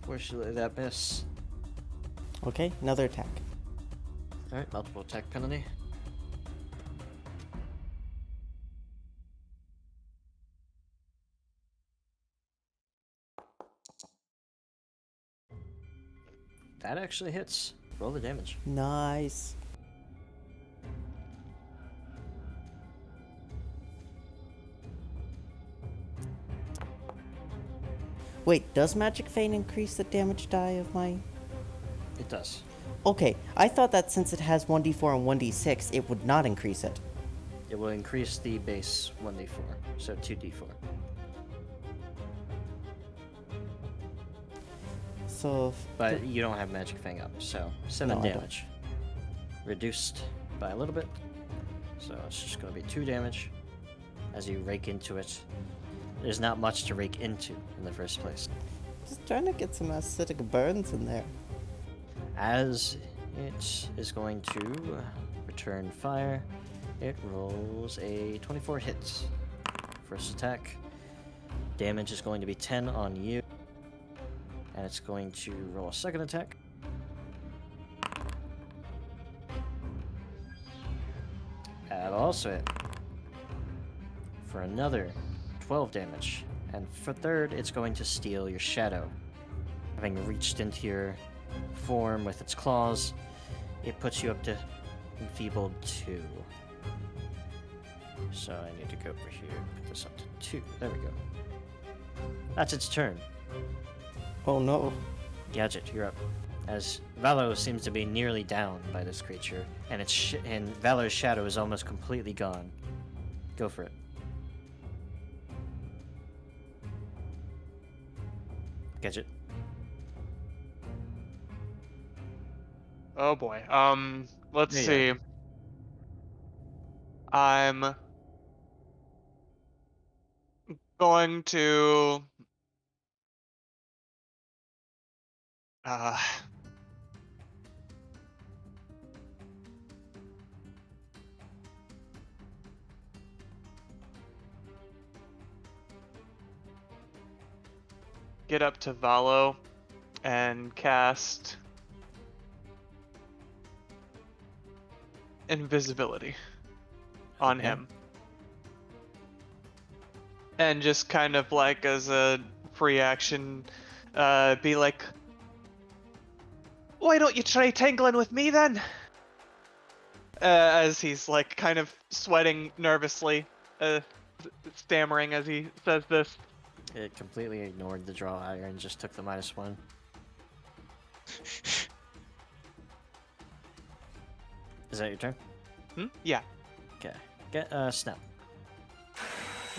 Fortunately, that miss. Okay, another attack. Alright, multiple attack penalty. That actually hits. Roll the damage. Nice. Wait, does Magic Feign increase the damage die of my... It does. Okay, I thought that since it has 1d4 and 1d6, it would not increase it. It will increase the base 1d4, so 2d4. So... But you don't have Magic Fang up, so 7 No, I don't. damage. Reduced by a little bit. So it's just going to be 2 damage as you rake into it. There's not much to rake into in the first place. Just trying to get some acidic burns in there. As it is going to return fire, it rolls a 24 hits. First attack. Damage is going to be 10 on you. And it's going to roll a second attack. That'll also hit. For another 12 damage. And for third, it's going to steal your shadow. Having reached into your form with its claws, it puts you up to enfeebled 2. So I need to go over here, put this up to 2. There we go. That's its turn. Oh no. Gadget, you're up. As Vallo seems to be nearly down by this creature, and and Valor's shadow is almost completely gone. Go for it. Gadget. Oh boy. Let's Yeah, see. yeah. I'm going to get up to Vallo and cast invisibility on Okay. him. And just kind of like as a free action, be like, why don't you try tangling with me then? As he's like kind of sweating nervously, stammering as he says this. It completely ignored the draw higher and just took the -1. Is that your turn? Yeah. Okay. Get Snout.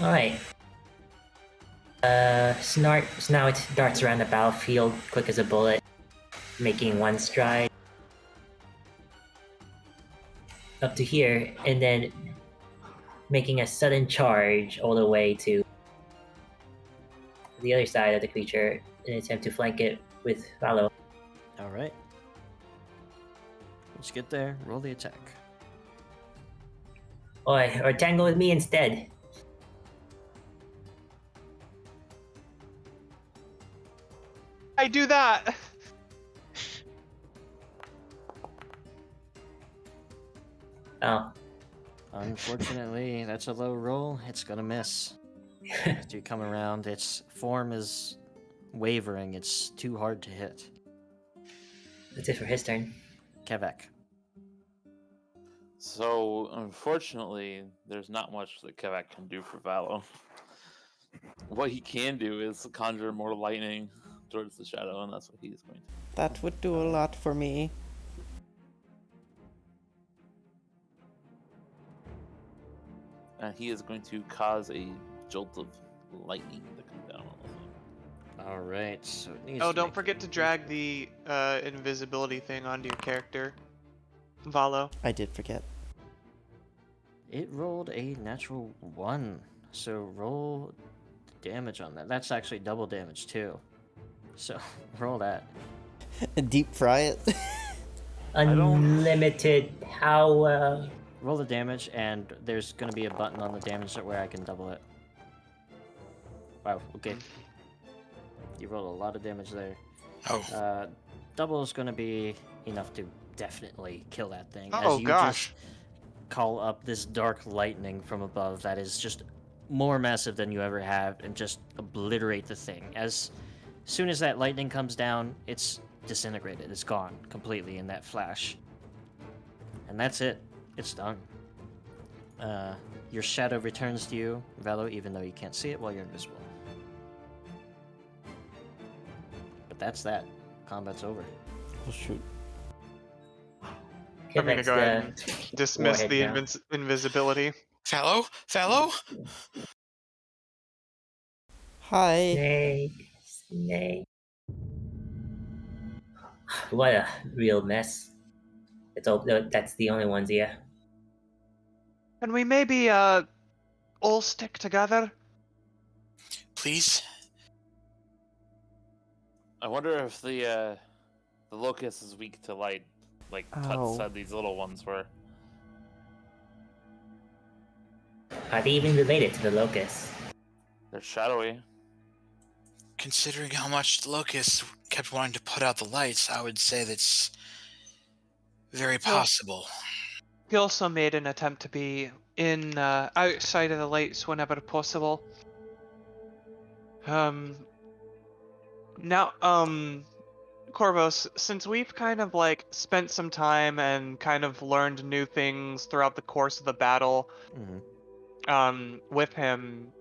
All right. Snout darts around the battlefield, quick as a bullet, making one stride up to here, and then making a sudden charge all the way to the other side of the creature in an attempt to flank it with Vallo. All right. Let's get there. Roll the attack. Or tangle with me instead. I do that! Oh. Unfortunately, that's a low roll. It's gonna miss. As you come around, its form is wavering. It's too hard to hit. That's it for his turn. Kevak. So, unfortunately, there's not much that Kevak can do for Vallo. What he can do is conjure more lightning towards the shadow, and that's what he's going to. That would do a lot for me. And he is going to cause a jolt of lightning to come down on him. All right. So it needs. Oh, to don't make forget to drag the invisibility thing onto your character, Vallo. I did forget. It rolled a natural 1. So roll damage on that. That's actually double damage too. So roll that. Deep fry it. Unlimited power. Roll the damage, and there's going to be a button on the damage where I can double it. Wow, okay. You rolled a lot of damage there. Oh, Double is going to be enough to definitely kill that thing. Oh, as you gosh. just call up this dark lightning from above that is just more massive than you ever have and just obliterate the thing. As soon as that lightning comes down, it's disintegrated. It's gone completely in that flash. And that's it. It's done. Your shadow returns to you, Vallo, even though you can't see it while you're invisible. But that's that. Combat's over. Oh shoot. I'm gonna Kevak's go ahead and dismiss warhead the now. invisibility. Fallow? Fallow? Hi. Snake. What a real mess. That's the only ones here. Can we maybe all stick together? Please? I wonder if the Locus is weak to light, like Tut Ow. said these little ones were. Are they even related to the Locus? They're shadowy. Considering how much the Locust kept wanting to put out the lights, I would say that's very possible. He also made an attempt to be in outside of the lights whenever possible. Now, Corvos, since we've kind of like spent some time and kind of learned new things throughout the course of the battle, with him,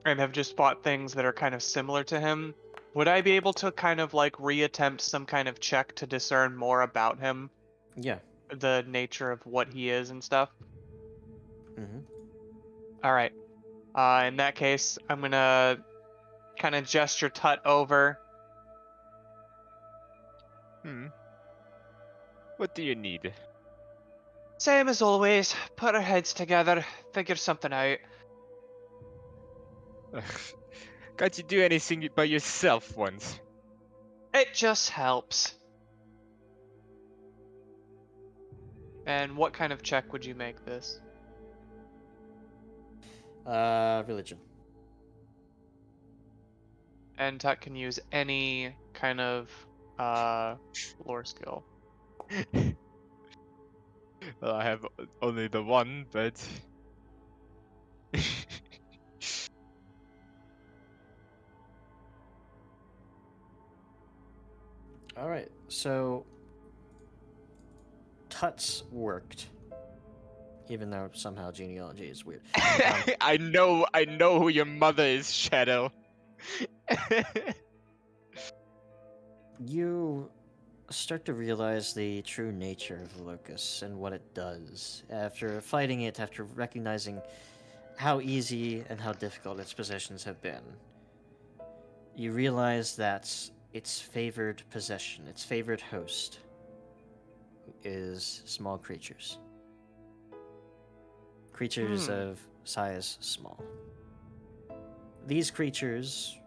and have just fought things that are kind of similar to him, would I be able to kind of like reattempt some kind of check to discern more about him? Yeah. The nature of what he is and stuff? Mm-hmm. Alright. In that case, I'm gonna kind of gesture Tut over. What do you need? Same as always, put our heads together, figure something out. Can't you do anything by yourself once? It just helps. And what kind of check would you make this? Religion. And Tut can use any kind of lore skill. Well, I have only the one, but All right, so Tut's worked, even though somehow genealogy is weird. I know who your mother is, Shadow. You start to realize the true nature of the Locus and what it does. After fighting it, after recognizing how easy and how difficult its possessions have been, you realize that its favored possession, its favored host, is small creatures. Creatures of size small. These creatures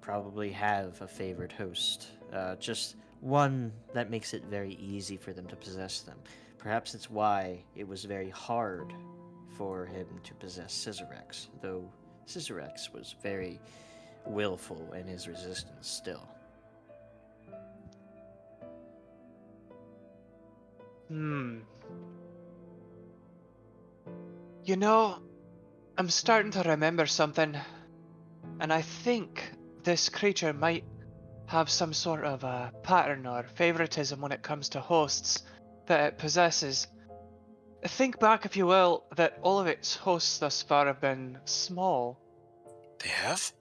probably have a favored host, just one that makes it very easy for them to possess them. Perhaps it's why it was very hard for him to possess Scissorex, though Scissorex was very willful in his resistance still. You know, I'm starting to remember something, and I think this creature might have some sort of a pattern or favoritism when it comes to hosts that it possesses. Think back, if you will, that all of its hosts thus far have been small. They have?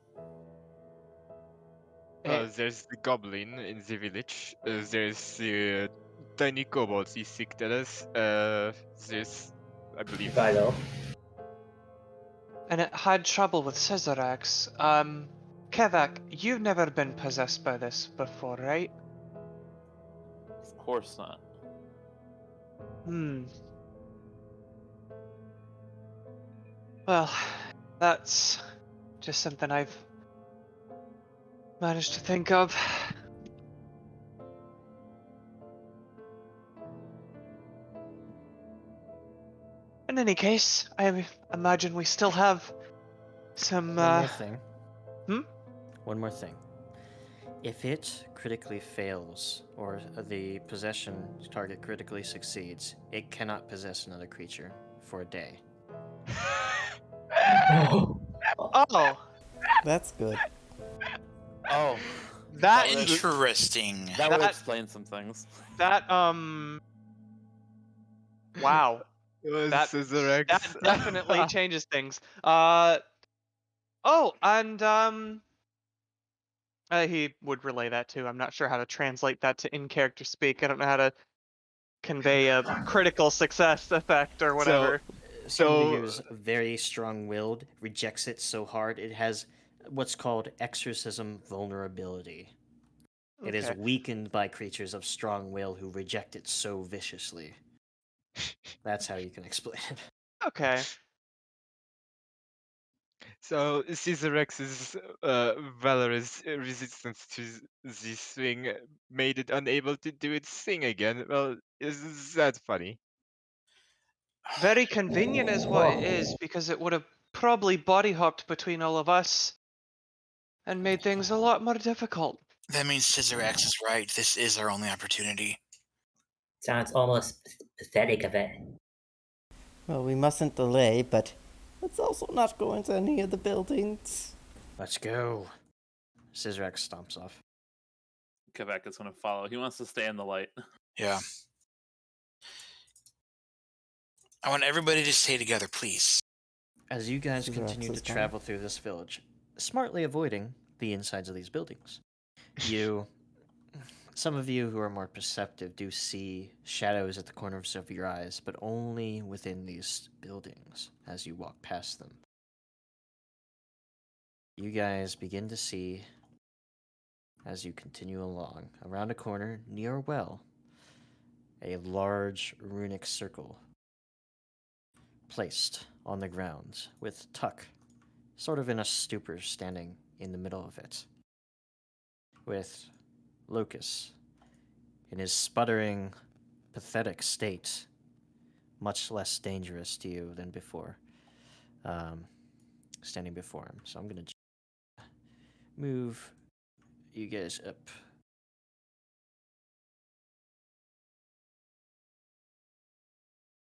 There's the goblin in the village. There's the tiny kobolds he sicked at us. There's, I believe, Vallo. And it had trouble with Scissorex. Kevak, you've never been possessed by this before, right? Of course not. Well, that's just something I've managed to think of. In any case, I imagine we still have some, One more thing. Hmm? One more thing. If it critically fails, or the possession target critically succeeds, it cannot possess another creature for a day. Oh! That's good. Oh, That Interesting. that would That- explain some things. Wow. That Scissorex. That definitely changes things. He would relay that too. I'm not sure how to translate that to in-character speak. I don't know how to convey a critical success effect or whatever. Somebody who's very strong-willed rejects it so hard it has what's called exorcism vulnerability. It is Okay. weakened by creatures of strong will who reject it so viciously. That's how you can explain it. Okay. So Scissorex's valorous resistance to this thing made it unable to do its thing again. Well, is that funny? Very convenient is what it is, because it would have probably body hopped between all of us and made things a lot more difficult. That means Scissorax is right. This is our only opportunity. Sounds almost pathetic of it. Well, we mustn't delay, but let's also not go into any of the buildings. Let's go. Scissorex stomps off. Kevak is going to follow. He wants to stay in the light. Yeah. I want everybody to stay together, please. As you guys Scissorex continue to is gone. travel through this village, smartly avoiding the insides of these buildings, some of you who are more perceptive do see shadows at the corners of your eyes, but only within these buildings as you walk past them. You guys begin to see, as you continue along, around a corner near a well, a large runic circle placed on the ground, with Tuck sort of in a stupor standing in the middle of it, with Locus in his sputtering, pathetic state, much less dangerous to you than before, standing before him. So I'm going to move you guys up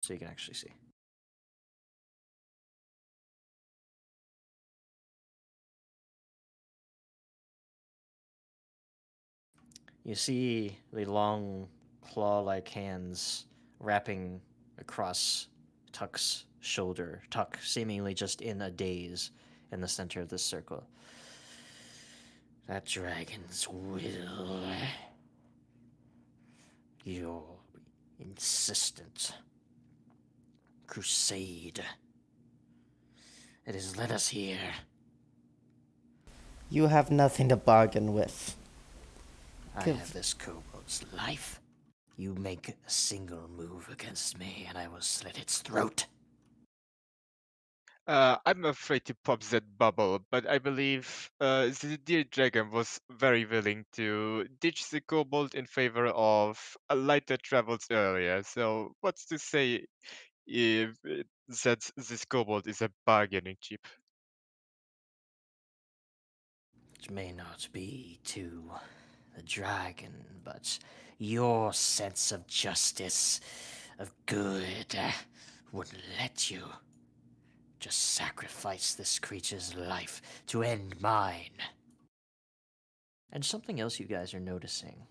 so you can actually see. You see the long claw-like hands wrapping across Tuck's shoulder. Tuck seemingly just in a daze in the center of this circle. That dragon's will. Your insistent crusade. It has led us here. You have nothing to bargain with. I Give- have this kobold's life. You make a single move against me, and I will slit its throat. I'm afraid to pop that bubble, but I believe the dear dragon was very willing to ditch the kobold in favor of a lighter travels earlier. So what's to say if that this kobold is a bargaining chip? It may not be to the dragon, but your sense of justice, of good, wouldn't let you just sacrifice this creature's life to end mine. And something else you guys are noticing.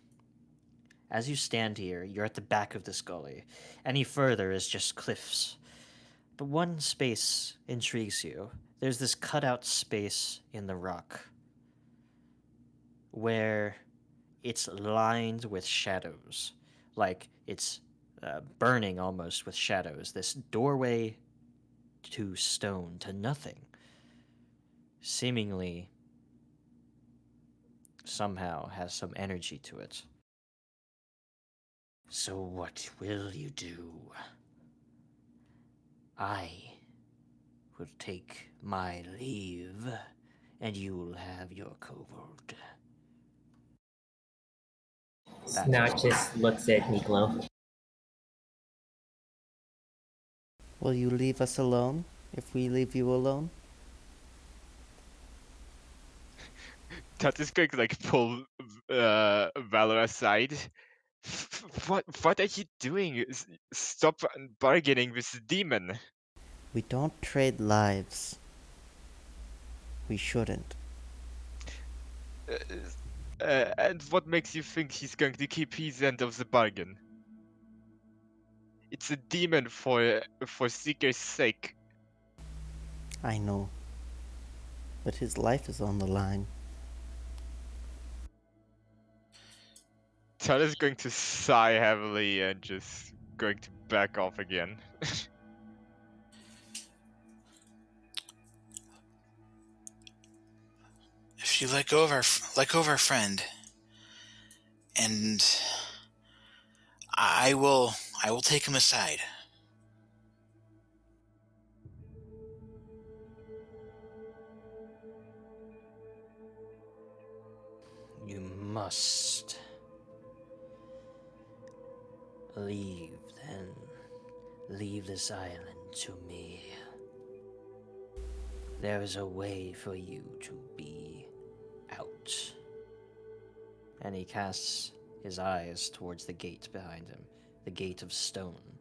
As you stand here, you're at the back of this gully. Any further is just cliffs. But one space intrigues you. There's this cutout space in the rock where it's lined with shadows. Like it's burning almost with shadows. This doorway to stone, to nothing. Seemingly, somehow, has some energy to it. So what will you do? I will take my leave, and you'll have your kobold. Snout just looks at Miklo. Will you leave us alone if we leave you alone? Tut is going to like pull Valor aside. What are you doing? Stop bargaining with the demon. We don't trade lives. We shouldn't. And what makes you think he's going to keep his end of the bargain? It's a demon for Seeker's sake. I know. But his life is on the line. Tut is going to sigh heavily and just going to back off again. If you let go of our friend, and I will take him aside. You must leave, then. Leave this island to me. There is a way for you to be out. And he casts his eyes towards the gate behind him, the gate of stone.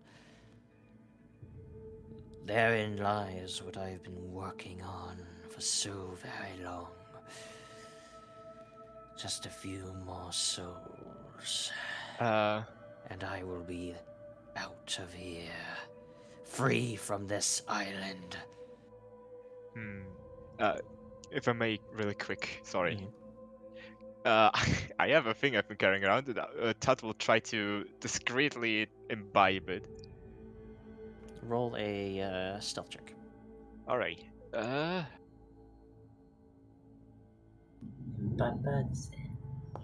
Therein lies what I've been working on for so very long. Just a few more souls. And I will be out of here. Free from this island. If I may, really quick, sorry. Mhm. I have a thing I've been carrying around. Tut will try to discreetly imbibe it. Roll a stealth check. Alright.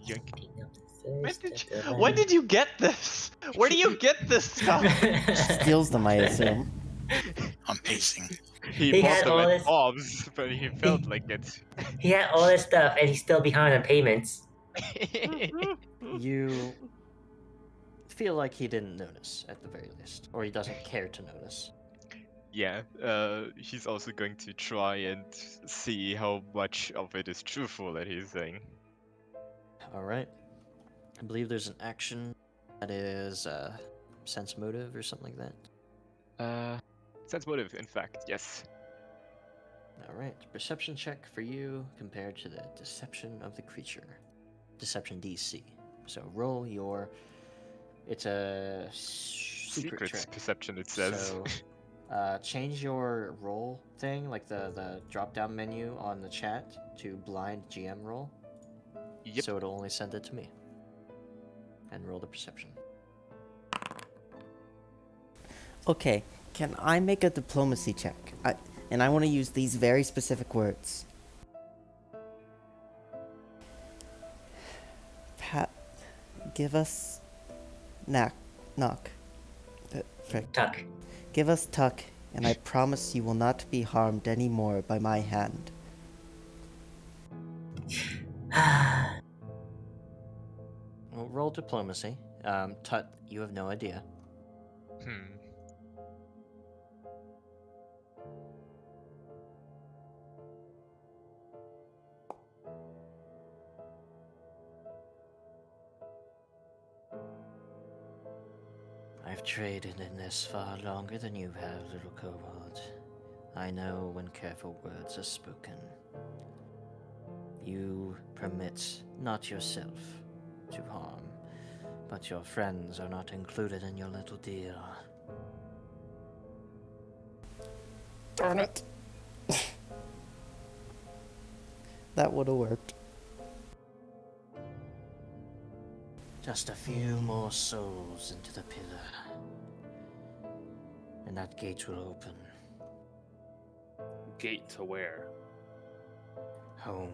Yoink. When did you get this? Where do you get this stuff? Steals them, I assume. I'm pacing. He He bought had them all at this- Bob's, but he felt like it. He had all this stuff and he's still behind on payments. You feel like he didn't notice, at the very least. Or he doesn't care to notice. Yeah, he's also going to try and see how much of it is truthful that he's saying. Alright. I believe there's an action that is sense motive or something like that. Sense motive, in fact, yes. All right, perception check for you compared to the deception of the creature. Deception DC. So roll your. It's a secret check. Perception, it says. So change your roll thing, like the drop down menu on the chat, to blind GM roll. Yep. So it'll only send it to me. And roll the perception. Okay, can I make a diplomacy check? And I want to use these very specific words. Give us knock. Frick. Tuck. Give us tuck, and I promise you will not be harmed anymore by my hand. Well, roll diplomacy. Tut, you have no idea. I've traded in this far longer than you have, little kobold. I know when careful words are spoken. You permit not yourself to harm, but your friends are not included in your little deal. Darn it. That would have worked. Just a few more souls into the pillar, and that gate will open. Gate to where? Home.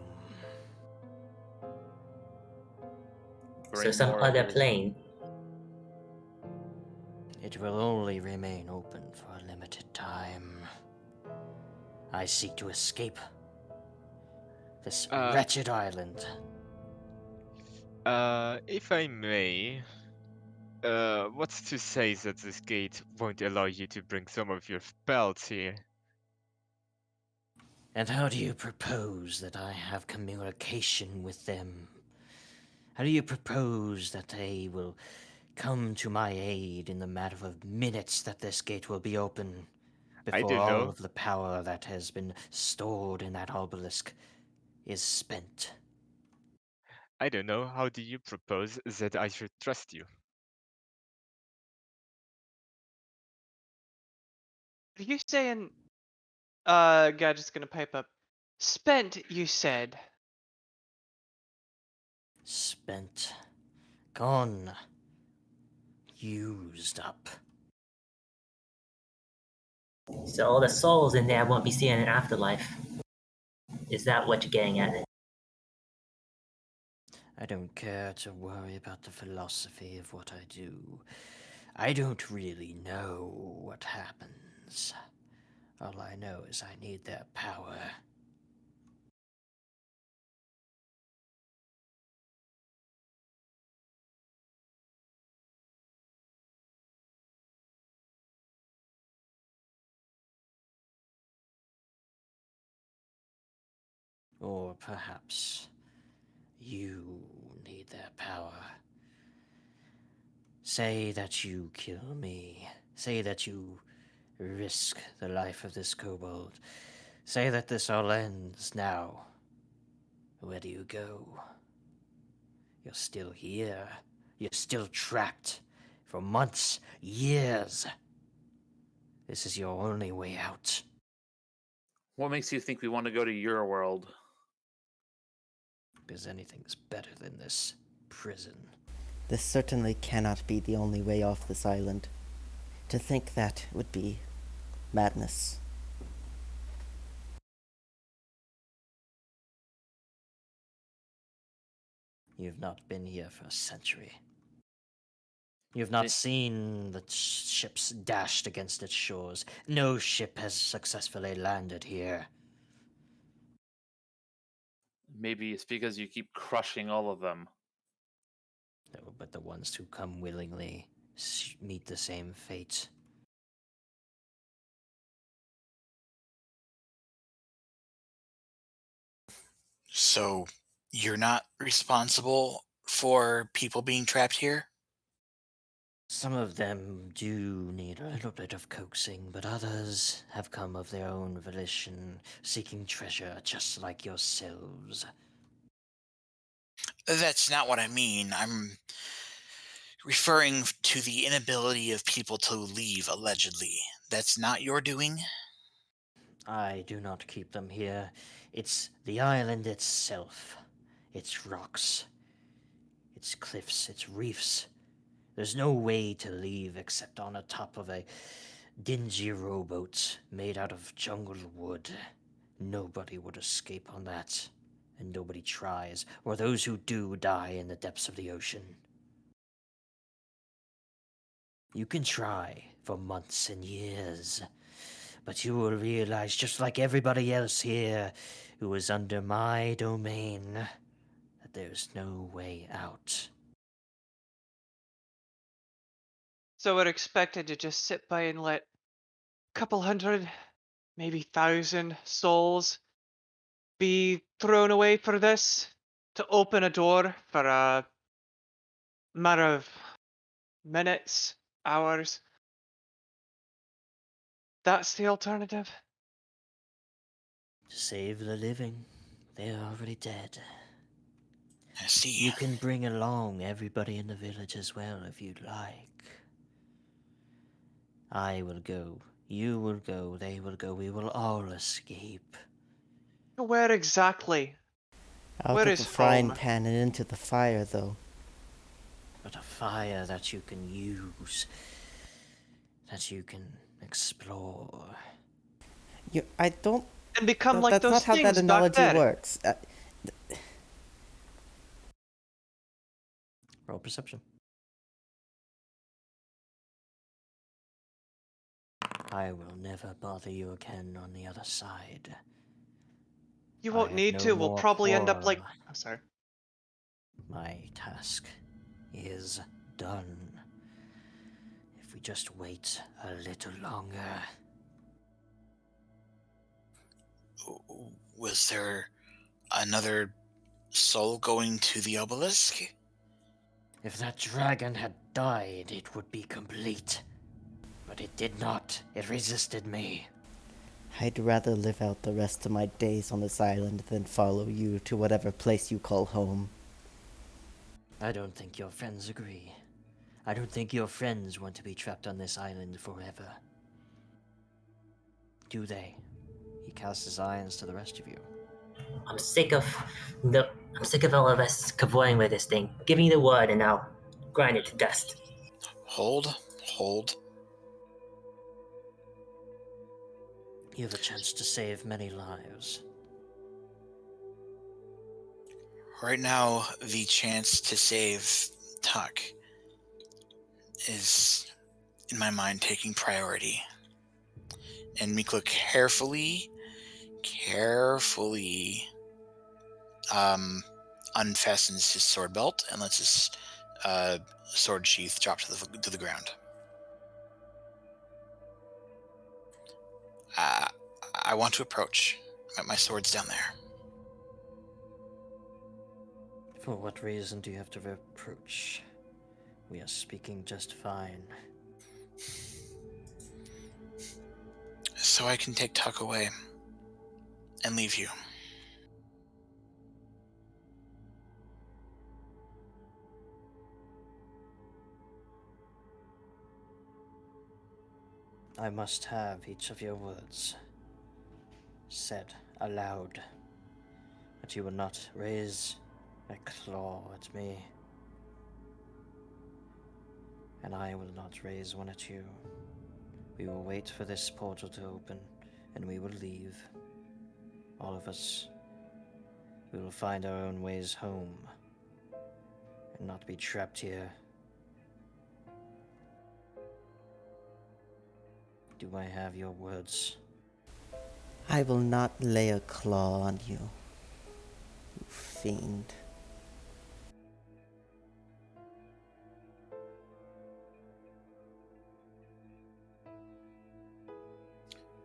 So some more other is- plane. It will only remain open for a limited time. I seek to escape this wretched island. If I may, what's to say that this gate won't allow you to bring some of your spells here? And how do you propose that I have communication with them? How do you propose that they will come to my aid in the matter of minutes that this gate will be open? I Before don't all know. of the power that has been stored in that obelisk is spent. I don't know. How do you propose that I should trust you? Are you saying Gadget's gonna pipe up? Spent, you said. Spent. Gone. Used up. So all the souls in there won't be seeing an afterlife. Is that what you're getting at? I don't care to worry about the philosophy of what I do. I don't really know what happens. All I know is I need their power. Or perhaps you need their power. Say that you kill me. Say that you risk the life of this kobold. Say that this all ends now. Where do you go? You're still here. You're still trapped. For months, years. This is your only way out. What makes you think we want to go to your world? Because anything's better than this prison. This certainly cannot be the only way off this island. To think that would be madness. You've not been here for a century. You've not seen the ships dashed against its shores. No ship has successfully landed here. Maybe it's because you keep crushing all of them. No, but the ones who come willingly meet the same fate. So you're not responsible for people being trapped here? Some of them do need a little bit of coaxing, but others have come of their own volition, seeking treasure just like yourselves. That's not what I mean. I'm referring to the inability of people to leave, allegedly. That's not your doing? I do not keep them here. It's the island itself. Its rocks, its cliffs, its reefs. There's no way to leave except on the top of a dingy rowboat made out of jungle wood. Nobody would escape on that, and nobody tries, or those who do die in the depths of the ocean. You can try for months and years, but you will realize, just like everybody else here who is under my domain, that there's no way out. So we're expected to just sit by and let a couple hundred, maybe 1,000 souls be thrown away for this? To open a door for a matter of minutes, hours? That's the alternative? To save the living, they're already dead. I see. You can bring along everybody in the village as well if you'd like. I will go, you will go, they will go, we will all escape. Where exactly? Out Where of is the frying home? pan and into the fire, though. But a fire that you can use, that you can explore. I don't. And become like That's those not how things that back analogy there. works. Roll perception. I will never bother you again on the other side. You I won't have need no to. We'll more probably end up like. quarrel. I'm sorry. My task is done. If we just wait a little longer. Was there another soul going to the obelisk? If that dragon had died, it would be complete. But it did not. It resisted me. I'd rather live out the rest of my days on this island than follow you to whatever place you call home. I don't think your friends agree. I don't think your friends want to be trapped on this island forever. Do they? He casts his eyes to the rest of you. I'm sick of all of us cavoying with this thing. Give me the wood and I'll grind it to dust. Hold. You have a chance to save many lives. Right now, the chance to save Tuck is, in my mind, taking priority. And Miklo carefully unfastens his sword belt and lets his sword sheath drop to the ground. I want to approach. My sword's down there. For what reason do you have to reproach? We are speaking just fine. So I can take Tuck away and leave you. I must have each of your words said aloud, but you will not raise a claw at me, and I will not raise one at you. We will wait for this portal to open, and we will leave. All of us. We will find our own ways home, and not be trapped here. Do I have your words? I will not lay a claw on you, you fiend.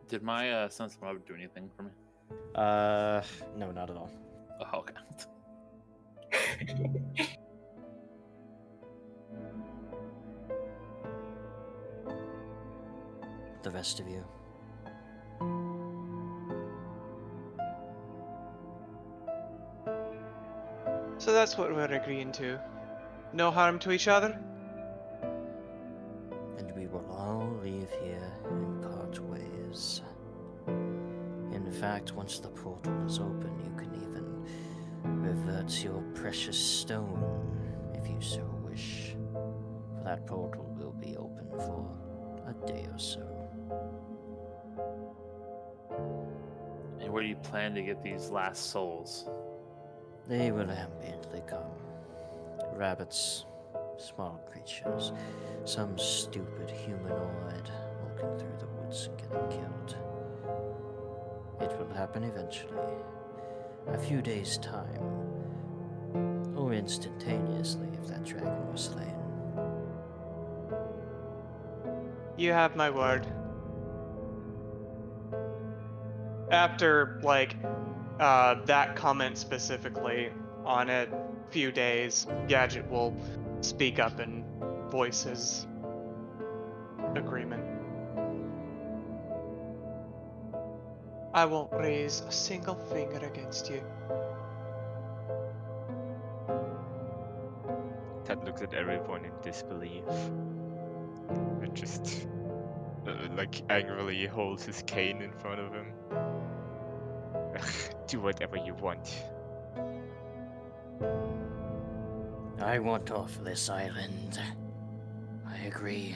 Did my sense of mob do anything for me? No, not at all. Oh, okay. the rest of you. So that's what we're agreeing to. No harm to each other? And we will all leave here and part ways. In fact, once the portal is open, you can even revert to your precious stone, if you so wish. For that portal will be open for a day or so. And where do you plan to get these last souls? They will ambiently come. Rabbits, small creatures, some stupid humanoid walking through the woods and getting killed. It will happen eventually. A few days' time. Or instantaneously if that dragon was slain. You have my word. After, that comment specifically, on a few days, Gadget will speak up and voice his agreement. I won't raise a single finger against you. Ted looks at everyone in disbelief. And just, angrily holds his cane in front of him. Do whatever you want. I want off this island. I agree.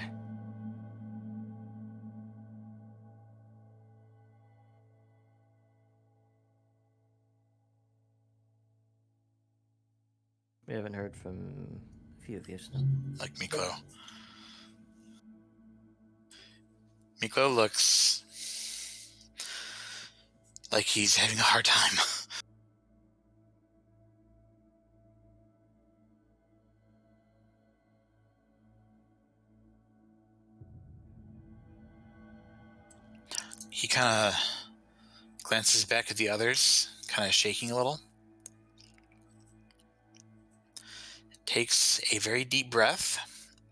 We haven't heard from a few of you still. Like Miklo. Miklo looks like he's having a hard time. He kind of glances back at the others, kind of shaking a little. Takes a very deep breath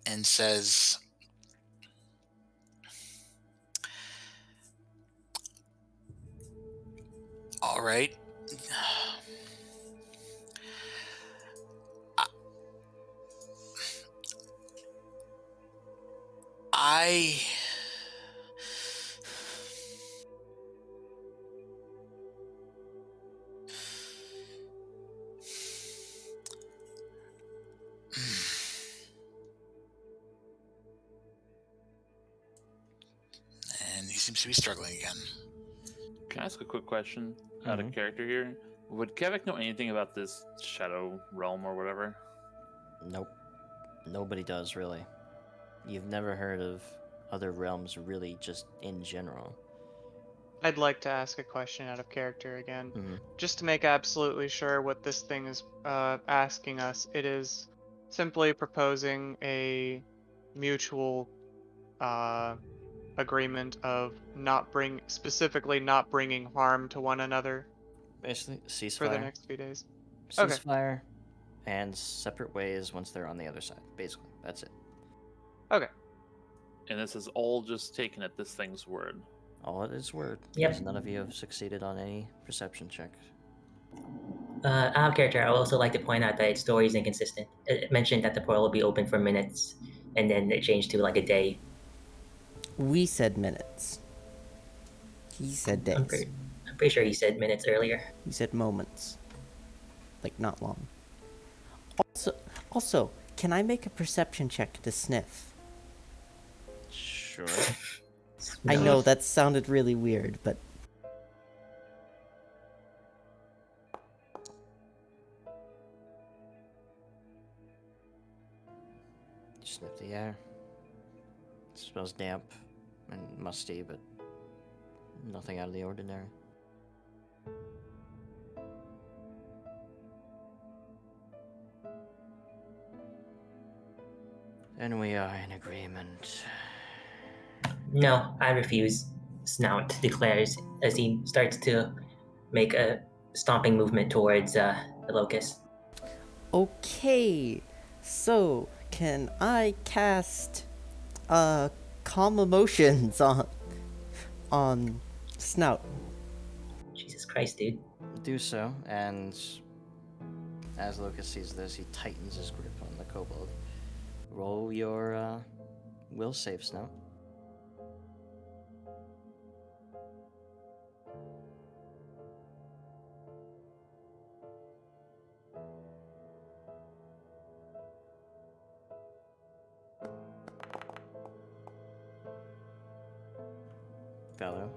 and says, all right. I and he seems to be struggling again. Can I ask a quick question out of character here? Would Kevak know anything about this shadow realm or whatever? Nope. Nobody does, really. You've never heard of other realms, really, just in general. I'd like to ask a question out of character again. Mm-hmm. Just to make absolutely sure what this thing is asking us. It is simply proposing a mutual agreement of specifically not bringing harm to one another Basically, ceasefire. for the next few days. Ceasefire and separate ways once they're on the other side. Basically, that's it. Okay. And this is all just taken at this thing's word. All at its word. Yep. Because none of you have succeeded on any perception check. Out of character, I would also like to point out that its story is inconsistent. It mentioned that the portal will be open for minutes, and then it changed to like a day. We said minutes. He said days. I'm pretty sure he said minutes earlier. He said moments. Like, not long. Also, can I make a perception check to sniff? Sure. I know that sounded really weird, but... You sniff the air. It smells damp and musty, but nothing out of the ordinary. And we are in agreement. No, I refuse, Snout declares as he starts to make a stomping movement towards the Locus. Okay, so can I cast calm emotions on Snout. Jesus Christ, dude. Do so, and as Locus sees this, he tightens his grip on the kobold. Roll your will save, Snout. Vallo,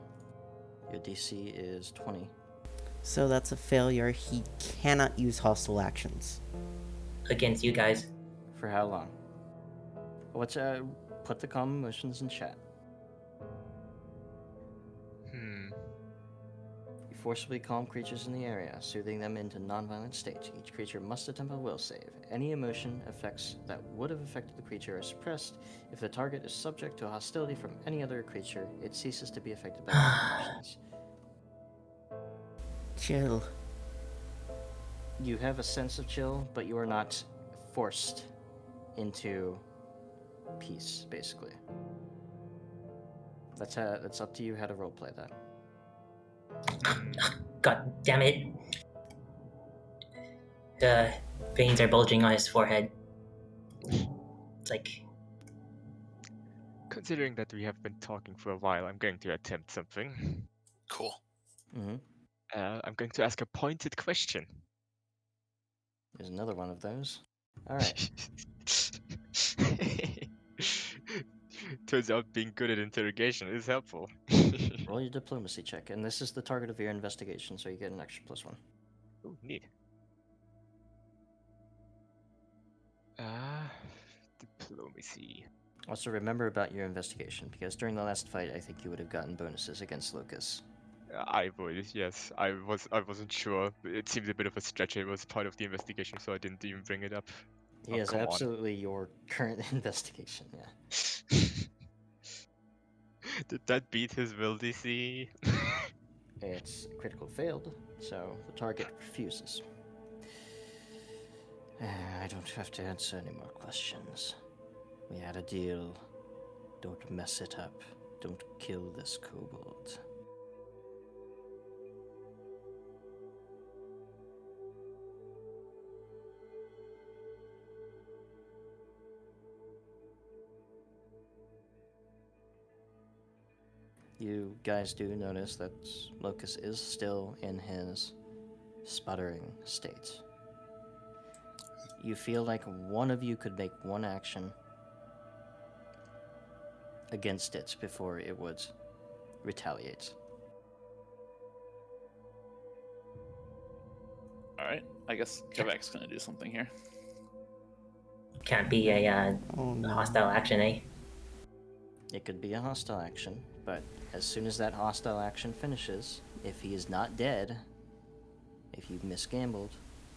your DC is 20. So that's a failure. He cannot use hostile actions. Against you guys. For how long? What's put the common motions in chat. You forcibly calm creatures in the area, soothing them into non-violent state. Each creature must attempt a will save. Any emotion effects that would have affected the creature are suppressed. If the target is subject to hostility from any other creature, it ceases to be affected by the emotions. Chill. You have a sense of chill, but you are not forced into peace, basically. That's up to you how to roleplay that. God damn it. The veins are bulging on his forehead. It's like, Considering that we have been talking for a while, I'm going to attempt something. Cool. Mm-hmm. I'm going to ask a pointed question. There's another one of those. All right. Turns out being good at interrogation is helpful. Roll your diplomacy check, and this is the target of your investigation, so you get an extra +1. Ooh, neat. Diplomacy. Also, remember about your investigation, because during the last fight, I think you would have gotten bonuses against Locus. I would, yes. I wasn't sure. It seemed a bit of a stretch. It was part of the investigation, so I didn't even bring it up. He Oh, is come on. absolutely your current investigation, yeah. Did that beat his will DC? It's critical failed, so the target refuses. I don't have to answer any more questions. We had a deal. Don't mess it up. Don't kill this kobold. You guys do notice that Locus is still in his sputtering state. You feel like one of you could make one action against it before it would retaliate. Alright, I guess Kevak's gonna do something here. can't be a Oh no. hostile action, eh? It could be a hostile action, but as soon as that hostile action finishes, if he is not dead, if you've misgambled,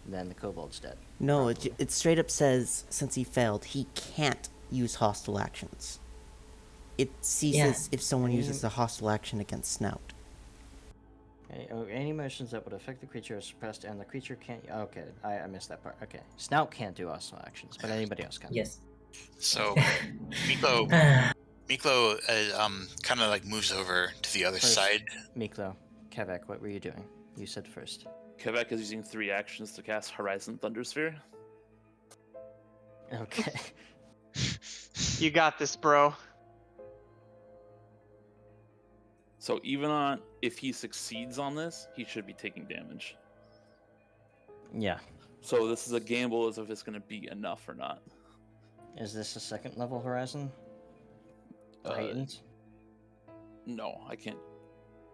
then the kobold's dead. No, it straight up says since he failed, he can't use hostile actions. It ceases if someone uses a hostile action against Snout. Any motions that would affect the creature are suppressed, and the creature can't. Okay, I missed that part. Okay, Snout can't do hostile actions, but anybody else can. Yes. So Miklo kind of like moves over to the other First, side. Miklo, Kevak, what were you doing? You said first. Kevak is using 3 actions to cast Horizon Thundersphere. Okay. You got this, bro. So even on if he succeeds on this, he should be taking damage. Yeah. So this is a gamble as if it's going to be enough or not. Is this a second level horizon? Heightened? No, I can't.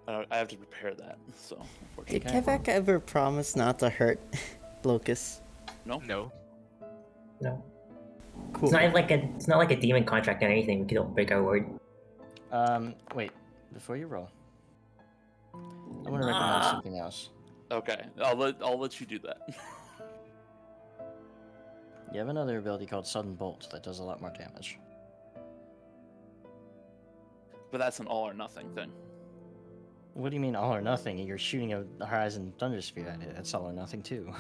I have to prepare that. So Did unfortunately, Kevak ever promise not to hurt Locus? no. No. No. Cool. It's not like a demon contract or anything. We don't break our word. Wait. Before you roll, I want to recommend something else. Okay, I'll let you do that. You have another ability called Sudden Bolt that does a lot more damage. But that's an all or nothing thing. What do you mean all or nothing? You're shooting a Horizon Thundersphere at it. That's all or nothing too.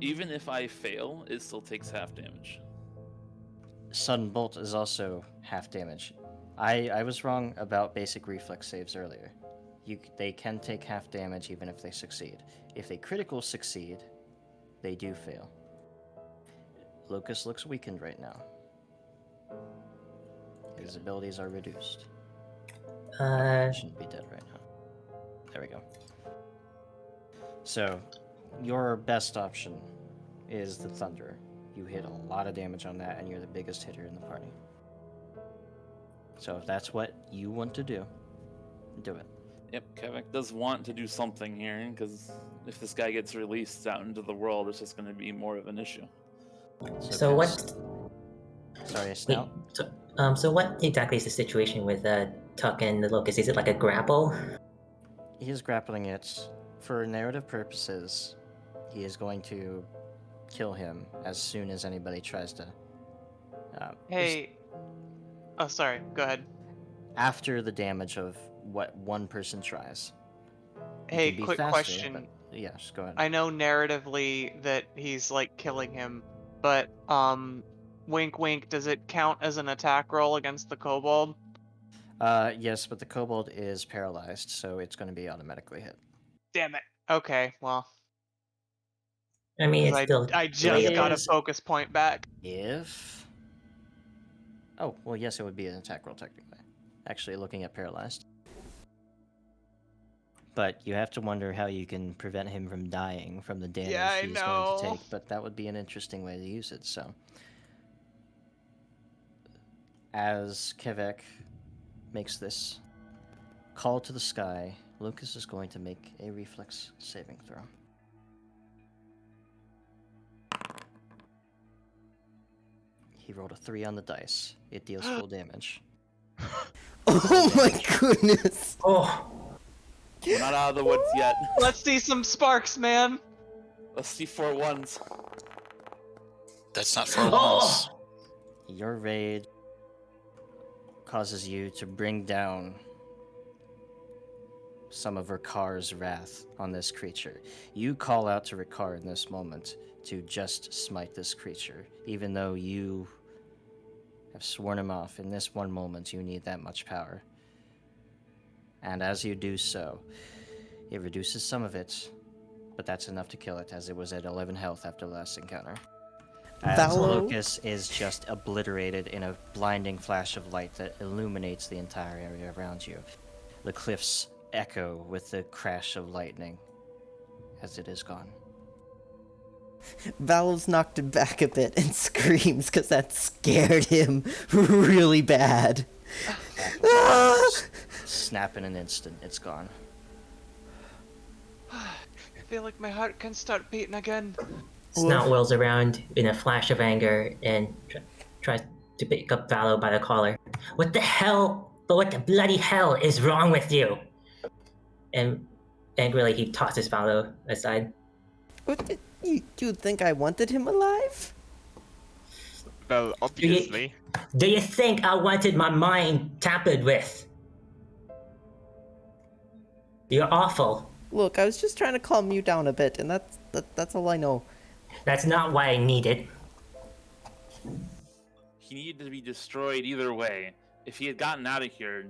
Even if I fail, it still takes half damage. Sudden Bolt is also half damage. I was wrong about basic reflex saves earlier. They can take half damage even if they succeed. If they critical succeed, they do fail. Locus looks weakened right now. His abilities are reduced. He shouldn't be dead right now. There we go. So, your best option is the Thunder. You hit a lot of damage on that, and you're the biggest hitter in the party. So if that's what you want to do it. Yep, Kevak does want to do something here, because if this guy gets released out into the world, it's just going to be more of an issue. So cast- what? Sorry, Wait, Snout? so what exactly is the situation with Tuck and the Locus? Is it like a grapple? He is grappling it. For narrative purposes, he is going to kill him as soon as anybody tries to... Hey. Oh, sorry. Go ahead. After the damage of what one person tries. He Hey, can be quick faster, question. but yes, go ahead. I know narratively that he's like killing him, but wink wink, does it count as an attack roll against the kobold? Yes, but the kobold is paralyzed, so it's going to be automatically hit. Damn it. Okay, well, I mean, 'cause it's still I the way just it got a is. focus point back. If... Oh, well, yes, it would be an attack roll, technically. Actually, looking at paralyzed. But you have to wonder how you can prevent him from dying from the damage Yeah, I he's going to know. take, but that would be an interesting way to use it, so... As Kevak makes this call to the sky, Locus is going to make a reflex saving throw. He rolled a 3 on the dice. It deals full damage. Oh my goodness! Oh, We're not out of the woods yet. Let's see some sparks, man. Let's see 4 ones. That's not for ones. Your raid causes you to bring down some of Rikar's wrath on this creature. You call out to Rikar in this moment to just smite this creature, even though you have sworn him off. In this one moment, you need that much power. And as you do so, it reduces some of it, but that's enough to kill it, as it was at 11 health after the last encounter. As Vallo? Locus is just obliterated in a blinding flash of light that illuminates the entire area around you. The cliffs echo with the crash of lightning as it is gone. Vallo's knocked him back a bit and screams because that scared him really bad. Snap in an instant, it's gone. I feel like my heart can start beating again. Snout whirls around in a flash of anger and tries to pick up Vallo by the collar. What the hell? But what the bloody hell is wrong with you? And angrily, he tosses Vallo aside. What, you think I wanted him alive? Well, obviously. Do you think I wanted my mind tampered with? You're awful. Look, I was just trying to calm you down a bit, and that's all I know. That's not what I needed. He needed to be destroyed either way. If he had gotten out of here,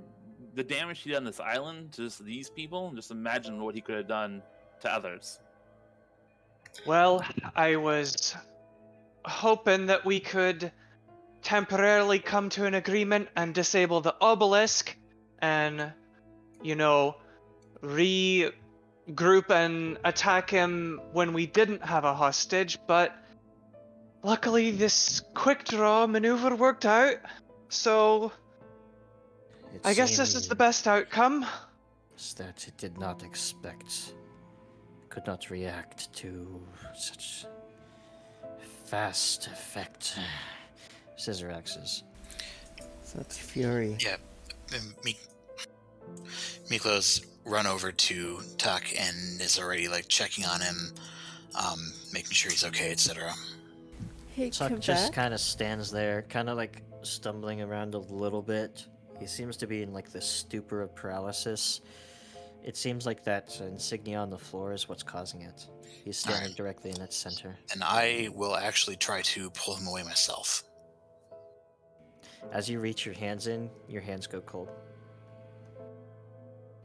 the damage he did on this island to just these people, just imagine what he could have done to others. Well, I was hoping that we could temporarily come to an agreement and disable the obelisk and, you know, regroup and attack him when we didn't have a hostage, but luckily this quick draw maneuver worked out, so It I guess this is the best outcome. seems that it did not expect, could not react to such fast effect. Scissor axes. Such fury. Yeah, Miklo's run over to Tuck and is already like checking on him, making sure he's okay, etc. Hey, Tuck just Kevak? kind of stands there, kind of like stumbling around a little bit. He seems to be in like the stupor of paralysis. It seems like that insignia on the floor is what's causing it. He's standing Alright. directly in its center. And I will actually try to pull him away myself. As you reach your hands in, your hands go cold.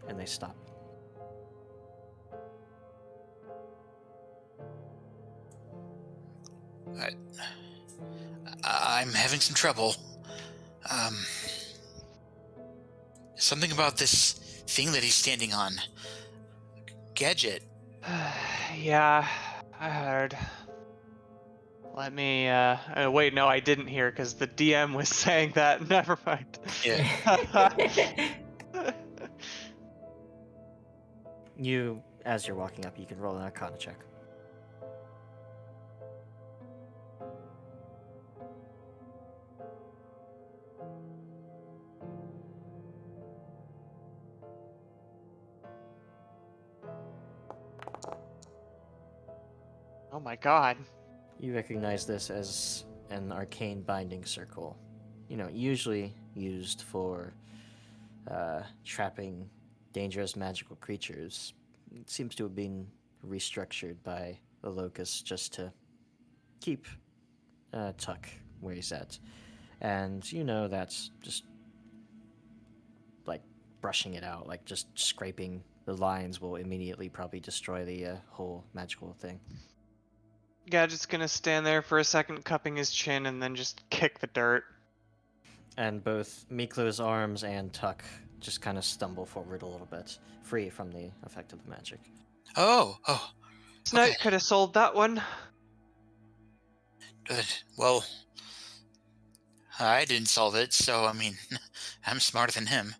And they stop. I'm having some trouble. Something about this thing that he's standing on. Gadget. Yeah, I heard. Let me, wait, no, I didn't hear, because the DM was saying that. Never mind. Yeah. You, as you're walking up, you can roll an Arcana check. Oh my god. You recognize this as an arcane binding circle. You know, usually used for trapping dangerous magical creatures. It seems to have been restructured by the Locus just to keep Tuck where he's at. And you know that's just like brushing it out, like just scraping the lines will immediately probably destroy the whole magical thing. Gadget's gonna stand there for a second, cupping his chin, and then just kick the dirt. And both Miklo's arms and Tuck just kind of stumble forward a little bit, free from the effect of the magic. Oh. Snout Okay. could have sold that one. Good. Well, I didn't solve it, so I mean, I'm smarter than him.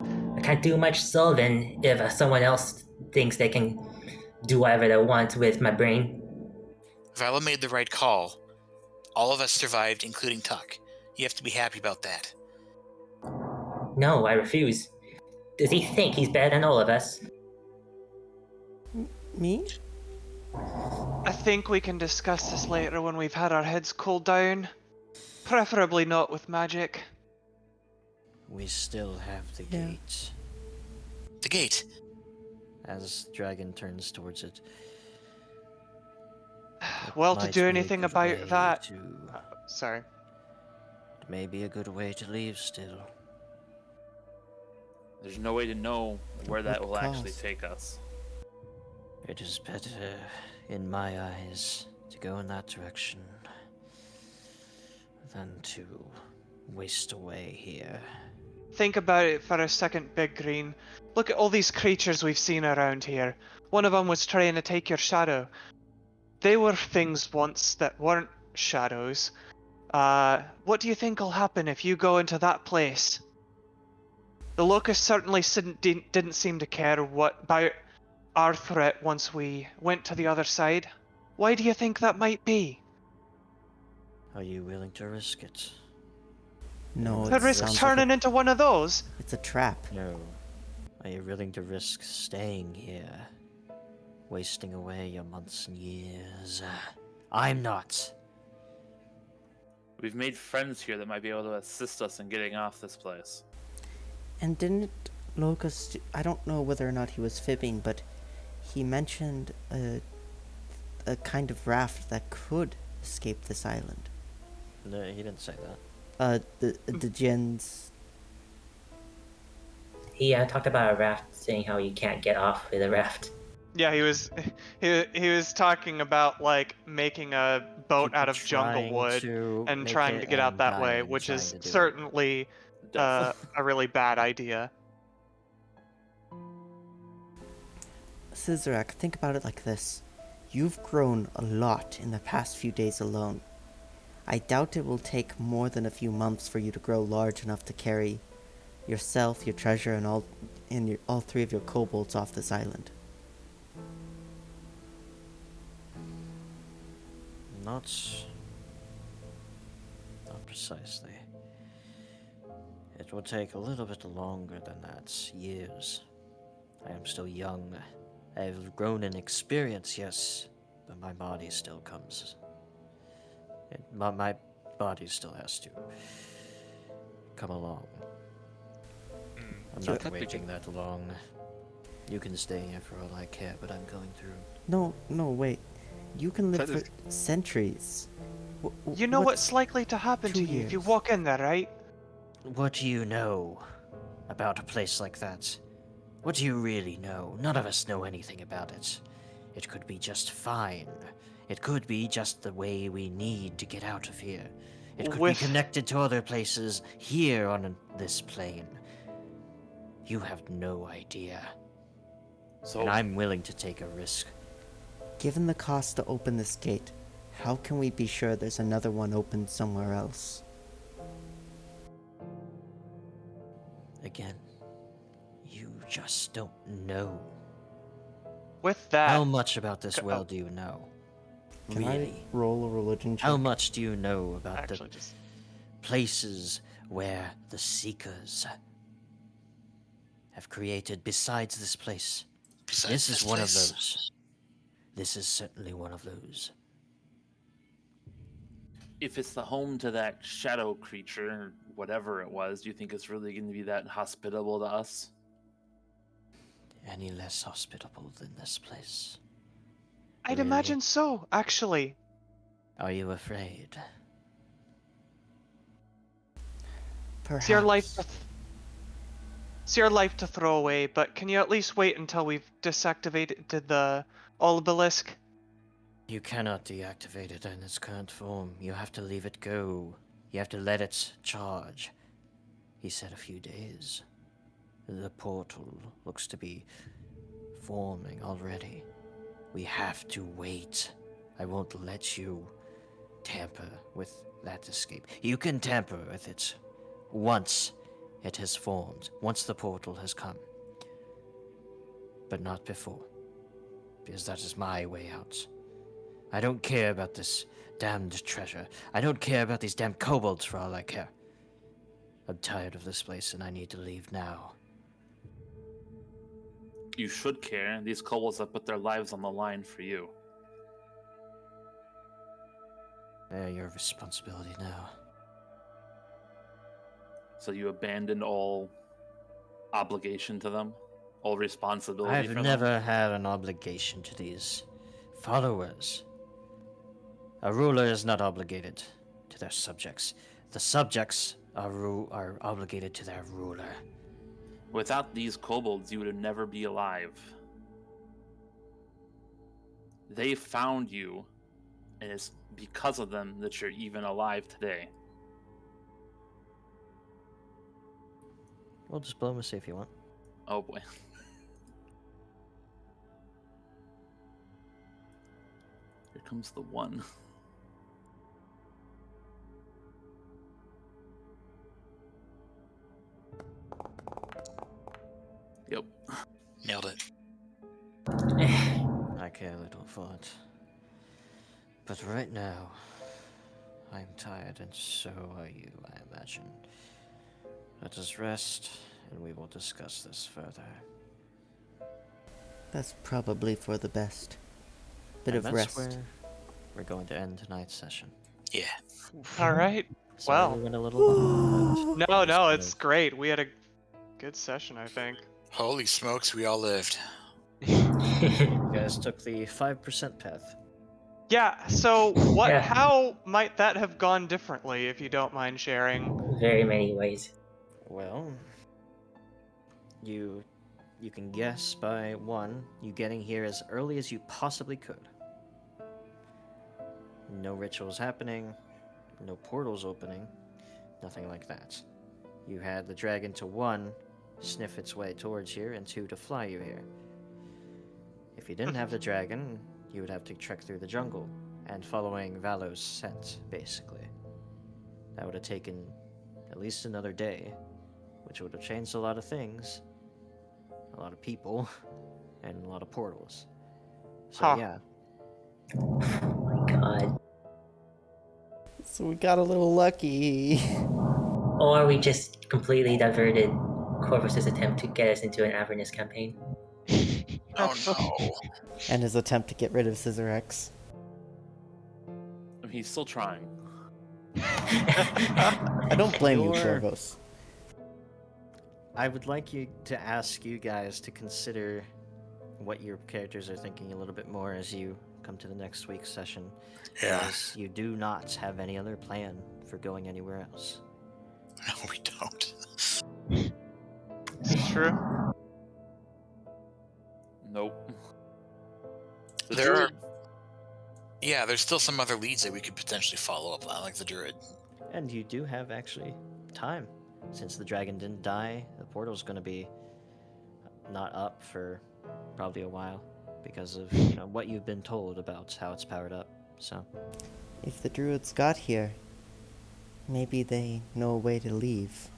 I can't do much solving if someone else thinks they can do whatever they want with my brain. Vallo made the right call. All of us survived, including Tuck. You have to be happy about that. No, I refuse. Does he think he's better than all of us? Me? I think we can discuss this later when we've had our heads cooled down. Preferably not with magic. We still have the Yeah. gate. The gate. As Dragon turns towards it. Well, to Might do be a anything good about way that... to- Sorry. It may be a good way to leave still. There's no way to know where that What will actually cost? take us. It is better, in my eyes, to go in that direction than to waste away here. Think about it for a second, Big Green. Look at all these creatures we've seen around here. One of them was trying to take your shadow. They were things once that weren't shadows. What do you think will happen if you go into that place? The Locus certainly didn't seem to care about our threat once we went to the other side. Why do you think that might be? Are you willing to risk it? No, To it risk sounds turning into one of those? it's a trap. No. Are you willing to risk staying here? Wasting away your months and years? I'm not. We've made friends here that might be able to assist us in getting off this place. And didn't Locus... I don't know whether or not he was fibbing, but he mentioned a kind of raft that could escape this island. No, he didn't say that. The Jins... He talked about a raft, saying how you can't get off with a raft. Yeah, he was talking about like making a boat People out of jungle trying wood to and make trying it to get out and that way, dying which trying is to do it. certainly a really bad idea. Scissorak, think about it like this. You've grown a lot in the past few days alone. I doubt it will take more than a few months for you to grow large enough to carry yourself, your treasure, and all three of your kobolds off this island. Not precisely. It will take a little bit longer than that. Years. I am still young. I have grown in experience, yes, but my body still comes. My body still has to come along. I'm So not that waiting that long. You can stay here for all I care, but I'm going through. No, wait. You can live That for centuries. You know what's likely to happen to 2 you if you years? walk in there, right? What do you know about a place like that? What do you really know? None of us know anything about it. It could be just fine. It could be just the way we need to get out of here. It could be With- connected to other places here on this plane. You have no idea. So And I'm willing to take a risk. Given the cost to open this gate, how can we be sure there's another one open somewhere else? Again, you just don't know. With that, How much about this Oh. well do you know? Can Really? I roll a religion check? How much do you know about actually, the just places where the Seekers have created besides this place? Besides This is one of place. those. This is certainly one of those. if it's the home to that shadow creature, or whatever it was, do you think it's really going to be that hospitable to us? Any less hospitable than this place? I'd Really? imagine so, actually. Are you afraid? Perhaps. It's your life to throw away, but can you at least wait until we've deactivated the obelisk? You cannot deactivate it in its current form. You have to leave it go. You have to let it charge. He said a few days. The portal looks to be forming already. We have to wait. I won't let you tamper with that escape. You can tamper with it once it has formed, once the portal has come. But not before, because that is my way out. I don't care about this damned treasure. I don't care about these damn kobolds for all I care. I'm tired of this place and I need to leave now. You should care. These kobolds have put their lives on the line for you. They're your responsibility now. So you abandoned all obligation to them? All responsibility I've for them? never had an obligation to these followers. A ruler is not obligated to their subjects. The subjects are obligated to their ruler. Without these kobolds, you would never be alive. They found you, and it's because of them that you're even alive today. Roll diplomacy if you want. Oh boy. Here comes the one. Yep. Nailed it. I care little for it. But right now, I'm tired, and so are you, I imagine. Let us rest, and we will discuss this further. That's probably for the best. Bit And of that's rest. where we're going to end tonight's session. Yeah. All right. Sorry Well. we went a little long, but No, just it's great. We had a good session, I think. Holy smokes, we all lived. you guys took the 5% path. Yeah, so what Yeah. how might that have gone differently if you don't mind sharing? Very many ways. Well, you can guess by one, you getting here as early as you possibly could. No rituals happening, no portals opening, nothing like that. You had the dragon to one, sniff its way towards here, and two to fly you here. If you didn't have the dragon, you would have to trek through the jungle, and following Vallo's scent, basically. That would have taken at least another day, which would have changed a lot of things, a lot of people, and a lot of portals. So Huh. yeah, Oh my god. So we got a little lucky. Or we just completely diverted Corvus's attempt to get us into an Avernus campaign. Oh no. And his attempt to get rid of Scissor X. I mean, he's still trying. I don't blame you, You're- Corvus. I would like you to ask you guys to consider what your characters are thinking a little bit more as you come to the next week's session. Yeah. As you do not have any other plan for going anywhere else. No, we don't. This is true. Nope. The There are. Druid- Yeah, there's still some other leads that we could potentially follow up on, like the Druid. And you do have actually time. Since the dragon didn't die, the portal's going to be not up for probably a while because of what you've been told about how it's powered up. So If the druids got here, maybe they know a way to leave.